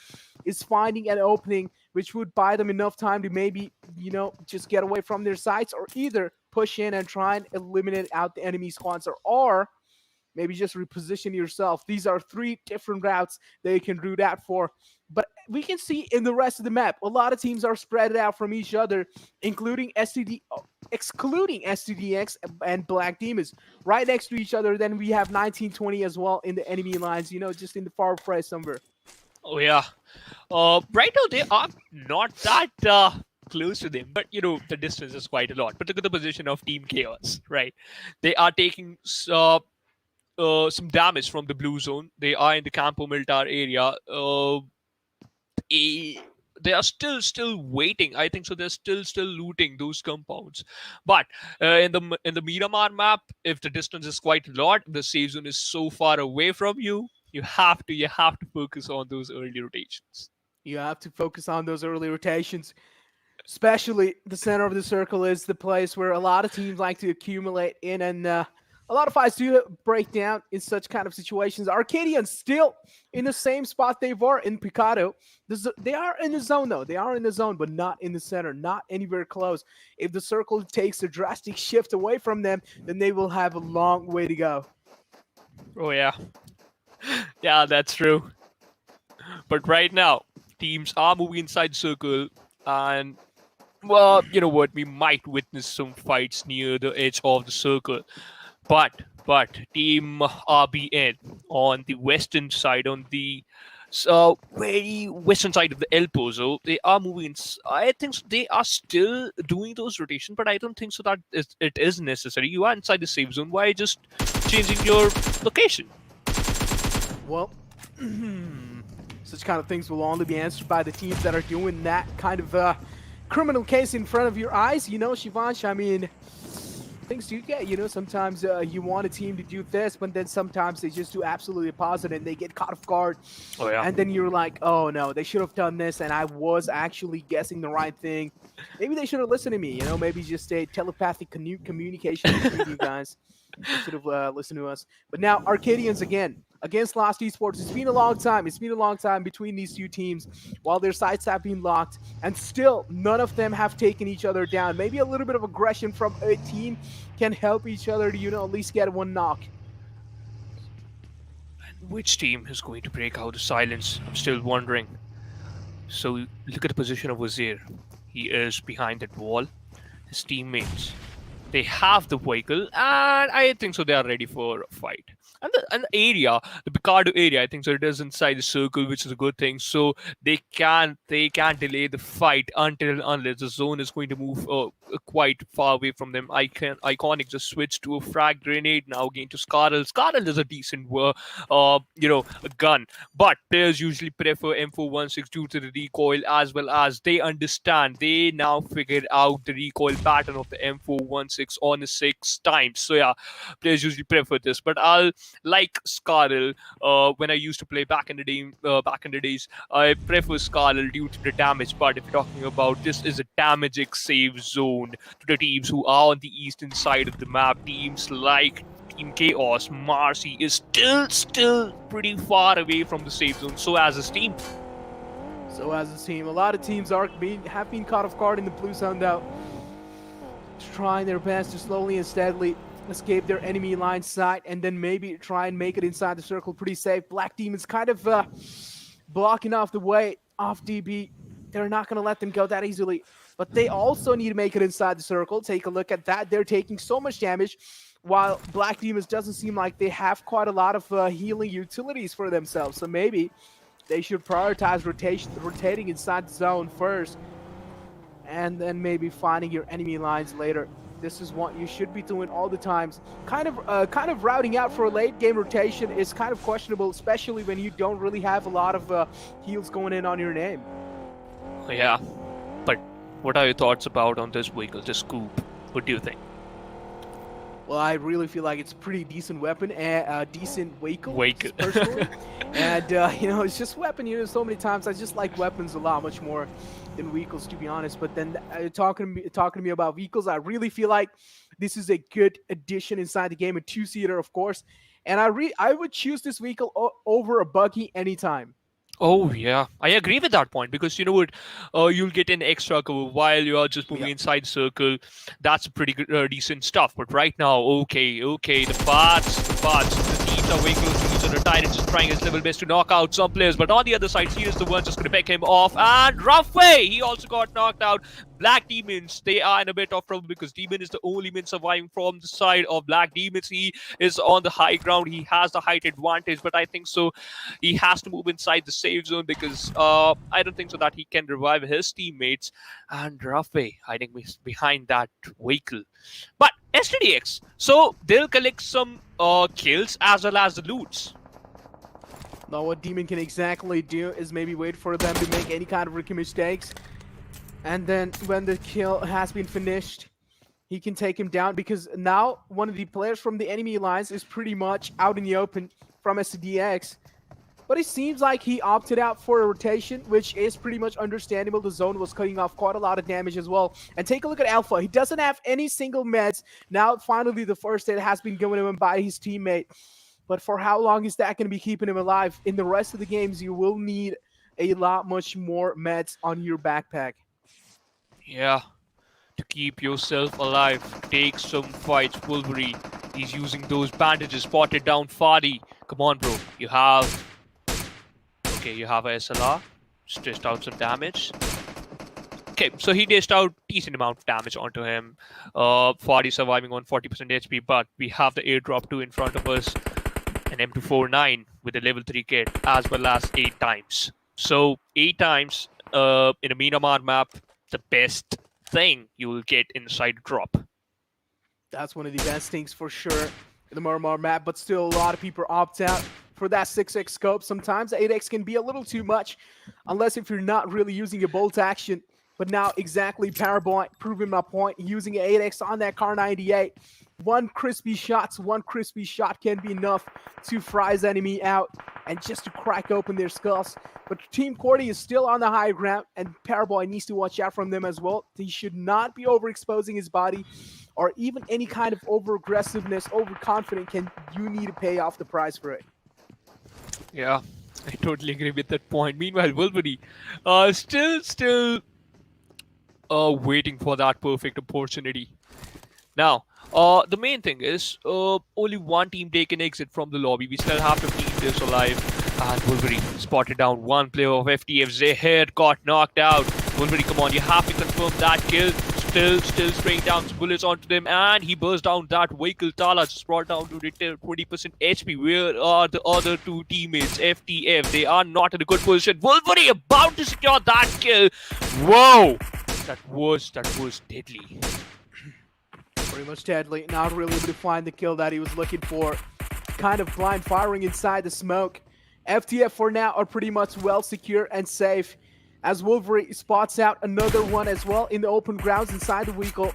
is finding an opening which would buy them enough time to maybe, just get away from their sights, or either push in and try and eliminate out the enemy squads, or maybe just reposition yourself. These are three different routes they can route out for. But we can see in the rest of the map, a lot of teams are spread out from each other, excluding STDX and Black Demons. Right next to each other, then we have 1920 as well in the enemy lines, just in the far right somewhere.
Oh yeah. Right now they are not that close to them, but the distance is quite a lot. But look at the position of Team Chaos, right? They are taking some damage from the blue zone. They are in the Campo Militar area. They are still waiting. I think so. They're still looting those compounds. But in the Miramar map, if the distance is quite a lot, the safe zone is so far away from you. You have to focus on those early rotations.
You have to focus on those early rotations. Especially the center of the circle is the place where a lot of teams like to accumulate in, and a lot of fights do break down in such kind of situations. Arkadians still in the same spot they were in Picado. They are in the zone, though. They are in the zone, but not in the center, not anywhere close. If the circle takes a drastic shift away from them, then they will have a long way to go.
Oh, yeah. Yeah, that's true. But right now, teams are moving inside the circle, and well, you know what? We might witness some fights near the edge of the circle. But Team RBN on the western side, on the very western side of the El Pozo, they are moving. I think they are still doing those rotations, but I don't think so that it is necessary. You are inside the safe zone. Why just changing your location?
Well, such kind of things will only be answered by the teams that are doing that kind of criminal case in front of your eyes. You know, Shivansh, I mean, things do get, you know, sometimes you want a team to do this, but then sometimes they just do absolutely opposite and they get caught off guard.
Oh yeah.
And then you're like, oh no, they should have done this and I was actually guessing the right thing. Maybe they should have listened to me, you know, maybe just a telepathic communication between you guys. They should have listened to us. But now, Arkadians again, against Lost Esports. It's been a long time. It's been a long time between these two teams while their sights have been locked. And still, none of them have taken each other down. Maybe a little bit of aggression from a team can help each other to, you know, at least get one knock.
Which team is going to break out the silence? I'm still wondering. So look at the position of Wazir. He is behind that wall. His teammates, they have the vehicle, and I think so they are ready for a fight. And the area, the Picardo area, I think so it is inside the circle, which is a good thing. So they can delay the fight unless the zone is going to move quite far away from them. Iconic just switch to a frag grenade now again to Scarl. Scarl is a decent a gun, but players usually prefer M416 due to the recoil, as well as they understand. They now figured out the recoil pattern of the M416 on a 6 times. So yeah, players usually prefer this, but I'll like Scarl. When I used to play back in the days, I prefer Scarl due to the damage. But if you're talking about this is a damaging save zone to the teams who are on the eastern side of the map, teams like Team Chaos, Marcy is still pretty far away from the safe zone. So as a team,
a lot of teams have been caught off guard in the blue zone though, trying their best to slowly and steadily escape their enemy line sight and then maybe try and make it inside the circle pretty safe. Black Demon's kind of blocking off the way off DB. They're not going to let them go that easily, but they also need to make it inside the circle. Take a look at that. They're taking so much damage, while Black Demons doesn't seem like they have quite a lot of healing utilities for themselves. So maybe they should prioritize rotating inside the zone first, and then maybe finding your enemy lines later. This is what you should be doing all the times. Kind of routing out for a late game rotation is kind of questionable, especially when you don't really have a lot of heals going in on your name.
yeah. But what are your thoughts about on this vehicle, this scoop? What do you think?
Well, I really feel like it's a pretty decent weapon and decent vehicle. Personally. And it's just weapon. You know, so many times I just like weapons a lot much more than vehicles, to be honest. But then talking to me about vehicles, I really feel like this is a good addition inside the game, a 2-seater, of course. And I would choose this vehicle over a buggy anytime.
Oh yeah, I agree with that point, because you know what, you'll get an extra cover while you are just moving inside circle. That's pretty good, decent stuff. But right now, okay, the parts, the teams are way close to each other. Tyrant just trying his level best to knock out some players, but on the other side, Sirius the one just gonna pick him off, and Roughway, he also got knocked out. Black Demons, they are in a bit of trouble because Demon is the only man surviving from the side of Black Demons. He is on the high ground. He has the height advantage, but I think so he has to move inside the safe zone because I don't think so that he can revive his teammates. And Roughway hiding behind that vehicle. But STDX, so they'll collect some kills as well as the loots.
Now what Demon can exactly do is maybe wait for them to make any kind of rookie mistakes. And then when the kill has been finished, he can take him down, because now one of the players from the enemy lines is pretty much out in the open from STDX. But it seems like he opted out for a rotation, which is pretty much understandable. The zone was cutting off quite a lot of damage as well. And take a look at Alpha. He doesn't have any single meds. Now finally the first aid has been given him by his teammate. But for how long is that going to be keeping him alive? In the rest of the games, you will need a lot much more meds on your backpack.
Yeah, to keep yourself alive, take some fights. Wolverine, he's using those bandages. Spotted down Fadi. Come on, bro. You have a SLR. Just dished out some damage. Okay, so he dished out decent amount of damage onto him. Fadi surviving on 40% HP, but we have the airdrop 2 in front of us. An M249 with a level 3 kit, as well as 8 times. So 8 times in a Miramar map, the best thing you will get inside a drop.
That's one of the best things for sure in the Miramar map, but still a lot of people opt out for that 6x scope. Sometimes the 8x can be a little too much, unless if you're not really using a bolt action. But now exactly Paraboy proving my point, using an 8x on that Car 98. One crispy shot can be enough to fry his enemy out and just to crack open their skulls. But Team Qwerty is still on the high ground, and Paraboy needs to watch out from them as well. He should not be overexposing his body, or even any kind of over-aggressiveness, overconfident. You need to pay off the price for it.
Yeah, I totally agree with that point. Meanwhile, Wolverine still waiting for that perfect opportunity. Now, the main thing is only one team taken exit from the lobby. We still have 15 players alive. And Wolverine spotted down one player of FTF. Zeher got knocked out. Wolverine, come on, you have to confirm that kill. Still spraying down some bullets onto them, and he burst down that vehicle. Tala just brought down to 20% HP. Where are the other two teammates? FTF, they are not in a good position. Wolverine about to secure that kill. Whoa! That was deadly.
Pretty much deadly. Not really able to find the kill that he was looking for. Kind of blind firing inside the smoke. FTF for now are pretty much well secure and safe, as Wolverine spots out another one as well in the open grounds inside the vehicle.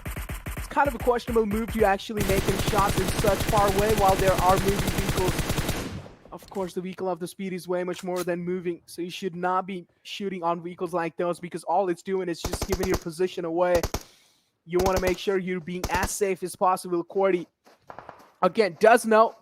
It's kind of a questionable move to actually making shots in such far away while there are moving vehicles. Of course, the vehicle of the speed is way much more than moving, so you should not be shooting on vehicles like those, because all it's doing is just giving your position away. You want to make sure you're being as safe as possible. Qwerty, again, does know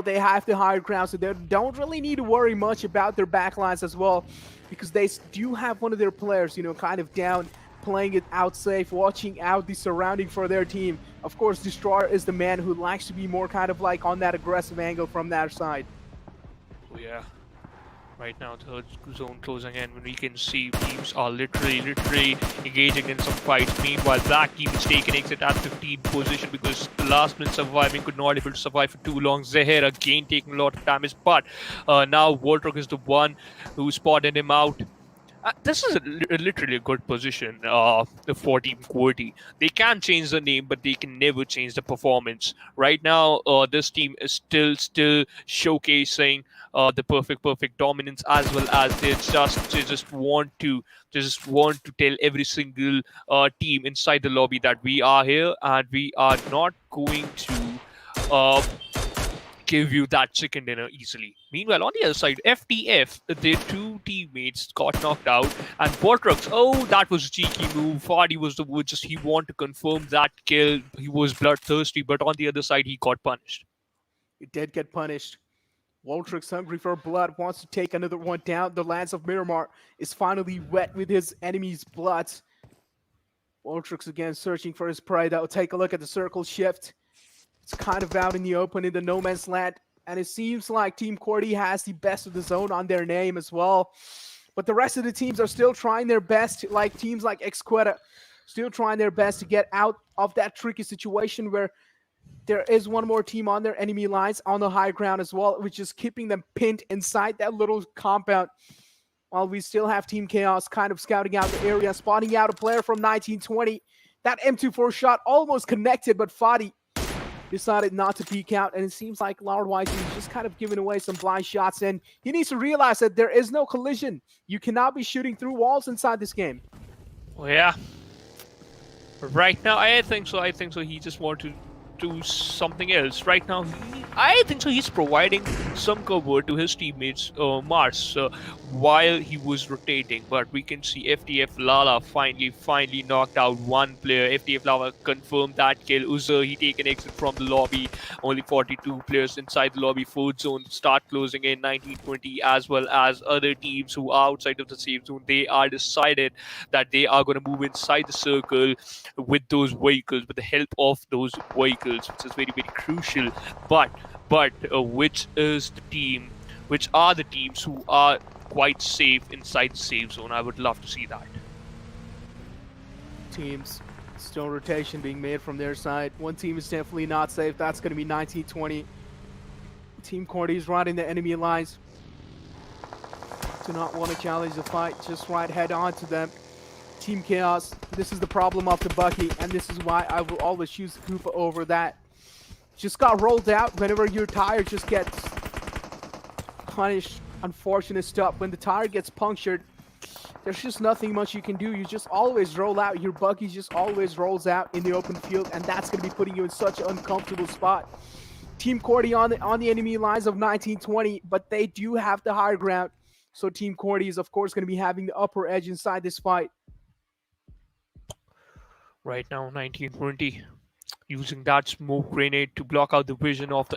they have the higher ground, so they don't really need to worry much about their backlines as well, because they do have one of their players, kind of down, playing it out safe, watching out the surrounding for their team. Of course, Destroyer is the man who likes to be more kind of like on that aggressive angle from that side.
Oh yeah. Right now, third zone closing in, when we can see teams are literally engaging in some fights. Meanwhile, Black team is taking exit at 15th position because the last man surviving could not able to survive for too long. Zeher again taking a lot of damage, but now Voltrok is the one who spotted him out. This is literally a good position for Team Qwerty. They can change the name, but they can never change the performance. Right now, this team is still showcasing the perfect dominance, as well as they just want to tell every single team inside the lobby that we are here and we are not going to give you that chicken dinner easily. Meanwhile, on the other side, FTF, their two teammates got knocked out, and Vortrux, oh, that was a cheeky move. Fadi was he wanted to confirm that kill. He was bloodthirsty, but on the other side, he got punished.
He did get punished. Voltrix, hungry for blood, wants to take another one down. The Lance of Miramar is finally wet with his enemy's blood. Voltrix again searching for his prey. Though, take a look at the circle shift. It's kind of out in the open in the no man's land, and it seems like Team Qwerty has the best of the zone on their name as well. But the rest of the teams are still trying their best, like teams like TeamXquetta, still trying their best to get out of that tricky situation where there is one more team on their enemy lines on the high ground as well, which is keeping them pinned inside that little compound. While we still have Team Chaos kind of scouting out the area, spotting out a player from 1920. That M24 shot almost connected, but Fadi decided not to peek out, and it seems like Lord White is just kind of giving away some blind shots, and he needs to realize that there is no collision. You cannot be shooting through walls inside this game.
Well, yeah. But right now, I think so. He just wanted to do something else. Right now, I think so. He's providing some cover to his teammates, Mars, while he was rotating. But we can see FTF Lala finally knocked out one player. FTF Lala confirmed that kill. Uzer, he taken exit from the lobby. Only 42 players inside the lobby. Fourth zone start closing in 1920, as well as other teams who are outside of the safe zone. They are decided that they are going to move inside the circle with those vehicles, with the help of those vehicles, which is very crucial. But which are the teams who are quite safe inside the safe zone. I would love to see that.
Teams still rotation being made from their side. One team is definitely not safe. That's going to be 1920. Team Qwerty is right in the enemy lines. Do not want to challenge the fight. Just right head on to them. Team Chaos. This is the problem of the Bucky, and this is why I will always choose Koopa over that. Just got rolled out. Whenever your tire just gets punished, unfortunate stuff. When the tire gets punctured, there's just nothing much you can do. You just always roll out. Your Bucky just always rolls out in the open field, and that's going to be putting you in such an uncomfortable spot. Team Qwerty on the enemy lines of 1920, but they do have the higher ground. So Team Qwerty is, of course, going to be having the upper edge inside this fight.
Right now, 1920 using that smoke grenade to block out the vision of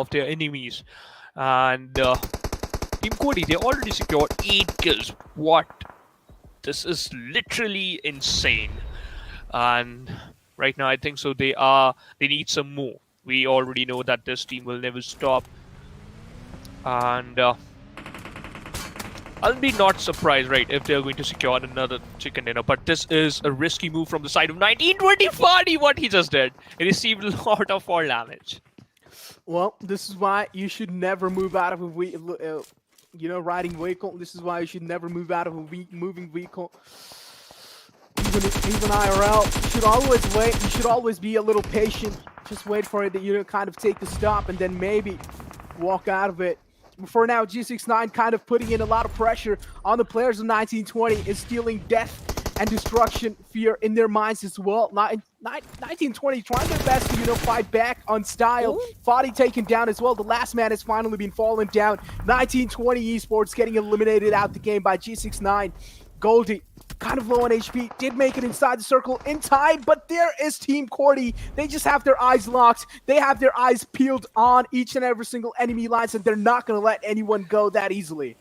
their enemies, and Team Qwerty, they already secured 8 kills. What? This is literally insane. And right now, I think so. They need some more. We already know that this team will never stop, and I'll be not surprised, right, if they're going to secure another chicken dinner. But this is a risky move from the side of 1920. What he just did. He received a lot of fall damage.
Well, this is why you should never move out of a riding vehicle. This is why you should never move out of a moving vehicle. Even IRL, you should always wait. You should always be a little patient. Just wait for it to, kind of take the stop and then maybe walk out of it. For now, G69 kind of putting in a lot of pressure on the players of 1920, instilling death and destruction fear in their minds as well. 1920 trying their best to, fight back on style. Fadi taken down as well. The last man has finally been fallen down. 1920 Esports getting eliminated out the game by G69. Goldie, kind of low on HP, did make it inside the circle in time, but there is Team Qwerty. They just have their eyes locked. They have their eyes peeled on each and every single enemy lines, and they're not going to let anyone go that easily.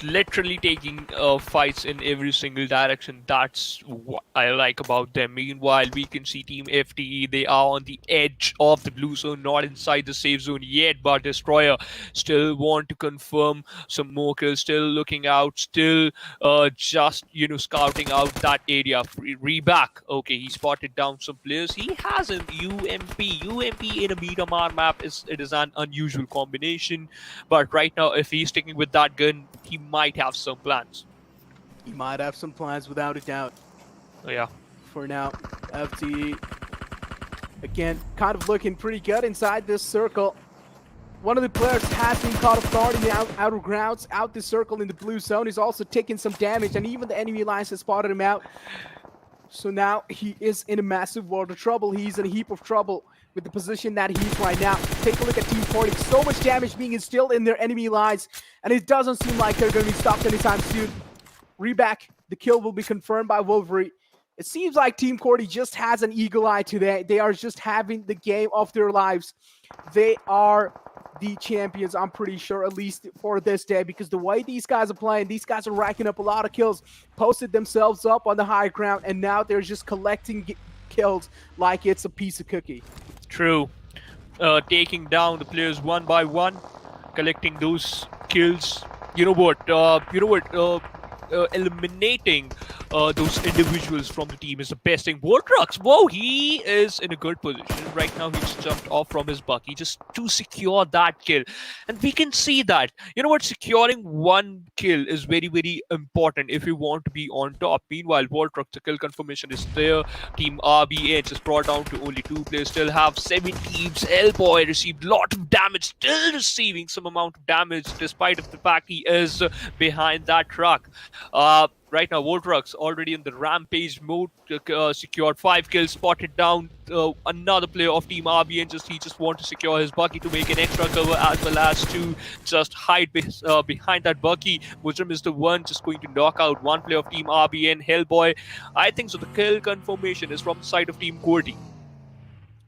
Literally taking fights in every single direction. That's what I like about them. Meanwhile, we can see Team FTE. They are on the edge of the blue zone, not inside the safe zone yet, but Destroyer still want to confirm some more kills, still looking out, still just scouting out that area. Reback, okay, he spotted down some players. He has an UMP in a Miramar map. It is an unusual combination, but right now, if he's sticking with that gun, he might have some plans.
He might have some plans without a doubt.
Oh, yeah.
For now, FTE, again, kind of looking pretty good inside this circle. One of the players has been caught off guard in the outer grounds, out the circle in the blue zone. He's also taking some damage, and even the enemy alliance has spotted him out. So now he is in a massive world of trouble. He's in a heap of trouble with the position that he's right now. Take a look at Team Qwerty. So much damage being instilled in their enemy lines, and it doesn't seem like they're going to be stopped anytime soon. Reback, the kill will be confirmed by Wolverine. It seems like Team Qwerty just has an eagle eye today. They are just having the game of their lives. They are the champions, I'm pretty sure, at least for this day, because the way these guys are playing, these guys are racking up a lot of kills, posted themselves up on the high ground, and now they're just collecting kills like it's a piece of cookie.
True. Taking down the players one by one, collecting those kills. Eliminating those individuals from the team is the best thing. Vortex, whoa, he is in a good position right now. He's jumped off from his Bucky just to secure that kill, and we can see that. Securing one kill is very, very important if you want to be on top. Meanwhile, Vortex, the kill confirmation is there. Team RBH is brought down to only 2 players. Still have 7 teams. Hellboy received a lot of damage, still receiving some amount of damage despite of the fact he is behind that truck. Right now, Voltrux already in the rampage mode, secured 5 kills, spotted down another player of Team RB, and he just want to secure his Bucky to make an extra cover, as well as to just hide behind that Bucky. Mujrim is the one just going to knock out one player of Team RBN. Hellboy, I think so. The kill confirmation is from the side of Team Qwerty.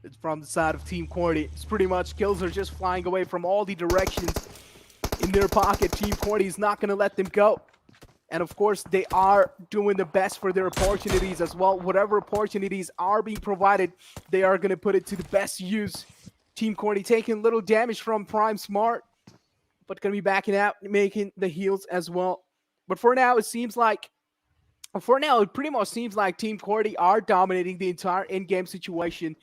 It's from the side of Team Qwerty. It's pretty much kills are just flying away from all the directions in their pocket. Team Qwerty is not going to let them go. And of course, they are doing the best for their opportunities as well. Whatever opportunities are being provided, they are going to put it to the best use. Team Qwerty taking little damage from Prime Smart. but going to be backing out, making the heals as well. But for now, it pretty much seems like Team Qwerty are dominating the entire in-game situation.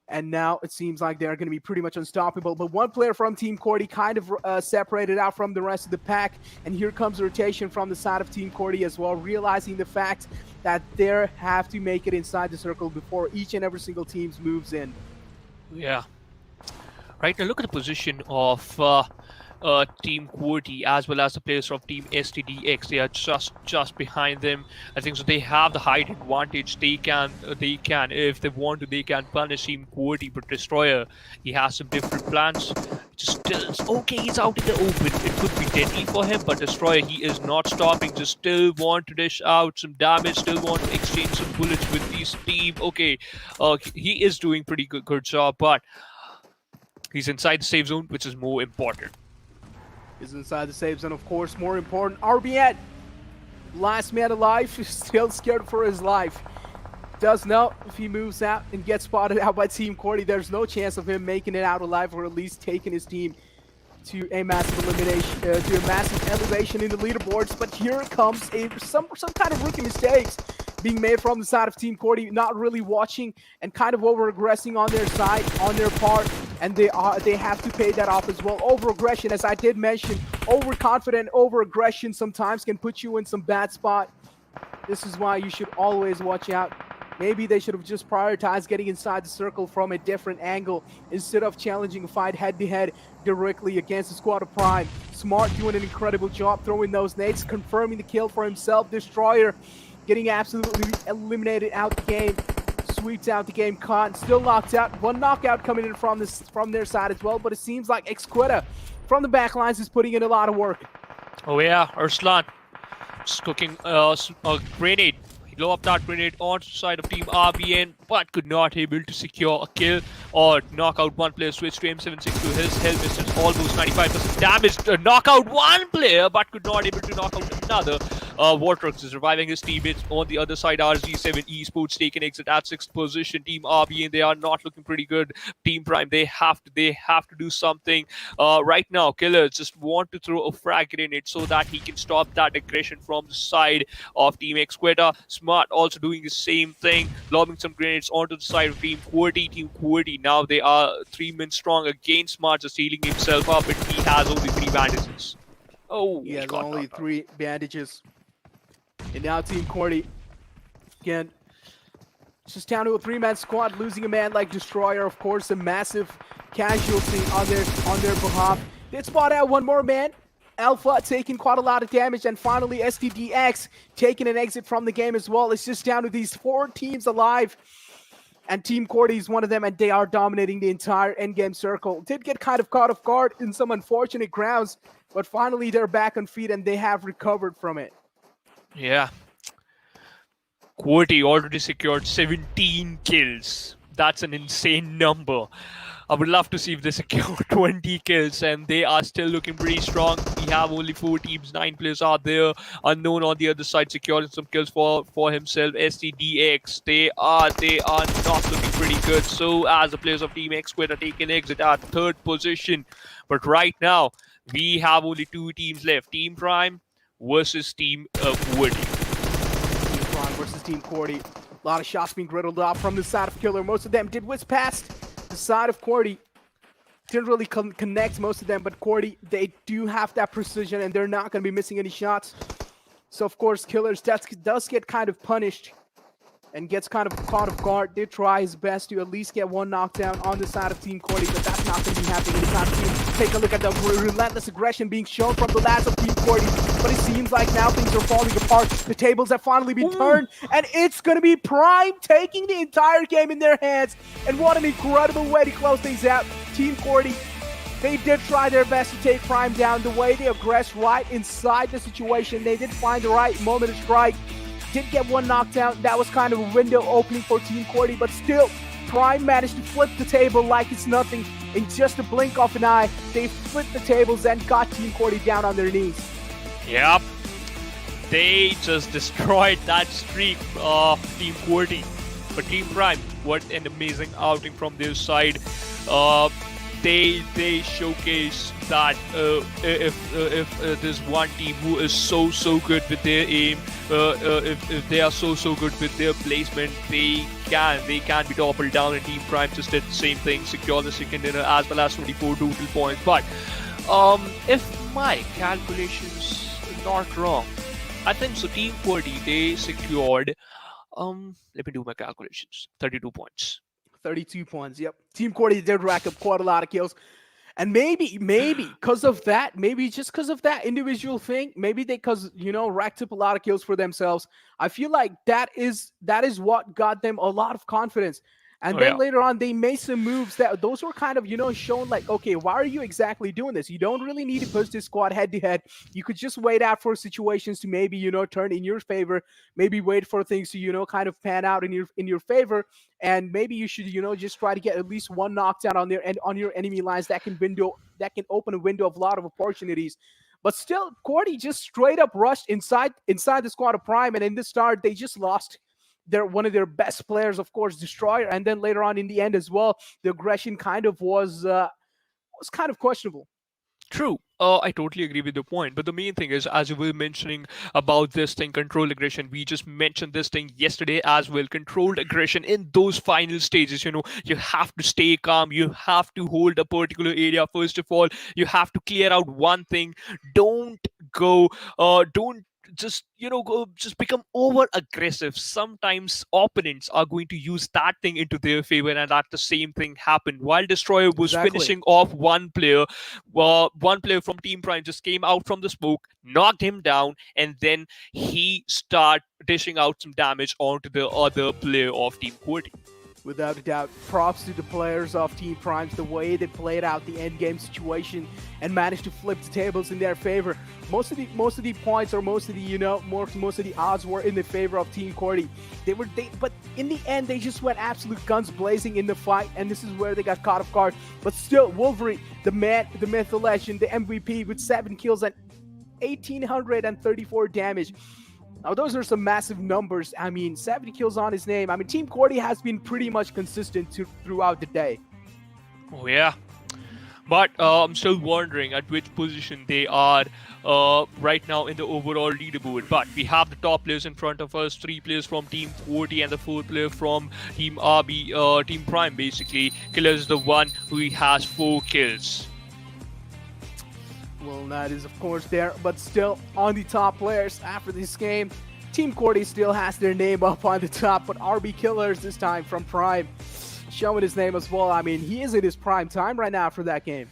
And now it seems like they're going to be pretty much unstoppable. But one player from Team Qwerty kind of separated out from the rest of the pack. And here comes rotation from the side of Team Qwerty as well, realizing the fact that they have to make it inside the circle before each and every single team moves in.
Yeah. Right, now look at the position of Team Qwerty as well as the players of Team STDX. They are just behind them. I think so. They have the height advantage. They can, if they want to, they can punish Team Qwerty. But Destroyer, he has some different plans. Just still, okay, he's out in the open. It could be deadly for him, but Destroyer, he is not stopping. Just still want to dish out some damage. Still want to exchange some bullets with this team. Okay, he is doing pretty good job, but he's inside the safe zone, which is more important.
Is inside the safe zone, of course, more important. RBN, last man alive, still scared for his life. Does know if he moves out and gets spotted out by Team Qwerty, there's no chance of him making it out alive, or at least taking his team to a massive elimination, to a massive elevation in the leaderboards. But here comes some kind of rookie mistakes being made from the side of Team Qwerty, not really watching and kind of over-aggressing on their side, on their part, and they have to pay that off as well. Over-aggression, as I did mention, overconfident over-aggression sometimes can put you in some bad spot. This is why you should always watch out. Maybe they should have just prioritized getting inside the circle from a different angle instead of challenging a fight head-to-head directly against the squad of Prime. Smart doing an incredible job throwing those nades, confirming the kill for himself. Destroyer getting absolutely eliminated out the game. Sweeps out the game. Khan still knocked out. One knockout coming in from their side as well, but it seems like TeamXquetta from the back lines is putting in a lot of work.
Oh yeah, Arslan just cooking a grenade. Blow up that grenade onto the side of Team RBN, but could not able to secure a kill or knock out one player. Switch to M76 to his helmet, is almost 95% damage. Knock out one player, but could not able to knock out another. Wartrucks is reviving his teammates on the other side. RZx7E ESPORTS taking exit at 6th position. Team RBN, they are not looking pretty good. Team Prime, they have to do something right now. Killers just want to throw a frag grenade so that he can stop that aggression from the side of TeamXquetta. Smart also doing the same thing, lobbing some grenades onto the side of Team Qwerty. Team Qwerty, now they are 3 men strong again. Smart just healing himself up, but he has only 3 bandages. Oh,
he has only 3 bandages. And now Team Qwerty, again, it's just down to a 3-man squad, losing a man like Destroyer, of course, a massive casualty on their behalf. They spot out one more man. Alpha taking quite a lot of damage, and finally STDX taking an exit from the game as well. It's just down to these 4 teams alive, and Team Qwerty is one of them, and they are dominating the entire endgame circle. Did get kind of caught off guard in some unfortunate grounds, but finally they're back on feet and they have recovered from it.
Yeah. Qwerty already secured 17 kills. That's an insane number. I would love to see if they secure 20 kills, and they are still looking pretty strong. We have only 4 teams, 9 players are there. Unknown on the other side securing some kills for himself. STDX, they are not looking pretty good. So as the players of TeamXquetta take an exit at 3rd position. But right now, we have only 2 teams left. Team Prime versus Team Qwerty.
Team Prime versus Team Qwerty. A lot of shots being griddled off from the side of Killer. Most of them did whiz past the side of Qwerty. Didn't really connect most of them, but Qwerty, they do have that precision and they're not going to be missing any shots. So of course, Killers does get kind of punished and gets kind of caught off guard. Did try his best to at least get one knockdown on the side of Team Qwerty, but that's not going to be happening anytime soon. Take a look at the relentless aggression being shown from the lads of Team Qwerty, but it seems like now things are falling apart. The tables have finally been turned, and it's going to be Prime taking the entire game in their hands. And what an incredible way to close things out. Team Qwerty, they did try their best to take Prime down. The way they aggressed right inside the situation, they did find the right moment to strike. Did get one knockdown. That was kind of a window opening for Team Qwerty, but still, Prime managed to flip the table like it's nothing. In just a blink of an eye, they flipped the tables and got Team Qwerty down on their knees.
Yep. They just destroyed that streak of Team Qwerty. But Team Prime, what an amazing outing from their side. they showcase that if there's one team who is so good with their aim, if they are so good with their placement, they can be toppled down. And Team Prime just did the same thing, secure the second dinner as well as 24 total points. But if my calculations are not wrong, I think so. Team Qwerty, they secured let me do my calculations. 32 points.
32 points. Yep. Team Qwerty did rack up quite a lot of kills. And maybe because of that, maybe just because of that individual thing, maybe they racked up a lot of kills for themselves. I feel like that is what got them a lot of confidence. And then later on, they made some moves those were kind of, shown like, okay, why are you exactly doing this? You don't really need to push this squad head to head. You could just wait out for situations to maybe, turn in your favor. Maybe wait for things to, kind of pan out in your favor. And maybe you should, just try to get at least one knockdown on your enemy lines that can open a window of a lot of opportunities. But still, Qwerty just straight up rushed inside the squad of Prime, and in the start, they just lost one of their best players, of course, Destroyer, and then later on in the end as well, the aggression kind of was kind of questionable.
True. I totally agree with your point. But the main thing is, as you were mentioning about this thing, controlled aggression, we just mentioned this thing yesterday as well. Controlled aggression in those final stages, you have to stay calm. You have to hold a particular area. First of all, you have to clear out one thing. Don't just just become over aggressive. Sometimes opponents are going to use that thing into their favor, and that the same thing happened while Destroyer was finishing off one player. One player from Team Prime just came out from the smoke, knocked him down, and then he started dishing out some damage onto the other player of Team Qwerty.
Without a doubt, props to the players of Team Prime, the way they played out the end game situation and managed to flip the tables in their favor. Most of the points, or most of the odds were in the favor of Team Qwerty. But in the end, they just went absolute guns blazing in the fight, and this is where they got caught off guard. But still, Wolverine, the man, the myth, the legend, the MVP with 7 kills and 1,834 damage. Now, those are some massive numbers. I mean, 70 kills on his name. I mean, Team Qwerty has been pretty much consistent throughout the day.
Oh, yeah. But I'm still wondering at which position they are right now in the overall leaderboard. But we have the top players in front of us, 3 players from Team Qwerty and the 4th player from Team RB, Team Prime, basically. Killer is the one who has 4 kills.
Well, that is, of course, there, but still on the top players after this game. Team Qwerty still has their name up on the top, but RB Killers this time from Prime showing his name as well. I mean, he is in his prime time right now after that game.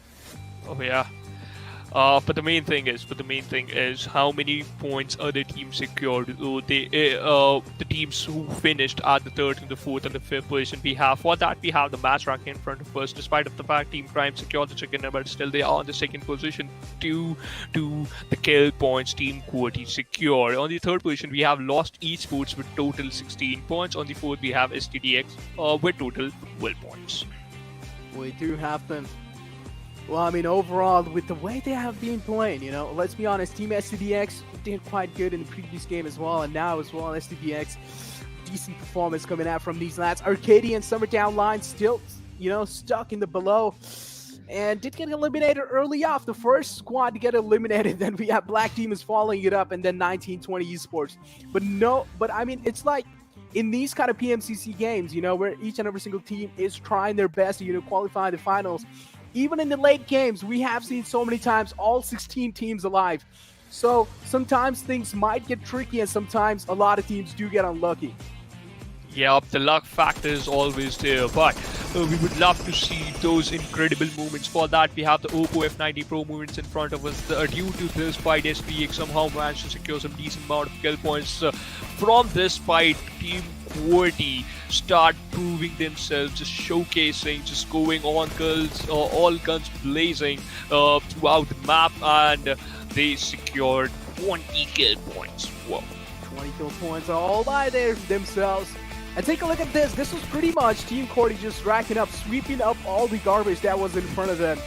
Oh, yeah. But the main thing is how many points other teams secured. The teams who finished at the 3rd and the 4th and the 5th position. We have the match ranking in front of us. Despite of the fact Team Prime secured the second, but still they are on the 2nd position due to the kill points Team Qwerty secured. On the 3rd position we have Lost Esports with total 16 points. On the 4th we have STDX with total 12 points.
We do have them. Well, I mean, overall, with the way they have been playing, let's be honest, Team STDX did quite good in the previous game as well, and now as well, STDX, decent performance coming out from these lads. Arkadians, Summer Down line, still, stuck in the below, and did get eliminated early off. The first squad to get eliminated, then we have Black Team is following it up, and then 1920 Esports. But I mean, it's like, in these kind of PMCC games, where each and every single team is trying their best to, qualify the finals, even in the late games, we have seen so many times all 16 teams alive. So sometimes things might get tricky, and sometimes a lot of teams do get unlucky.
Yeah, the luck factor is always there, but we would love to see those incredible moments. For that, we have the Oppo F90 Pro movements in front of us. Due to this fight, SPX somehow managed to secure some decent amount of kill points. From this fight, Team Qwerty start proving themselves, just showcasing, just going on all guns blazing throughout the map, and they secured 20 kill points. Whoa.
20 kill points all by themselves. And take a look at this. This was pretty much Team Qwerty just racking up, sweeping up all the garbage that was in front of them.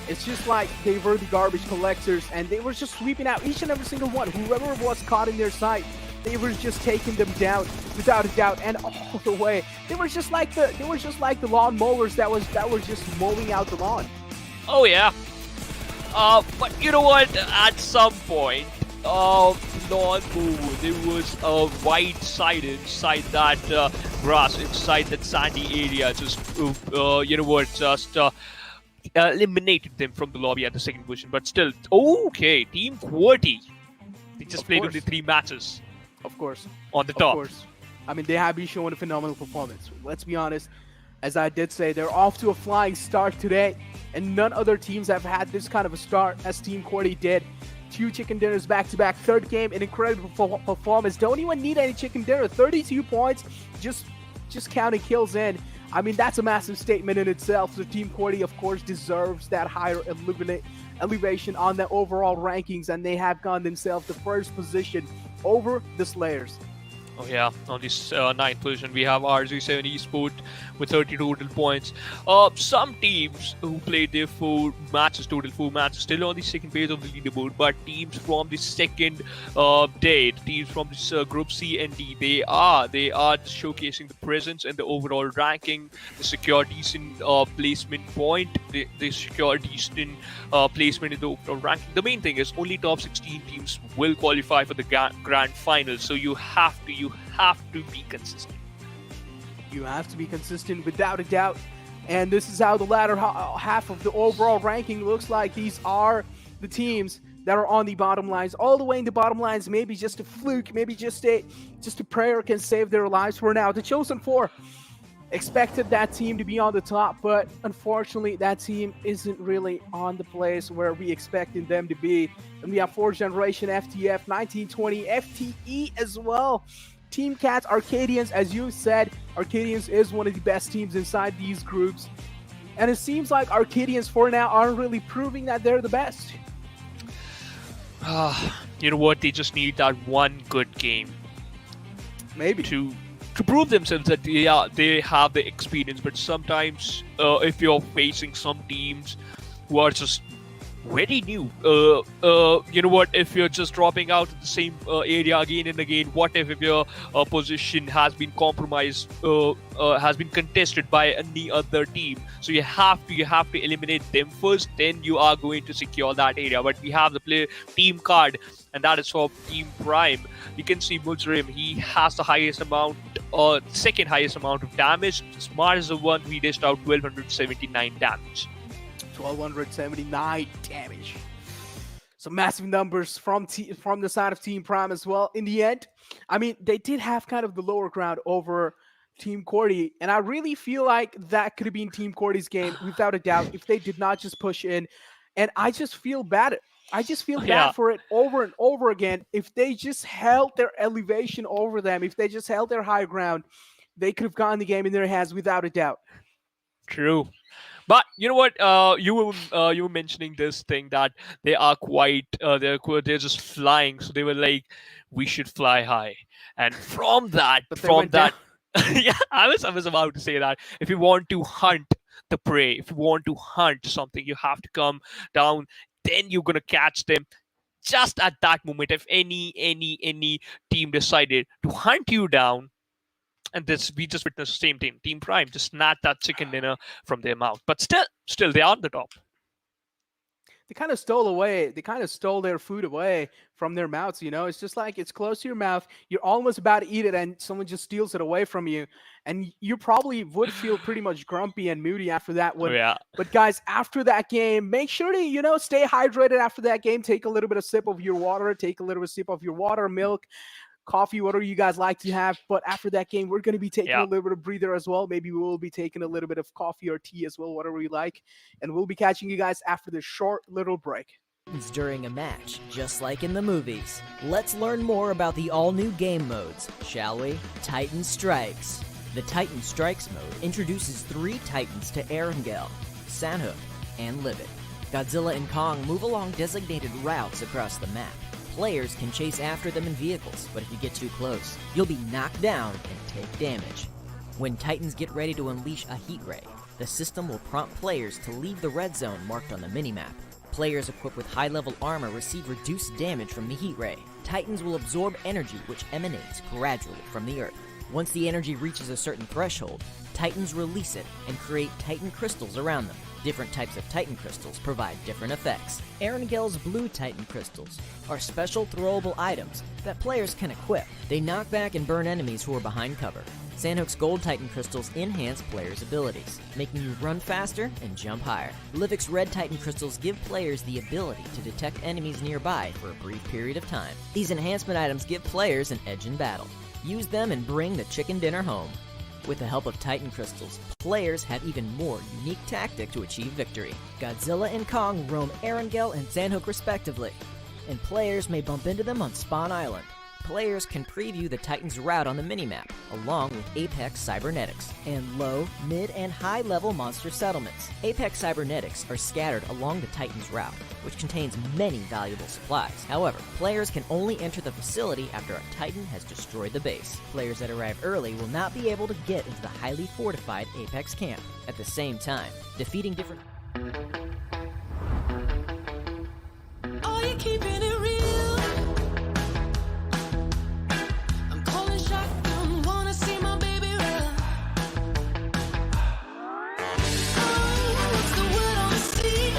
It's just like they were the garbage collectors, and they were just sweeping out each and every single one. Whoever was caught in their sight, they were just taking them down without a doubt, and all the way. They were just like the lawn mowers that were just mowing out the lawn.
Oh yeah. But you know what? At some point, non-move, there was a wide side inside that grass, inside that sandy area. Just you know what? Just eliminated them from the lobby at the second position. But still, okay. Team Qwerty. They just
Of
played
course.
only 3 matches
Of course.
on the
Of
top.
course. I mean, they have been showing a phenomenal performance. Let's be honest. As I did say, they're off to a flying start today, and none other teams have had this kind of a start as Team Qwerty did. 2 chicken dinners back-to-back, third game, an incredible performance. Don't even need any chicken dinner. 32 points, just counting kills in. I mean, that's a massive statement in itself. So Team Qwerty, of course, deserves that higher elevation on the overall rankings, and they have gone themselves the first position over the Slayers.
Oh yeah, on this 9th position we have RZx7E ESPORT with 30 total points. Some teams who played their 4 matches, total 4 matches, still on the second page of the leaderboard, but teams from the second day, teams from this Group C and D, they are showcasing the presence and the overall ranking, the secure decent placement point, the secure decent placement in the overall ranking. The main thing is only top 16 teams will qualify for the grand final, so you have to be consistent.
You have to be consistent without a doubt. And this is how the latter half of the overall ranking looks like. These are the teams that are on the bottom lines. All the way in the bottom lines, maybe just a fluke, maybe just a prayer can save their lives for now. The Chosen 4 expected that team to be on the top, but unfortunately that team isn't really on the place where we expected them to be. And we have 4th generation FTF, 1920 FTE as well. Team Cats, Arkadians, as you said, Arkadians is one of the best teams inside these groups. And it seems like Arkadians for now aren't really proving that they're the best.
You know what? They just need that one good game
Maybe.
to prove themselves that they have the experience. But sometimes, if you're facing some teams who are just very new, you know what? If you're just dropping out of the same area again and again, what if your position has been compromised, has been contested by any other team? So you have to eliminate them first. Then you are going to secure that area. But we have the team card, and that is for Team Prime. You can see Mujrim, he has the highest amount, second highest amount of damage. Smart is the one who dished out 1279 damage.
1279 damage. Some massive numbers from the side of Team Prime as well. In the end, I mean, they did have kind of the lower ground over Team Qwerty, and I really feel like that could have been Team Qwerty's game without a doubt if they did not just push in. And I just feel bad. I just feel bad for it over and over again. If they just held their elevation over them, if they just held their high ground, they could have gotten the game in their hands without a doubt.
True. But you know what? You were mentioning this thing that they are they're just flying. So they were like, we should fly high. And from that, yeah, I was about to say that if you want to hunt the prey, if you want to hunt something, you have to come down. Then you're gonna catch them. Just at that moment, if any team decided to hunt you down. And we just witnessed the same team. Team Prime just snatched that chicken dinner from their mouth. But still, they are on the top.
They kind of stole their food away from their mouths, you know? It's just like, it's close to your mouth. You're almost about to eat it, and someone just steals it away from you. And you probably would feel pretty much grumpy and moody after that one.
Yeah.
But guys, after that game, make sure to, stay hydrated after that game. Take a little bit of sip of your water. Take a little bit of sip of your water, milk, coffee, whatever you guys like to have. But after that game, we're going to be taking a little bit of breather as well. Maybe we will be taking a little bit of coffee or tea as well, whatever you like. And we'll be catching you guys after this short little break.
During a match, just like in the movies. Let's learn more about the all-new game modes, shall we? Titan Strikes. The Titan Strikes mode introduces 3 Titans to Erangel, Sanhok, and Livid. Godzilla and Kong move along designated routes across the map. Players can chase after them in vehicles, but if you get too close, you'll be knocked down and take damage. When Titans get ready to unleash a heat ray, the system will prompt players to leave the red zone marked on the minimap. Players equipped with high-level armor receive reduced damage from the heat ray. Titans will absorb energy which emanates gradually from the earth. Once the energy reaches a certain threshold, Titans release it and create Titan crystals around them. Different types of Titan crystals provide different effects. Erangel's blue Titan crystals are special throwable items that players can equip. They knock back and burn enemies who are behind cover. Sanhok's gold Titan crystals enhance players' abilities, making you run faster and jump higher. Livik's red Titan crystals give players the ability to detect enemies nearby for a brief period of time. These enhancement items give players an edge in battle. Use them and bring the chicken dinner home. With the help of Titan crystals, players have even more unique tactics to achieve victory. Godzilla and Kong roam Erangel and Sanhok respectively, and players may bump into them on Spawn Island. Players can preview the Titan's route on the minimap, along with Apex Cybernetics, and low, mid, and high-level monster settlements. Apex Cybernetics are scattered along the Titan's route, which contains many valuable supplies. However, players can only enter the facility after a Titan has destroyed the base. Players that arrive early will not be able to get into the highly fortified Apex camp. At the same time, defeating different...
Are you keeping it real? I'm calling shotgun, wanna see my baby run. Oh, what's the word on the sea?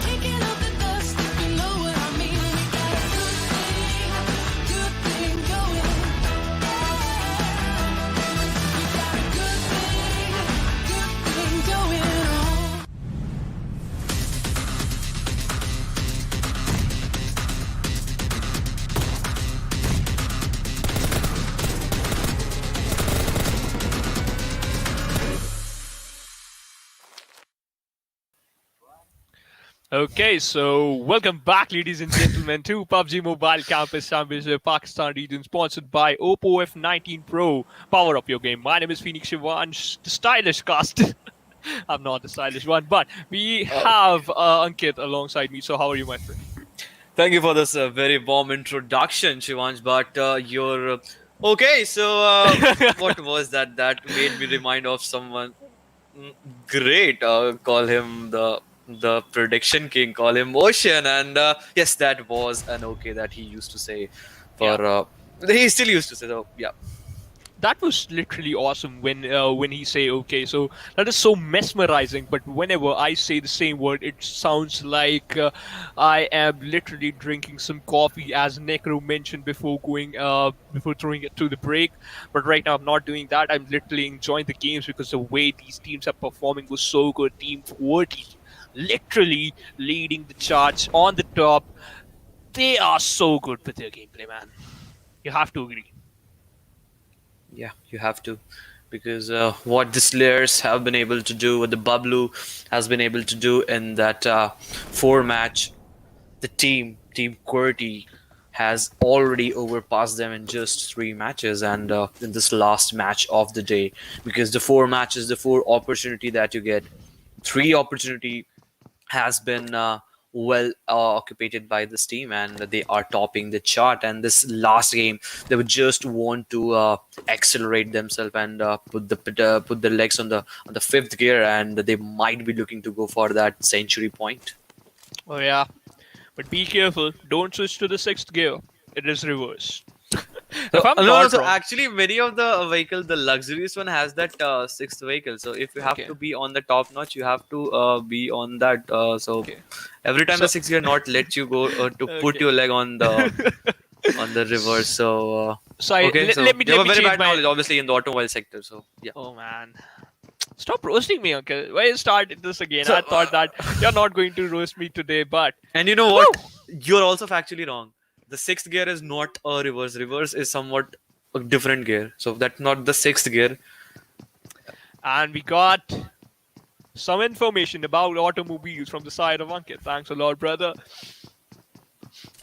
Kicking up the dust, you know what I mean. We got a good thing going. We got a good thing going on.
Okay, so welcome back, ladies and gentlemen, to PUBG Mobile Campus Championship Pakistan region, sponsored by Oppo F19 Pro. Power up your game. My name is FTFxESPORTS, the stylish cast. I'm not the stylish one, but we have Ankit alongside me. So how are you, my friend?
Thank you for this very warm introduction, Shivansh. But you're okay. So what was that? That made me remind of someone great. Call him the prediction king. Call him Ocean. And yes, that was an okay that he used to say. He still used to say. So yeah.
That was literally awesome when he say okay. So that is so mesmerizing. But whenever I say the same word, it sounds like I am literally drinking some coffee, as Necro mentioned before before throwing it to the break. But right now I'm not doing that. I'm literally enjoying the games because the way these teams are performing was so good. Team Qwerty literally leading the charts on the top. They are so good with their gameplay, man. You have to agree.
Yeah, you have to, because what the Slayers have been able to do, what the Bablu has been able to do in that 4-match, the team Qwerty has already overpassed them in just 3 matches, and in this last match of the day, because the 4 matches, the 4 opportunity that you get, 3 opportunity has been well occupied by this team, and they are topping the chart. And this last game, they would just want to accelerate themselves and put the legs on the 5th gear, and they might be looking to go for that century point.
Oh yeah, but be careful. Don't switch to the 6th gear. It is reverse. If I'm
No,
not
so
wrong.
actually many of the vehicle, the luxurious one has that 6th vehicle. So if you have
Okay.
to be on the top notch, you have to be on that. So
Okay.
every time
So-
the 6th gear not let you go to put
Okay.
your leg on the on the reverse. So
So I,
okay, so
let me
you have a very
change
bad
my.
knowledge, obviously, in the automobile sector. So yeah.
Oh man, stop roasting me, uncle. Why you started this again?
So,
I thought that you're not going to roast me today, but
And you know what? You're also factually wrong. The 6th gear is not a reverse. Reverse is somewhat a different gear. So that's not the 6th gear.
and we got some information about automobiles from the side of Ankit. Thanks a lot, brother.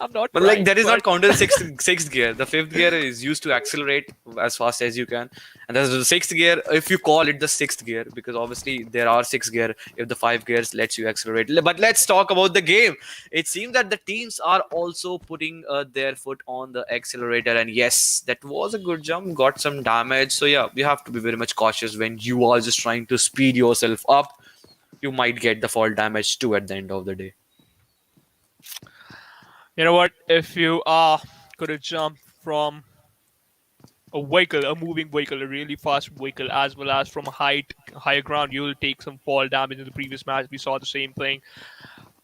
I'm not.
But like
right,
that is not
but-
counted sixth gear. The 5th gear is used to accelerate as fast as you can, and there's the 6th gear. If you call it the 6th gear, because obviously there are 6 gear. If the 5 gears lets you accelerate, but let's talk about the game. It seems that the teams are also putting their foot on the accelerator, and yes, that was a good jump. Got some damage. So yeah, you have to be very much cautious when you are just trying to speed yourself up. You might get the fall damage too at the end of the day.
You know what? If you are gonna jump from a vehicle, a moving vehicle, a really fast vehicle, as well as from a higher ground, you'll take some fall damage. In the previous match, we saw the same thing.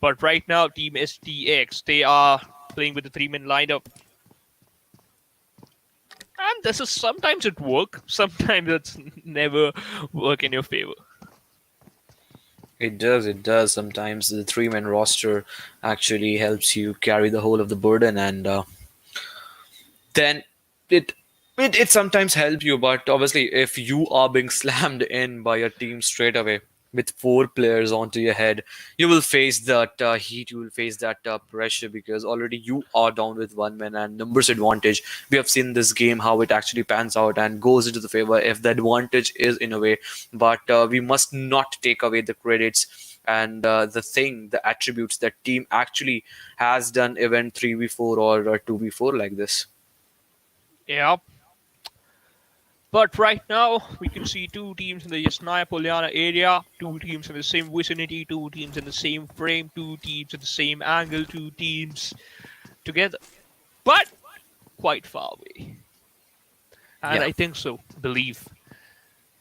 But right now, Team STDX, they are playing with the three-man lineup. And this is sometimes it work, sometimes it's never work in your favor.
It does. It does. Sometimes the three-man roster actually helps you carry the whole of the burden, and then it it sometimes helps you. But obviously, if you are being slammed in by your team straight away with four players onto your head, you will face that heat. You will face that pressure because already you are down with one man and numbers advantage. We have seen this game how it actually pans out and goes into the favor if the advantage is in a way. But we must not take away the credits and the attributes that team actually has done event 3v4 or 2v4 like this.
Yeah. But right now, we can see two teams in the Yasnaya Polyana area, two teams in the same vicinity, two teams in the same frame, two teams in the same angle, two teams together. But quite far away. And
Yeah.
I think so, believe.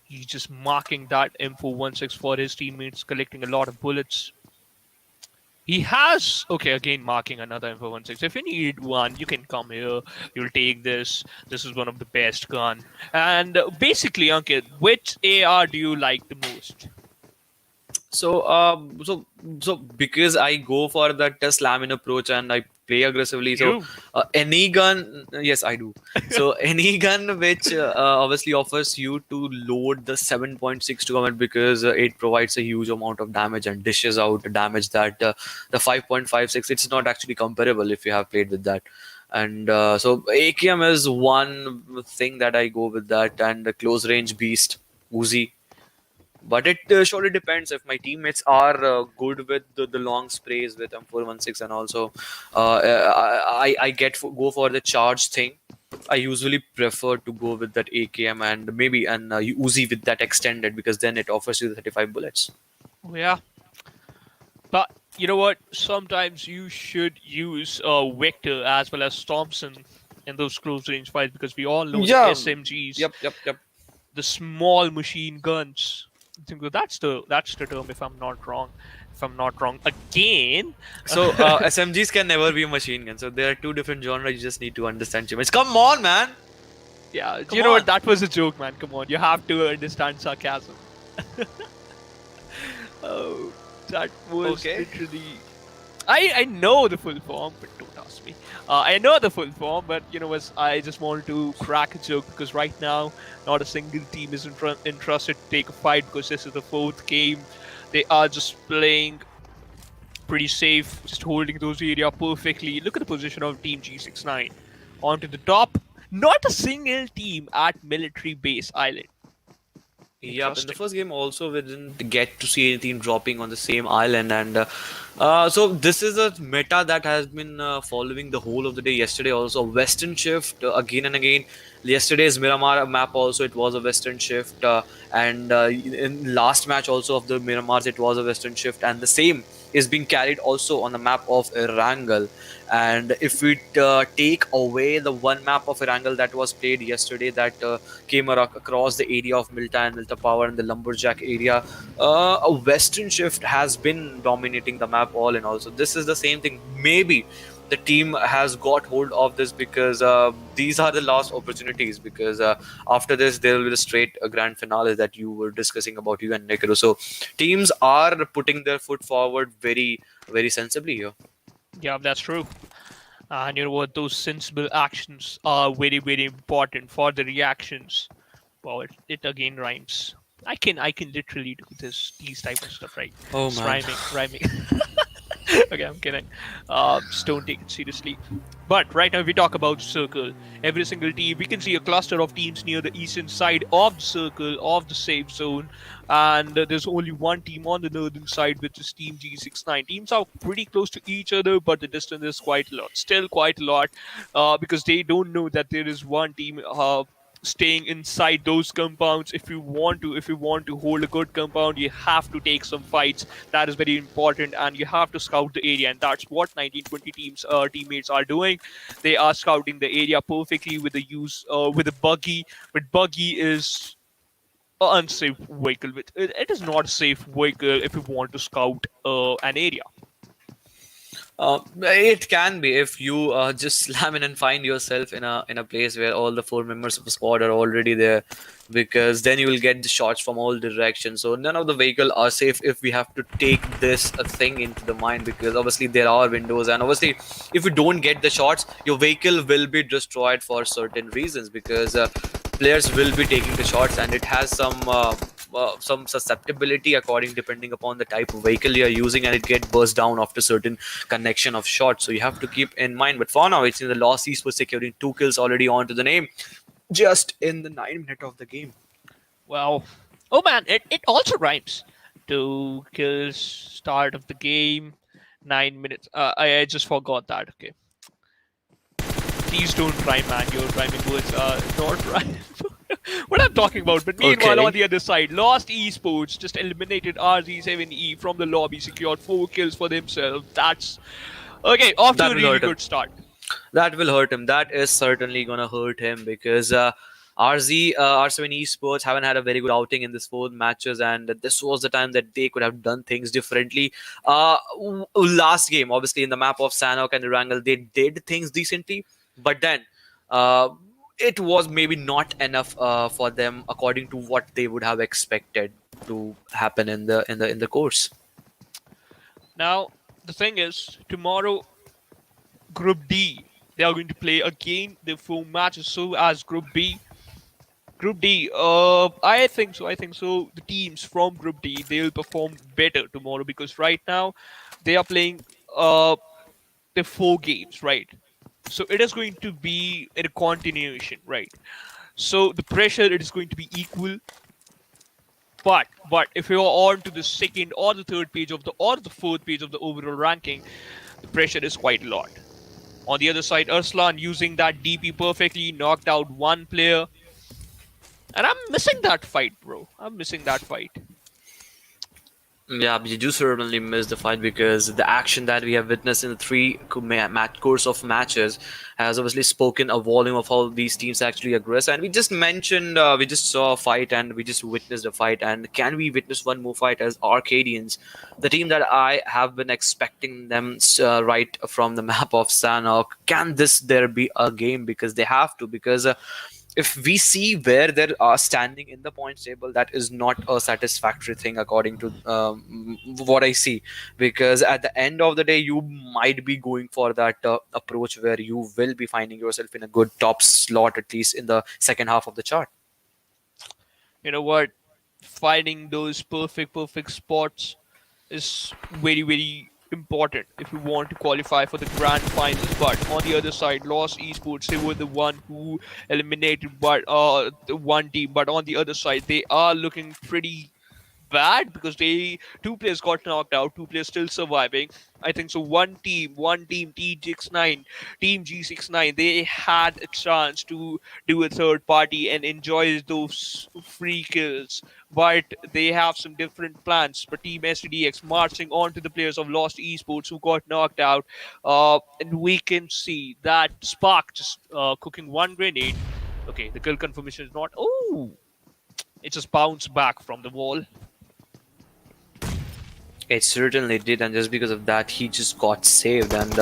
He's just marking that M416 for his teammates, collecting a lot of bullets. He has, okay, again marking another M416. If you need one, you can come here. You'll take this. This is one of the best gun. And basically, Ankit, which AR do you like the most?
So because I go for that slam in approach and I play aggressively. So
You?
any gun, yes, I do. So any gun which obviously offers you to load the 7.6 to comment because it provides a huge amount of damage and dishes out the damage that the 5.56. It's not actually comparable if you have played with that. And so AKM is one thing that I go with that, and the close range beast Uzi. But it surely depends if my teammates are good with the long sprays with M416 and also I go for the charge thing. I usually prefer to go with that AKM and maybe an Uzi with that extended because then it offers you the 35 bullets.
Yeah. But you know what? Sometimes you should use Vector as well as Thompson in those close range fights because we all know
Yeah.
the SMGs,
Yep.
the small machine guns. I think that's the term if I'm not wrong. If I'm not wrong again.
So SMGs can never be a machine gun. So there are two different genres. You just need to understand too much. Come on, man.
Yeah,
Come
you know what?
on.
That was a joke, man. Come on, you have to understand sarcasm. Oh, that was
Okay.
literally. I know the full form, but don't ask me. I know the full form, but you know what? I just wanted to crack a joke because right now, not a single team is interested to take a fight because this is the fourth game. They are just playing pretty safe, just holding those area perfectly. Look at the position of Team G69. Onto the top, not a single team at Military Base Island.
Yeah, in the
Interesting.
first game also we didn't get to see anything dropping on the same island, and so this is a meta that has been following the whole of the day. Yesterday also Western shift again and again. Yesterday's Miramar map also it was a Western shift, and in last match also of the Miramars it was a Western shift, and the same is being carried also on the map of Erangel. And if we take away the one map of Erangel that was played yesterday that came across the area of Milta and Milta Power and the Lumberjack area, a Western shift has been dominating the map all in all. So this is the same thing. Maybe the team has got hold of this because these are the last opportunities because after this there will be the straight grand finale that you were discussing about you and Nekro. So teams are putting their foot forward very, very sensibly here.
Yeah, that's true. And you know what? Those sensible actions are very, very important for the reactions. Wow, it again rhymes. I can literally do these type of stuff, right?
Oh,
It's
man.
rhyming. Okay, I'm kidding. Just don't take it seriously. But right now, if we talk about circle, every single team, we can see a cluster of teams near the eastern side of the circle, of the safe zone. And there's only one team on the northern side, which is Team G69. Teams are pretty close to each other, but the distance is quite a lot. Still quite a lot, because they don't know that there is one team staying inside those compounds. If you want to hold a good compound, you have to take some fights. That is very important, and you have to scout the area, and that's what 1920 teammates are doing. They are scouting the area perfectly with the use with a buggy, but buggy is an unsafe vehicle. It is not a safe vehicle if you want to scout an area.
It can be if you just slam in and find yourself in a place where all the four members of the squad are already there, because then you will get the shots from all directions. So none of the vehicle are safe if we have to take this thing into the mind, because obviously there are windows, and obviously if you don't get the shots, your vehicle will be destroyed for certain reasons, because players will be taking the shots, and it has some susceptibility depending upon the type of vehicle you are using, and it get burst down after certain connection of shots. So you have to keep in mind. But for now, it's in the Lost Esports securing 2 kills already onto the name, just in the 9 minute of the game.
Well, oh man, it also rhymes. 2 kills, start of the game, 9 minutes. I just forgot that. Okay. Please don't rhyme, man. Your rhyming words are not rhyme. What I'm talking about. But meanwhile,
Okay.
on the other side, Lost Esports just eliminated RZx7E from the lobby, secured 4 kills for themselves. That's okay. Off to
That
a
will
really
hurt him.
good start.
That will hurt him. That is certainly gonna hurt him, because R7 Esports haven't had a very good outing in this 4 matches, and this was the time that they could have done things differently. Last game, obviously in the map of Sanhok and Erangel, they did things decently, but then uh, it was maybe not enough for them according to what they would have expected to happen in the course.
Now, the thing is, tomorrow, Group D, they are going to play again the 4 matches. So as Group B, Group D, I think so. I think so. The teams from Group D, they will perform better tomorrow, because right now they are playing the 4 games, right? So it is going to be in a continuation, right? So the pressure, it is going to be equal. But if you are on to the second or the third page of the or the fourth page of the overall ranking, the pressure is quite a lot. On the other side, Arslan using that DP perfectly knocked out one player. And I'm missing that fight, bro. I'm missing that fight.
Yeah, you do certainly miss the fight, because the action that we have witnessed in the course of matches has obviously spoken a volume of how these teams actually aggress. And we just mentioned, we just saw a fight and we just witnessed a fight. And can we witness one more fight as Arkadians, the team that I have been expecting them right from the map of Sanhok? Can there be a game? Because they have to, because if we see where they are standing in the points table, that is not a satisfactory thing according to what I see. Because at the end of the day, you might be going for that approach where you will be finding yourself in a good top slot, at least in the second half of the chart.
You know what? Finding those perfect spots is very important if you want to qualify for the grand finals. But on the other side, Lost Esports, they were the one who eliminated but the one team. But on the other side, they are looking pretty bad, because 2 players got knocked out, 2 players still surviving. I think so. One team, Team G69, they had a chance to do a third party and enjoy those free kills, but they have some different plans. But Team STDX marching on to the players of Lost Esports who got knocked out, and we can see that Spark just cooking one grenade. Okay, the kill confirmation is not. Oh, it just bounced back from the wall.
It certainly did, and just because of that, he just got saved. And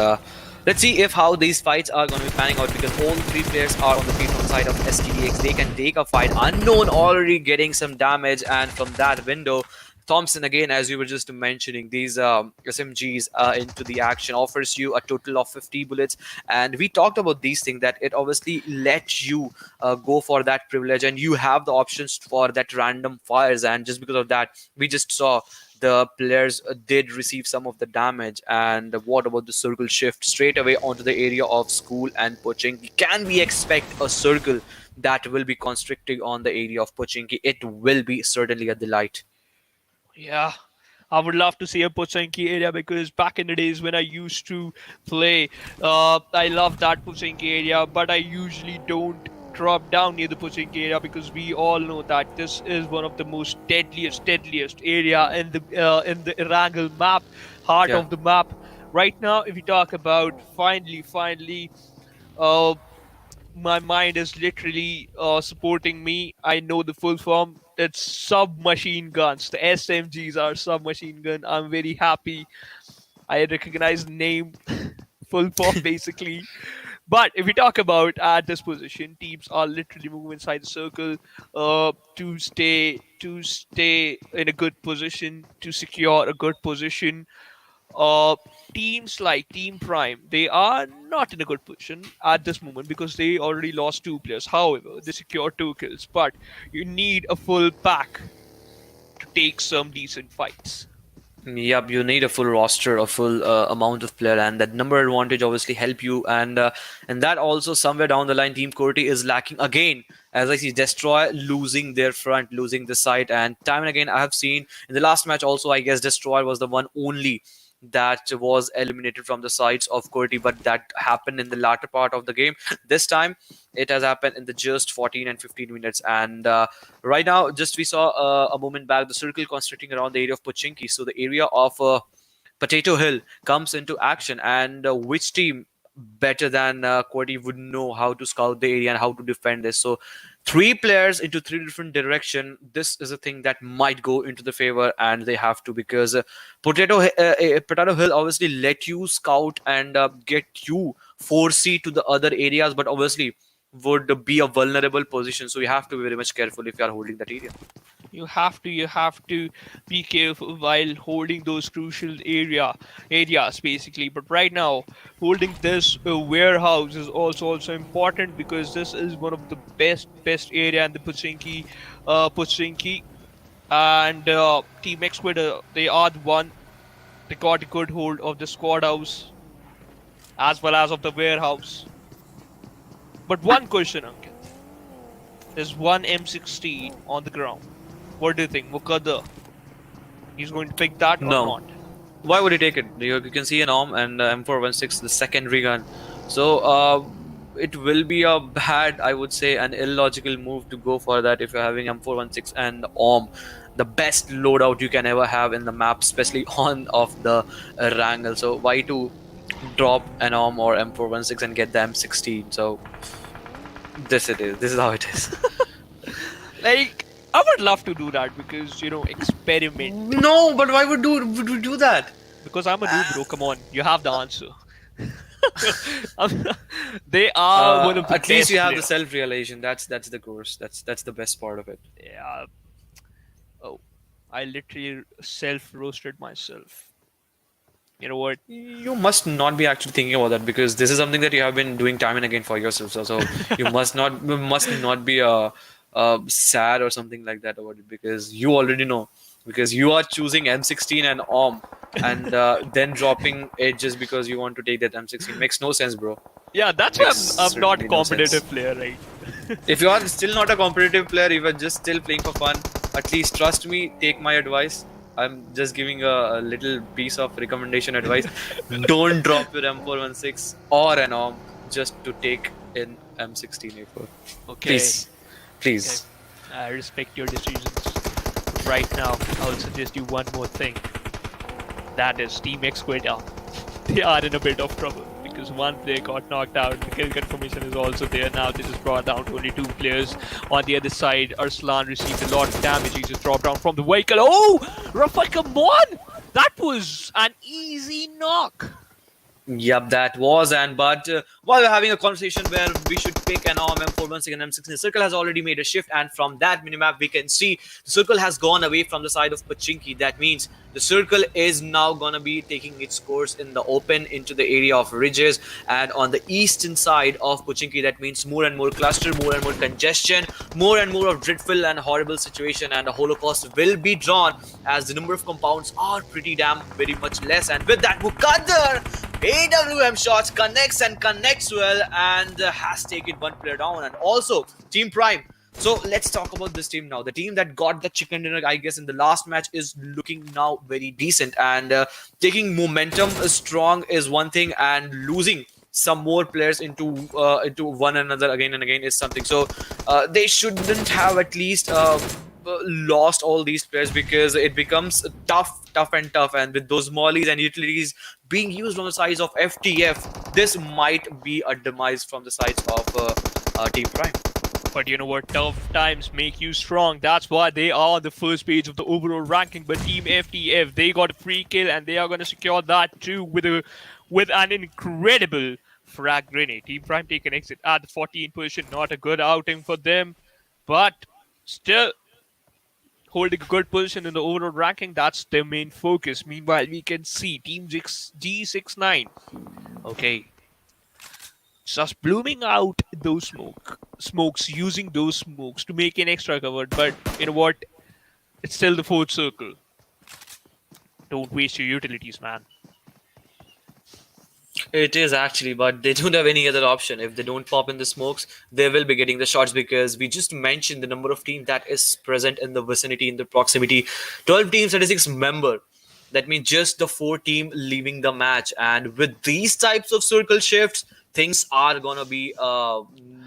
let's see if how these fights are going to be panning out, because all 3 players are on the field on the side of STDX. They can take a fight. Unknown already getting some damage, and from that window, Thompson, again, as you were just mentioning, these SMGs into the action offers you a total of 50 bullets. And we talked about these things, that it obviously lets you go for that privilege, and you have the options for that random fires. And just because of that, we just saw the players did receive some of the damage. And what about the circle shift straight away onto the area of school and Pochinki? Can we expect a circle that will be constricting on the area of Pochinki? It will be certainly a delight.
Yeah, I would love to see a Pochinki area, because back in the days when I used to play, I love that Pochinki area, but I usually don't drop down near the Pochinki area, because we all know that this is one of the most deadliest area in the Erangel map, heart
Yeah.
of the map. Right now, if we talk about finally, uh, my mind is literally supporting me. I know the full form. It's submachine guns. The SMGs are submachine gun. I'm very happy. I recognize the name, full form basically. But if we talk about at this position, teams are literally moving inside the circle to stay in a good position, to secure a good position. uh, Teams like Team Prime, they are not in a good position at this moment because they already lost 2 players. However, they secured 2 kills, but you need a full pack to take some decent fights.
Yep, you need a full roster, a full amount of player, and that number advantage obviously help you. And that also somewhere down the line, Team Qwerty is lacking again. As I see, Destroy losing their front, losing the side, and time and again I have seen in the last match also. I guess Destroy was the one only that was eliminated from the sides of Qwerty, but that happened in the latter part of the game. This time, it has happened in the just 14 and 15 minutes, and right now, just we saw a moment back the circle constructing around the area of Pochinki. So the area of Potato Hill comes into action, and which team better than Qwerty would know how to scout the area and how to defend this. So 3 players into 3 different direction. This is a thing that might go into the favor, and they have to, because Potato Hill obviously let you scout and get you 4C to the other areas, but obviously would be a vulnerable position. So you have to be very much careful if you are holding that area.
You have to be careful while holding those crucial areas basically. But right now, holding this warehouse is also important, because this is one of the best area in the Pochinki, and TeamXquetta, they are the one. They got a good hold of the squad house as well as of the warehouse. But one question, Ankit. There's one M16 on the ground. What do you think, Muqaddar? He's going to pick that or
No.
not?
Why would he take it? You can see an ARM and M416, the secondary gun. So it will be a bad, I would say, an illogical move to go for that if you're having M416 and ARM, the best loadout you can ever have in the map, especially on of the Erangel. So why to drop an ARM or M416 and get the M16? So this it is. This is how it is.
Like, I would love to do that, because, experiment.
No, but why would we do that?
Because I'm a noob, bro. Come on, you have the answer. They are one of the
At least
best
you have the
players.
self-realization. That's the course. That's the best part of it.
Yeah. Oh, I literally self-roasted myself. You know what?
You must not be actually thinking about that, because this is something that you have been doing time and again for yourself. So you must not be sad or something like that about it, because you already know, because you are choosing M16 and ARM and then dropping it just because you want to take that M16 makes no sense, bro.
Yeah, that's why
Makes
I'm not a
certainly no sense.
competitive player, right?
If you are still not a competitive player, if you're just still playing for fun, at least trust me, take my advice. I'm just giving a little piece of recommendation advice. Don't drop your M416 or an ARM just to take in M16A4.
Okay.
Please.
I respect your decisions. But right now, I will suggest you one more thing. That is TeamXquetta. They are in a bit of trouble, because one player got knocked out. The kill confirmation is also there now. They just brought down to only 2 players. On the other side, Arslan received a lot of damage. He just dropped down from the vehicle. Oh! Rafa, come on! That was an easy knock.
Yep, that was. And but while we're having a conversation where we should pick an ARM, M416 and M16, the circle has already made a shift, and from that minimap we can see the circle has gone away from the side of Pochinki. That means the circle is now gonna be taking its course in the open into the area of ridges, and on the eastern side of Pochinki, that means more and more cluster, more and more congestion, more and more of dreadful and horrible situation, and a holocaust will be drawn as the number of compounds are pretty damn very much less. And with that, Muqaddar AWM shots connects well, and has taken 1 player down. And also Team Prime. So let's talk about this team now. The team that got the chicken dinner, I guess, in the last match is looking now very decent, and taking momentum strong is one thing, and losing some more players into one another again and again is something. So they shouldn't have at least lost all these players, because it becomes tough, and with those mollies and utilities being used on the sides of FTF, this might be a demise from the sides of Team Prime.
But you know what? Tough times make you strong. That's why they are on the first page of the overall ranking. But Team FTF, they got a free kill, and they are going to secure that too with an incredible frag grenade. Team Prime take an exit at the 14 position. Not a good outing for them, but still holding a good position in the overall ranking. That's their main focus. Meanwhile, we can see Team G69. Okay. Just blooming out those smokes, using those smokes to make an extra cover. But you know what? It's still the fourth circle. Don't waste your utilities, man.
It is actually, but they don't have any other option. If they don't pop in the smokes, they will be getting the shots, because we just mentioned the number of teams that is present in the vicinity, in the proximity. 12 teams, 36 member. That means just the 4 team leaving the match. And with these types of circle shifts, things are gonna be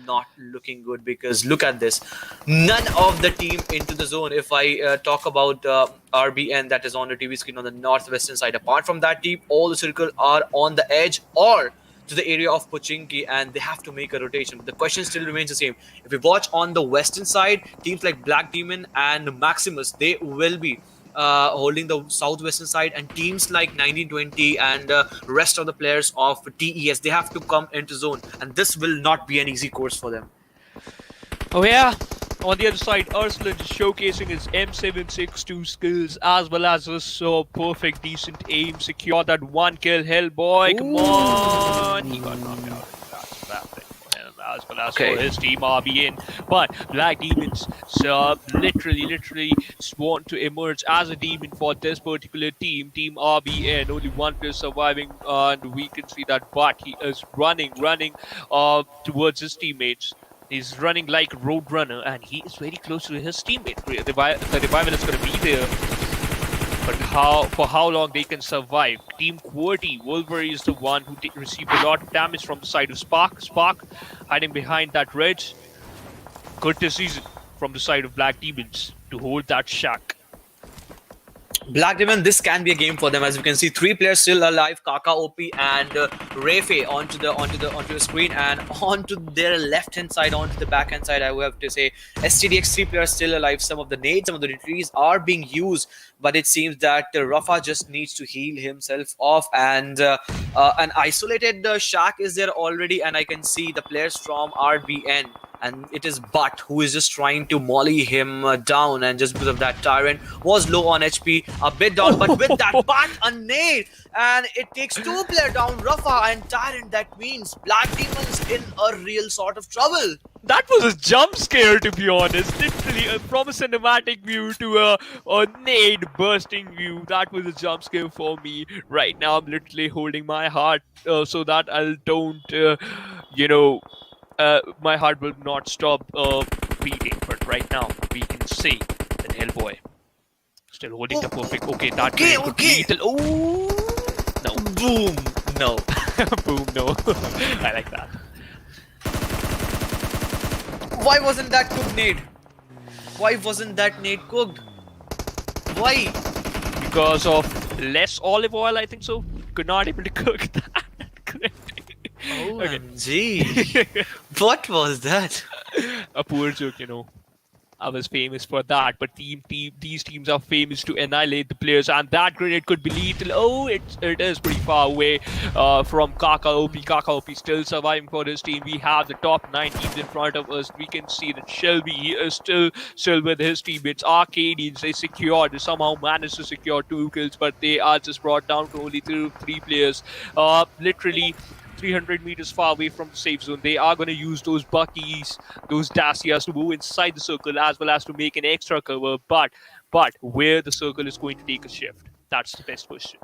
not looking good, because look at this, none of the team into the zone. If I talk about RBN, that is on the TV screen on the northwestern side, apart from that team, all the circle are on the edge or to the area of Pochinki, and they have to make a rotation. The question still remains the same. If we watch on the western side, teams like Black Demon and Maximus, they will be holding the southwestern side, and teams like 1920 and rest of the players of TES, they have to come into zone, and this will not be an easy course for them.
Oh yeah. On the other side, Ursula is showcasing his M762 skills, as well as his perfect, decent aim. Secure that 1 kill. Hellboy, come on! He got knocked out. That's a bad thing for him, as well as for his team RBN. But Black Demons literally want to emerge as a demon for this particular team, Team RBN. Only one player surviving, and we can see that, but he is running towards his teammates. He's running like a roadrunner, and he is very close to his teammate. The revival is going to be there, but for how long they can survive? Team Qwerty, Wolverine is the one who received a lot of damage from the side of Spark. Spark hiding behind that ridge. Good decision from the side of Black Demons to hold that shack.
Black Demon, this can be a game for them. As you can see, 3 players still alive: Kaka, OP, and Refe onto the screen, and onto their left hand side, onto the back hand side, I would have to say STDX, 3 players still alive. Some of the nades, some of the retreats are being used, but it seems that Rafa just needs to heal himself off, and an isolated shack is there already, and I can see the players from RBN. And it is Butt who is just trying to molly him down, and just because of that, Tyrant was low on HP, a bit down, but with that Butt, a nade, and it takes 2 players down, Rafa and Tyrant. That means Black Demons in a real sort of trouble.
That was a jump scare, to be honest. Literally, from a cinematic view to a nade bursting view. That was a jump scare for me. Right now, I'm literally holding my heart so that I don't, my heart will not stop beating. But right now, we can see that Hellboy still holding the perfect. Okay, that could be lethal. Oh no!
Boom! No.
Boom! No. I like that.
Why wasn't that cooked, nade? Why wasn't that nade cooked? Why?
Because of less olive oil, I think so. Could not able to cook that.
OMG. What was that?
A poor joke, you know. I was famous for that, but these teams are famous to annihilate the players, and that grenade could be lethal. Oh, it is pretty far away from Kaka OP. Kaka OP still surviving for his team. We have the top 9 teams in front of us. We can see that Shelby is still with his teammates. Arkadians, they somehow managed to secure 2 kills, but they are just brought down to only 3 players. Literally 300 meters far away from the safe zone. They are going to use those Buckies, those Dacias to move inside the circle, as well as to make an extra cover. But where the circle is going to take a shift, that's the best question.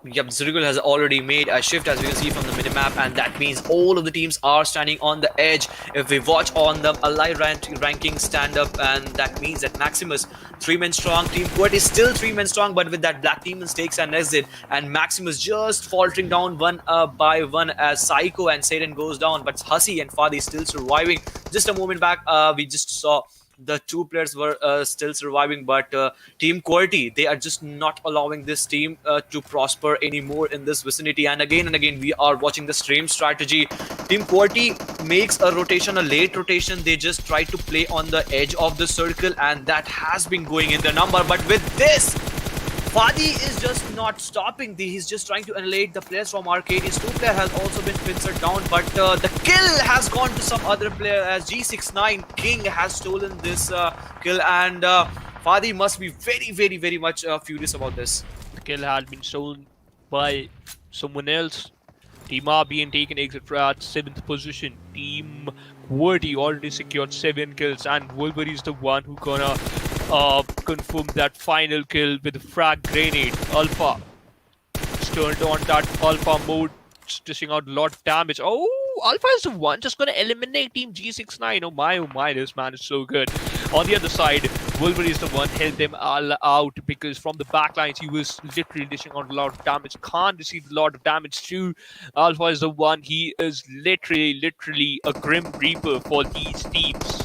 Yep, Zirgul has already made a shift, as we can see from the minimap, and that means all of the teams are standing on the edge. If we watch on the Allied ranking stand up, and that means that Maximus 3 men strong, Team Qwerty is still 3 men strong, but with that Black Team mistakes and exit, and Maximus just faltering down one by one as Psycho and Satan goes down, but Hussey and Fadi still surviving. Just a moment back, we just saw the two players were still surviving, but Team Qwerty, they are just not allowing this team to prosper anymore in this vicinity. And again we are watching the stream strategy. Team Qwerty makes a rotation, a late rotation. They just try to play on the edge of the circle, and that has been going in the number. But with this, Fadi is just not stopping. He's just trying to annihilate the players from Arkadians. Two player has also been pincered down, but the kill has gone to some other player as G69 King has stolen this kill, and Fadi must be very much furious about this.
The kill had been stolen by someone else. Team R being taken exit at 7th position. Team Qwerty already secured 7 kills, and Wolverine is the one who gonna confirm that final kill with a frag grenade. Alpha just turned on that Alpha mode, dishing out a lot of damage. Oh, Alpha is the one just gonna eliminate Team G69. Oh my, this man is so good. On the other side, Wolverine is the one held them all out, because from the backlines he was literally dishing out a lot of damage. Can't receive a lot of damage too. Alpha is the one. He is literally a grim reaper for these teams.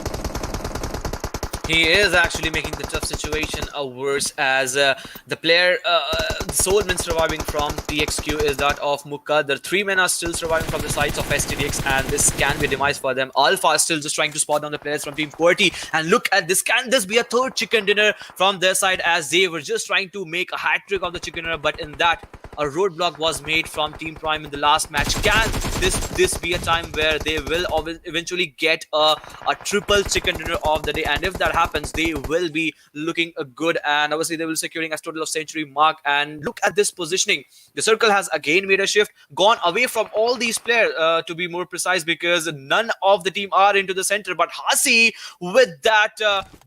He is actually making the tough situation worse, as the player, the sole man surviving from TXQ is that of Muqaddar. 3 men are still surviving from the sides of STDX, and this can be a demise for them. Alpha is still just trying to spot down the players from Team Qwerty, and look at this. Can this be a third chicken dinner from their side, as they were just trying to make a hat trick of the chicken dinner, but in that, a roadblock was made from Team Prime in the last match. Can this be a time where they will eventually get a triple chicken dinner of the day? And if that happens, they will be looking good, and obviously they will securing a total of century mark. And look at this positioning. The circle has again made a shift, gone away from all these players, to be more precise, because none of the team are into the center. But Hussey with that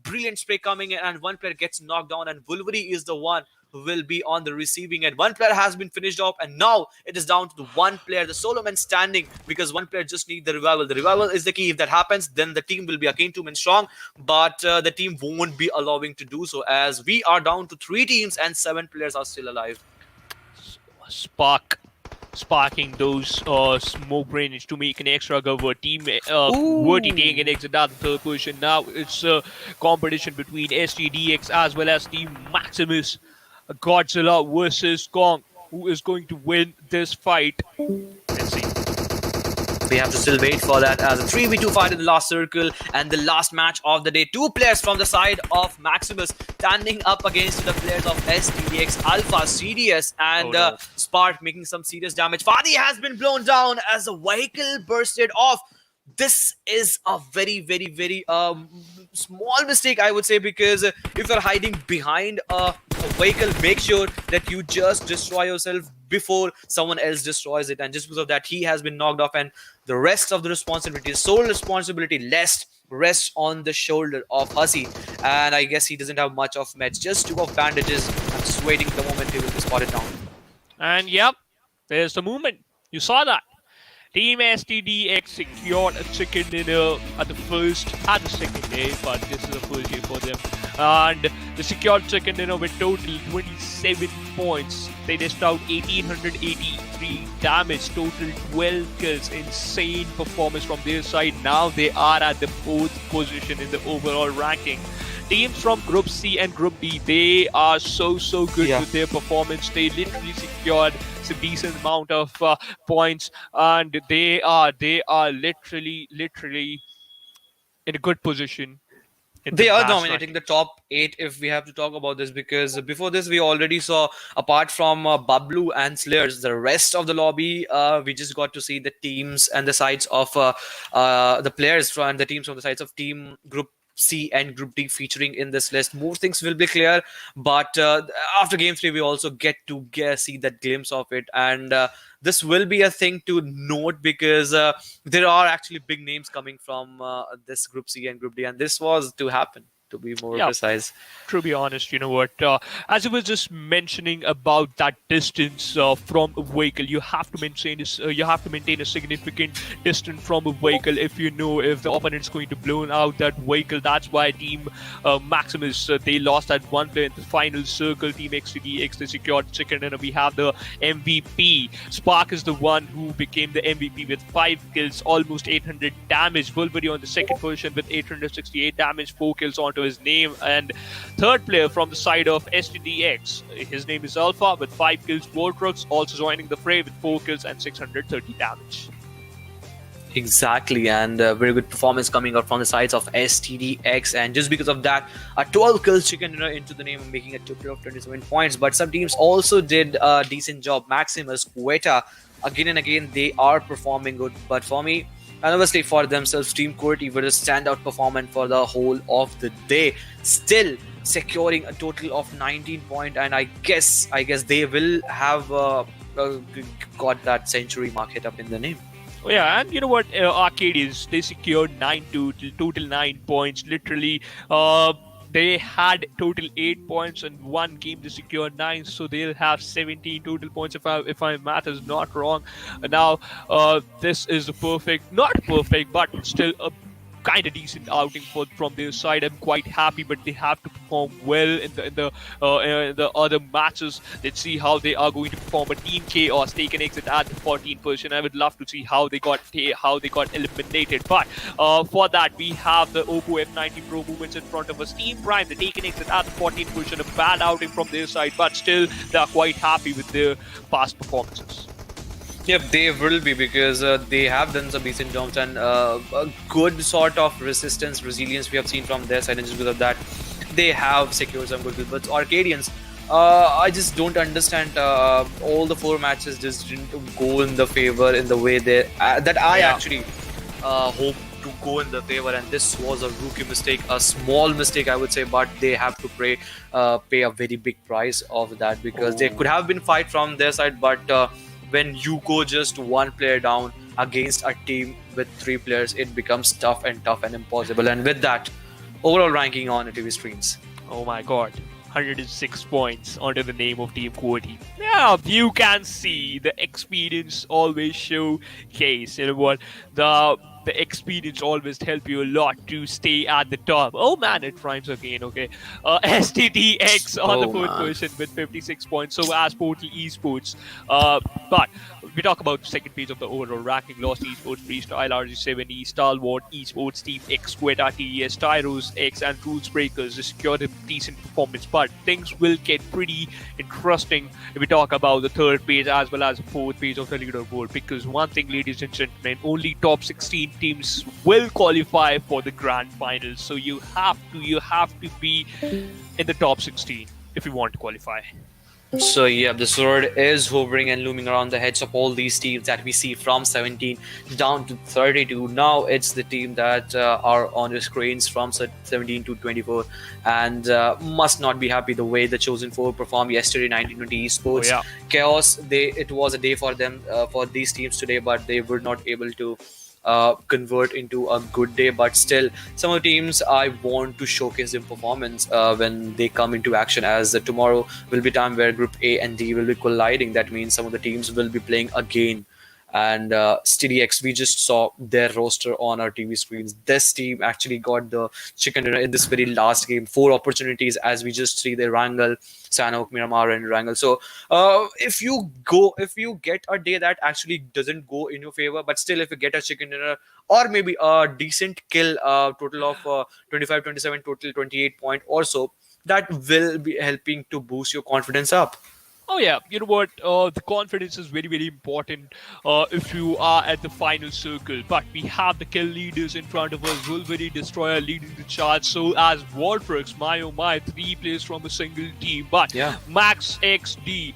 brilliant spray coming in, and one player gets knocked down, and Wolverine is the one will be on the receiving end. One player has been finished off, and now it is down to the one player, the solo man standing, because one player just needs the revival. The revival is the key. If that happens, then the team will be again 2 men strong, but the team won't be allowing to do so, as we are down to 3 teams and 7 players are still alive.
Sparking those smoke grenades to make an extra cover. Team Qwerty taking an exit at the 3rd position. Now it's a competition between STDX as well as Team Maximus. Godzilla versus Kong. Who is going to win this fight? Let's see.
We have to still wait for that, as a 3v2 fight in the last circle and the last match of the day. 2 players from the side of Maximus standing up against the players of STDX, Alpha, CDS, and Spark, making some serious damage. Fadi has been blown down as the vehicle bursted off. This is a very small mistake, I would say, because if you're hiding behind a vehicle, make sure that you just destroy yourself before someone else destroys it. And just because of that, he has been knocked off, and the rest of the responsibility, sole responsibility, rests on the shoulder of Hussey. And I guess he doesn't have much of meds, just 2 of bandages. I'm just waiting the moment he will be spotted down.
And yep, there's the movement. You saw that. Team STDX secured a chicken dinner at the second day, but this is the first day for them. And the secured chicken dinner with total 27 points. They dished out 1883 damage, total 12 kills. Insane performance from their side. Now they are at the 4th position in the overall ranking. Teams from Group C and Group D, they are so good with their performance. They literally secured a decent amount of points, and they are literally in a good position.
They are dominating the top 8, if we have to talk about this, because before this we already saw, apart from Bablu and Slayers, the rest of the lobby, we just got to see the teams and the sides of the players from the teams from the sides of Team Group C and Group D featuring in this list. More things will be clear, but after Game 3 we also get to see that glimpse of it, and this will be a thing to note, because there are actually big names coming from this Group C and Group D, and this was to happen. to be more
Yeah.
precise.
To be honest, you know what? As I was just mentioning about that distance from a vehicle, you have to maintain this. You have to maintain a significant distance from a vehicle if you know if the opponent's going to blow out that vehicle. That's why Team Maximus they lost that one player in the final circle. Team STDX they secured second, and we have the MVP. Spark is the one who became the MVP with 5 kills, almost 800 damage. Wolverine on the second position with 868 damage, 4 kills onto his name, and third player from the side of STDX, his name is Alpha with 5 kills. Vortex also joining the fray with 4 kills and 630 damage.
Exactly, and very good performance coming out from the sides of STDX, and just because of that, a 12 kills chicken dinner into the name, making a total of 27 points. But some teams also did a decent job. MAXIMUSxFTN, again and again, they are performing good. But for me, and obviously for themselves, Team Qwerty were a standout performance for the whole of the day, still securing a total of 19 points, and I guess they will have got that century mark hit up in the name.
Oh, yeah, and you know what? Arkadians they secured 9 points. Literally, they had total 8 points in one game. They secured 9, so they'll have 17 total points if my math is not wrong. Now, this is not perfect, but still a kind of decent outing from their side. I'm quite happy, but they have to perform well in the other matches. Let's see how they are going to perform. But Team Chaos they can exit at the 14%. I would love to see how they got eliminated. But for that, we have the Oppo F90 Pro movements in front of us. Team Prime they can exit at the 14%. A bad outing from their side, but still they are quite happy with their past performances.
Yep, they will be, because they have done some decent jumps and a good sort of resilience we have seen from their side, and just because of that, they have secured some good kills. But Arkadians, I just don't understand. All the 4 matches just didn't go in the favor in the way that I actually hope to go in the favor, and this was a rookie mistake, a small mistake I would say, but they have to pay a very big price of that, because they could have been fight from their side, but when you go just 1 player down against a team with 3 players, it becomes tough and impossible. And with that, overall ranking on TV screens.
Oh my god. 106 points onto the name of Team Qwerty. Yeah, you can see the experience always showcase. You know what? The experience always help you a lot to stay at the top. Oh man, it rhymes again, okay. STDX on the 4th position with 56 points. So as Portal Esports. But we talk about the second page of the overall ranking. Lost Esports, Freestyle, RZx7E, Stalwart, Esports, TeamXquetta, TES, Tyros, X, and Rules Breakers. They secured a decent performance, but things will get pretty interesting if we talk about the 3rd page as well as the 4th page of the leaderboard. Because one thing, ladies and gentlemen, only top 16 teams will qualify for the grand finals. So you have to be in the top 16 if you want to qualify.
So yeah, the sword is hovering and looming around the heads of all these teams that we see from 17 down to 32. Now it's the team that are on the screens from 17 to 24, and must not be happy the way the Chosen 4 performed yesterday. 1920 Esports,
Oh, yeah.
Chaos. It was a day for them, for these teams today, but they were not able to convert into a good day. But still, some of the teams I want to showcase their performance when they come into action, as tomorrow will be time where Group A and D will be colliding. That means some of the teams will be playing again. And STDX, we just saw their roster on our TV screens. This team actually got the chicken dinner in this very last game. 4 opportunities, as we just see the Erangel, Sanhok, Miramar, and Erangel. So if you get a day that actually doesn't go in your favor, but still if you get a chicken dinner or maybe a decent kill, total of 25, 27, total 28 point or so, that will be helping to boost your confidence up.
Oh yeah, you know what? The confidence is very, very important if you are at the final circle. But we have the kill leaders in front of us. Wolverine Destroyer leading the charge. So as Vortex, my oh my, 3 players from a single team. But
Yeah.
Max XD,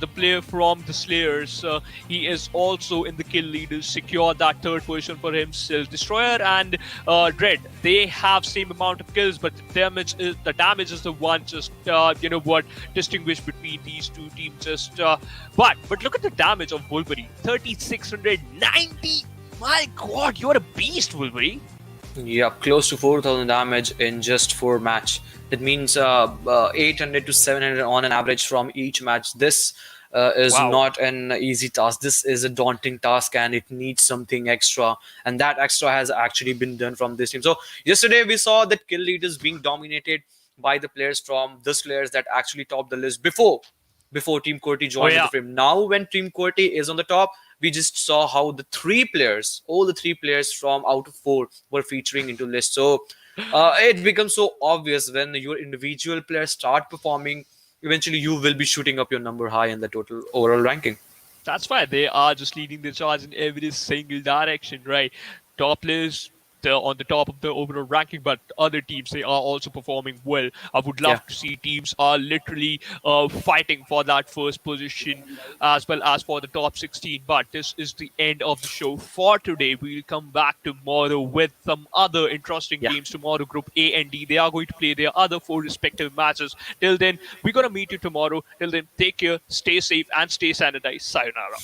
the player from the Slayers, he is also in the kill leaders. Secured that 3rd position for himself. Destroyer and Dread, they have same amount of kills, but the damage is the one just you know what, distinguish between these two teams. Just but look at the damage of Wolverine, 3690. My god, you're a beast, Wolverine.
Yeah, close to 4,000 damage in just 4 match. That means 800 to 700 on an average from each match. This is
Wow.
not an easy task. This is a daunting task, and it needs something extra. And that extra has actually been done from this team. So yesterday we saw that kill leaders being dominated by the players from those players that actually topped the list before Team Qwerty joined
yeah.
the frame. Now, when Team Qwerty is on the top, we just saw how all the three players from out of four were featuring into list. So it becomes so obvious when your individual players start performing. Eventually, you will be shooting up your number high in the total overall ranking.
That's why they are just leading the charge in every single direction, right? Top players, they're on the top of the overall ranking, but other teams, they are also performing well. I would love
Yeah.
to see teams are literally fighting for that first position as well as for the top 16. But this is the end of the show for today. We'll come back tomorrow with some other interesting
Yeah.
games. Tomorrow, Group A and D, they are going to play their other four respective matches. Till then, we're going to meet you tomorrow. Till then, take care, stay safe, and stay sanitized. Sayonara.